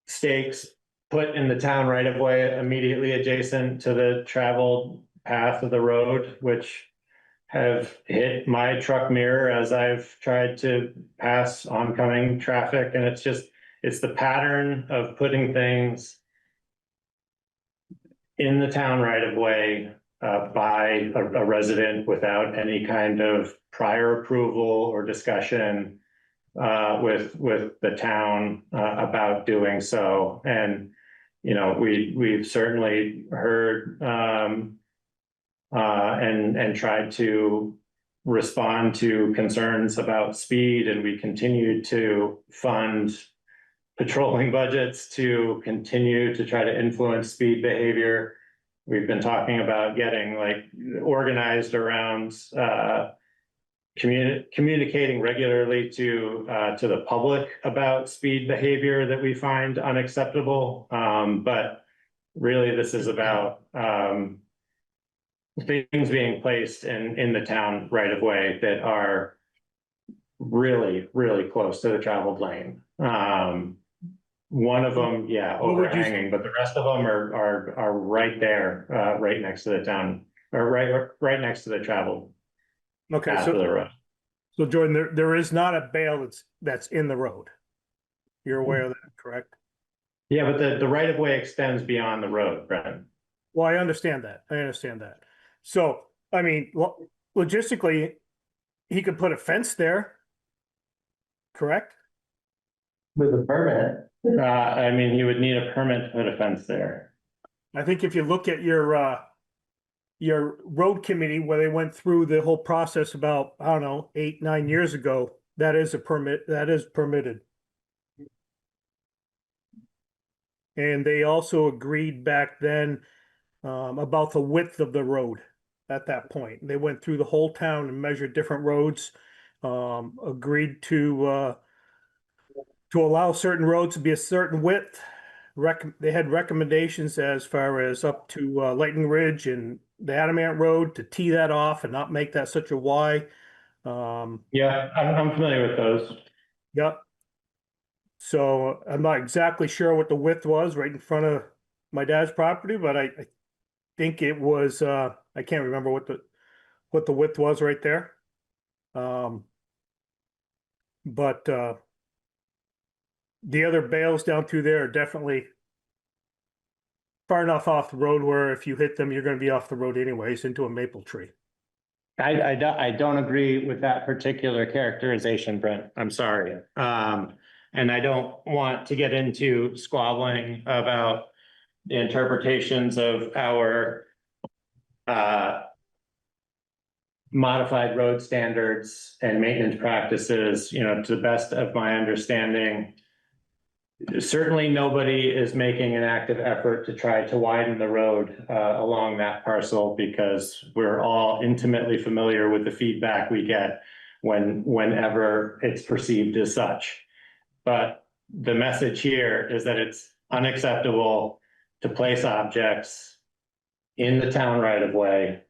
stakes put in the town right of way immediately adjacent to the traveled path of the road, which have hit my truck mirror as I've tried to pass oncoming traffic. And it's the pattern of putting things in the town right of way by a resident without any kind of prior approval or discussion with the town about doing so. And we've certainly heard and tried to respond to concerns about speed, and we continue to fund patrolling budgets to continue to try to influence speed behavior. We've been talking about getting organized around communicating regularly to the public about speed behavior that we find unacceptable. But really, this is about things being placed in the town right of way that are really, really close to the traveled lane. One of them, yeah, What would you- overhanging, but the rest of them are right there, right next to the town, or right next to the traveled Okay, path of the road. so Jordan, there is not a bale that's in the road. You're aware of that, correct? Yeah, but the right of way extends beyond the road, Brent. Well, I understand that. I understand that. So, I mean, logistically, he could put a fence there, correct? With a permit, I mean, you would need a permit to put a fence there. I think if you look at your road committee where they went through the whole process about, I don't know, 8, 9 years ago, that is a permit, that is permitted. And they also agreed back then about the width of the road at that point. They went through the whole town and measured different roads, agreed to allow certain roads to be a certain width. They had recommendations as far as up to Lightning Ridge and the Adamant Road to tee that off and not make that such a Y. Yeah, I'm familiar with those. Yep. So I'm not exactly sure what the width was right in front of my dad's property, but I think it was I can't remember what the width was right there. But the other bales down through there are definitely far enough off the road where if you hit them, you're going to be off the road anyways into a maple tree. I don't agree with that particular characterization, Brent. I'm sorry. And I don't want to get into squabbling about the interpretations of our modified road standards and maintenance practices, to the best of my understanding. Certainly nobody is making an active effort to try to widen the road along that parcel because we're all intimately familiar with the feedback we get whenever it's perceived as such. But the message here is that it's unacceptable to place objects in the town right of way,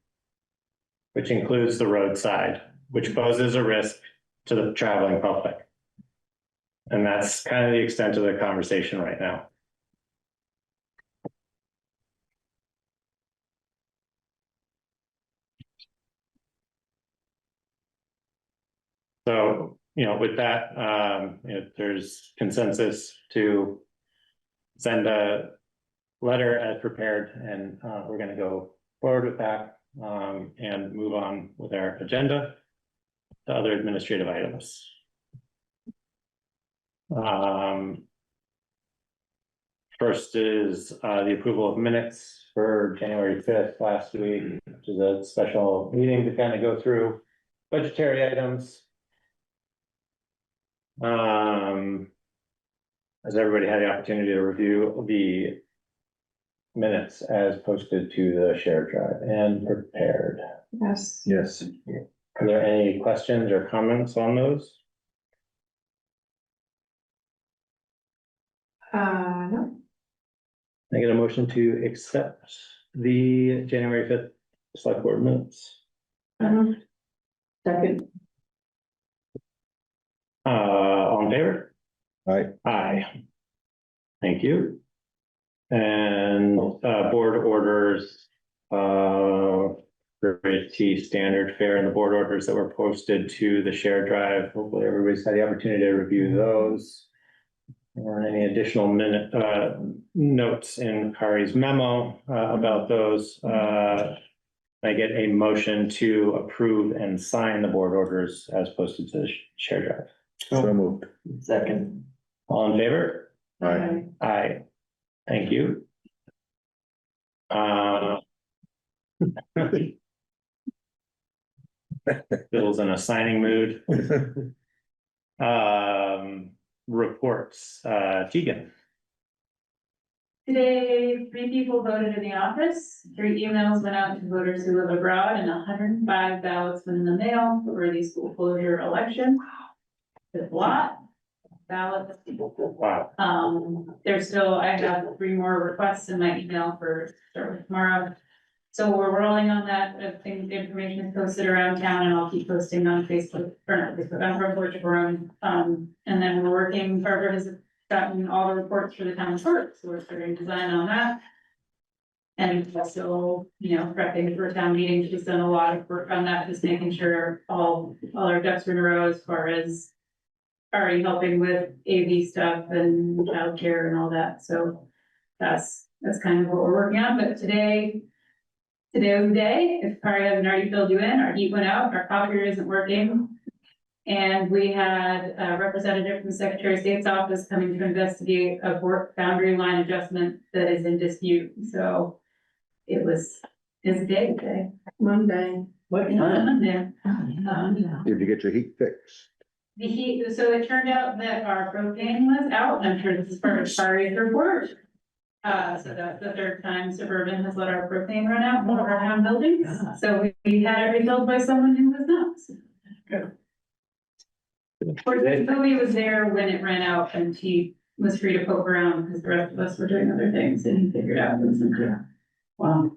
which includes the roadside, which poses a risk to the traveling public. And that's kind of the extent of the conversation right now. So, with that, if there's consensus to send a letter as prepared, and we're going to go forward with that and move on with our agenda to other administrative items. First is the approval of minutes for January 5th last week, which is a special meeting to kind of go through budgetary items. Has everybody had the opportunity to review the minutes as posted to the shared drive and prepared? Yes. Yes. Are there any questions or comments on those? No. Can I get a motion to accept the January 5th select board minutes? second, All in favor? Right. Aye. Thank you. And board orders, grade T standard fare and the board orders that were posted to the shared drive. Hopefully everybody's had the opportunity to review those. Or any additional notes in Kari's memo about those. I get a motion to approve and sign the board orders as posted to the shared drive. So moved. second, All in favor? Aye. Aye. Thank you. Bill's in a signing mood. Reports, Tegan. Today, 3 people voted in the office, 3 emails went out to voters who live abroad, and 105 ballots went in the mail for the school closure election. It's a lot. Ballots. Wow. I have 3 more requests in my email for start with tomorrow. So we're rolling on that, I think the information is posted around town and I'll keep posting on Facebook, or not Facebook, on Front Porch Forum. And then we're working, Barbara has gotten all the reports for the town clerk, so we're starting design on that. And also, prepping for a town meeting, she's done a lot of work on that, just making sure all our ducks are in a row as far as already helping with AV stuff and childcare and all that, so that's kind of what we're working on, but today was the day, if Kari hasn't already filled you in, our heat went out, our copier isn't working. And we had a representative from the Secretary of State's office coming to investigate a boundary line adjustment that is in dispute, so it's a day today. Monday. What time? Monday. Did you get your heat fixed? The heat, so it turned out that our propane was out, I'm sure this is part of Kari's report. So that's the third time Suburban has let our propane run out in one of our town buildings, so we had it refilled by someone who was not. Good. Of course, Toby was there when it ran out and he was free to poke around because the rest of us were doing other things and he figured out it wasn't clear. Wow.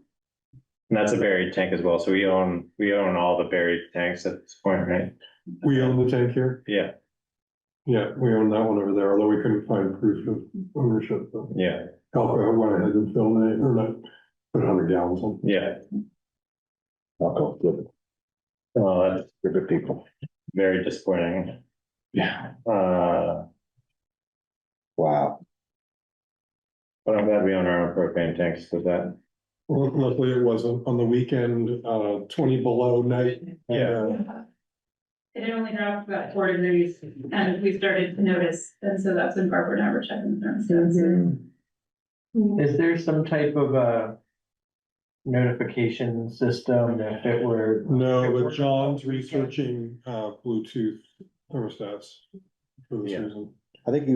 And that's a buried tank as well, so we own all the buried tanks at this point, right? We own the tank here. Yeah, Yeah, we own that one over there, although we couldn't find proof of ownership. But yeah, Alco went ahead and filled it, or not, put 100 gallons on. yeah. Oh, good, Oh, that's good people. very disappointing. Yeah. Wow. But I'm glad we own our own propane tanks, because that, Well, luckily it wasn't on the weekend, 20 below night. It had only dropped about 4 degrees and we started to notice, and so that's when Barbara and I were checking the thermostats. Is there some type of a notification system if it were? No, but John's researching, Bluetooth thermostats for this Yeah. reason. I think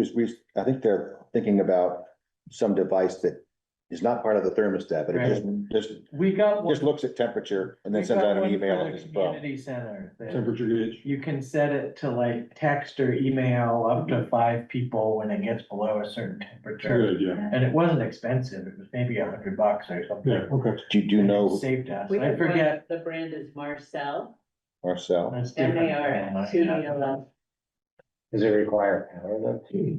I think they're thinking about some device that is not part of the thermostat, but it just We got one. looks at temperature and then we sends got out an one email for if the it's a problem. Community center. that Temperature gauge. You can set it to like text or email up to 5 people when it gets below a certain temperature. Good, yeah, And it wasn't expensive, it was maybe $100 or something. yeah, okay. Do you know It saved us, We I have one, forget. the brand is Marcel, Marcel? That's different. MARCEL. does it require power though?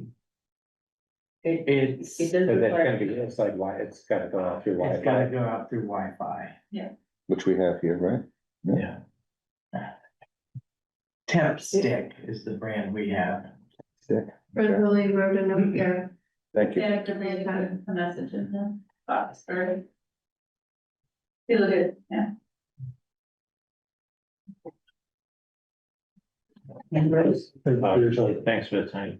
It's, It does require. It's like it's gotta go out through it's gotta Wi-Fi. go out through Wi-Fi. Which we have here, right? Yeah. Temp Stick is the brand we have. Stick. Red Lily wrote a note there. Thank you. Yeah, to read a message in the box, or. Feel good, yeah. Thank you for your time. Thanks for the time.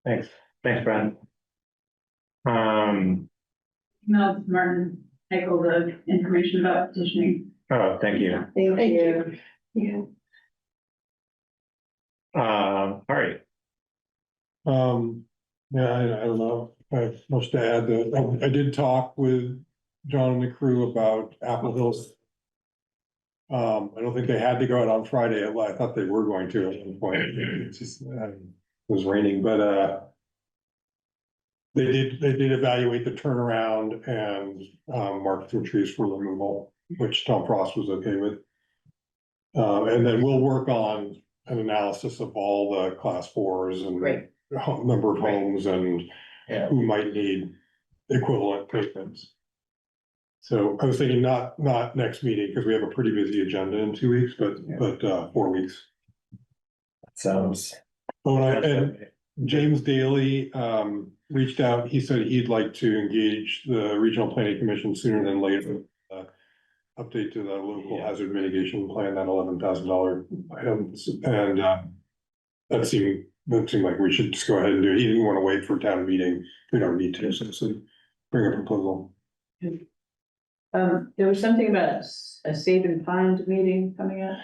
Thanks, Brad. No, Martin, Michael, the information about petitioning. Oh, thank you. Thank you. Yeah. All right, Yeah, I don't know, I have much to add. I did talk with John and the crew about Apple Hills. I don't think they had to go out on Friday. I thought they were going to at one point. It just, it was raining, but, they did evaluate the turnaround and, mark some trees for removal, which Tom Frost was okay with. And then we'll work on an analysis of all the class 4s and Great. number of homes and Yeah. who might need equivalent payments. So I was thinking not next meeting, because we have a pretty busy agenda in 2 weeks, but 4 weeks. sounds. Oh, and James Daly reached out. He said he'd like to engage the Regional Planning Commission sooner than later. Update to the local hazard mitigation plan, that $11,000 item, and that seemed like we should just go ahead and do it. He didn't want to wait for town meeting. We don't need to, so bring a proposal. There was something about a save and find meeting coming up.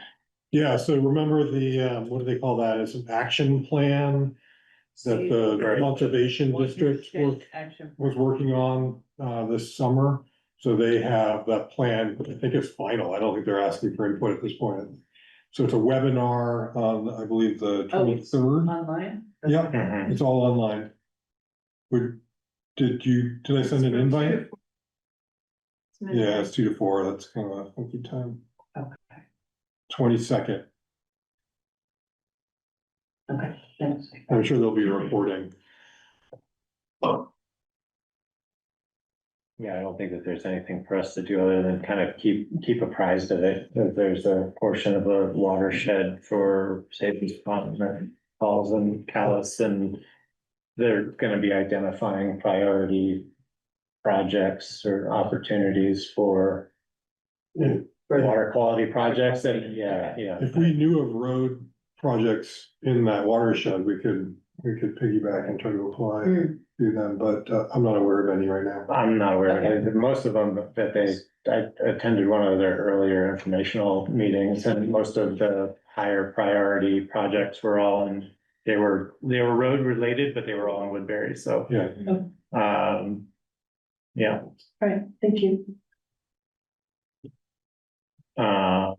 Yeah, so remember the, what do they call that? It's an action plan that the conservation district was working on this summer. So they have that plan, I think it's final. I don't think they're asking for input at this point. So it's a webinar on, I believe, the 23rd. Online? Yeah, Mhm. it's all online. Did I send an invite? Yeah, it's 2 to 4, that's kind of a funky time. Okay. 22nd, Okay, thanks. I'm sure there'll be a reporting. Yeah, I don't think that there's anything for us to do other than kind of keep apprised of it. If there's a portion of a watershed for safety department calls in Calais, and they're gonna be identifying priority projects or opportunities for water quality projects, and yeah. If we knew of road projects in that watershed, we could piggyback and try to apply to them, but I'm not aware of any right now. I'm not aware of it. Most of them I attended one of their earlier informational meetings, and most of the higher priority projects were all in, they were road related, but they were all in Woodbury, so. Yeah. Yeah, All right, thank you. and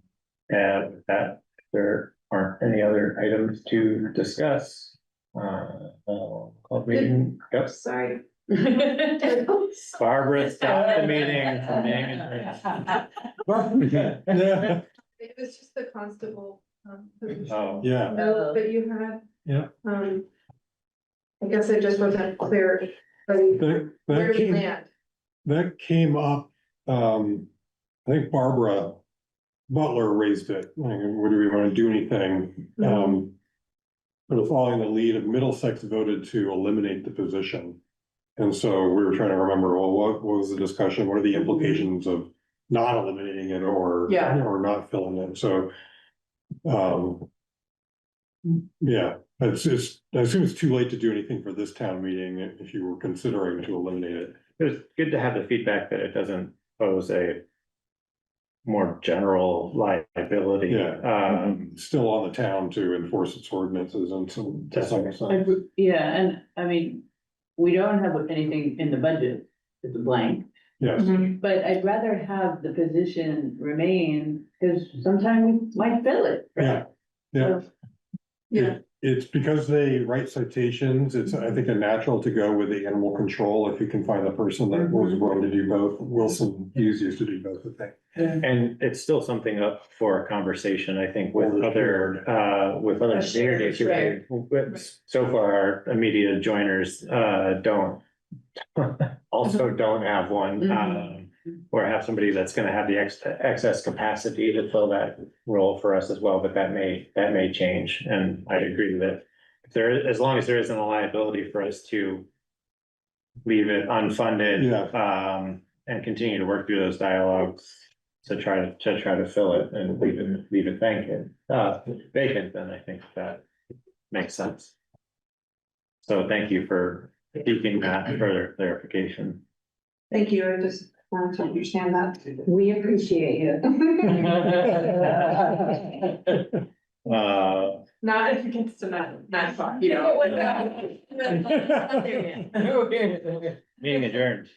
with that, if there aren't any other items to discuss, call the meeting, yep. Sorry. Barbara, stop the meeting from being adjourned. Yeah, It was just the constable, position. Oh, yeah, No, but you had. Yeah. I guess I just wasn't clear, where that do we land? came up, I think Barbara Butler raised it, like, what do we want to do anything? Sort of following the lead of Middlesex voted to eliminate the position. And so we were trying to remember, well, what was the discussion? What are the implications of not eliminating it or not filling it? So, yeah, it's I assume it's too late to do anything for this town meeting if you were considering to eliminate it. it's good to have the feedback that it doesn't pose a more general liability. Yeah. Still on the town to enforce its ordinances and some. to some extent. Yeah, and I mean, we don't have anything in the budget, it's a blank, Yes, but I'd rather have the position remain, because sometime we might fill it, right? yeah. Yeah. It's because they write citations, it's, I think, a natural to go with the animal control if you can find the person that was willing to do both. Wilson Hughes used to do both, I think. And it's still something up for a conversation, I think, with other communities. Right. But so far, our immediate joiners, don't have one, or have somebody that's gonna have the excess capacity to fill that role for us as well, but that may change, and I agree that if as long as there isn't a liability for us to leave it unfunded, and continue to work through those dialogues to try to fill it and leave it vacant, then I think that makes sense. So thank you for seeking that further clarification. Thank you, I just wanted to understand that. We appreciate you. Not if it gets to 9 o'clock, you know. Meeting adjourned.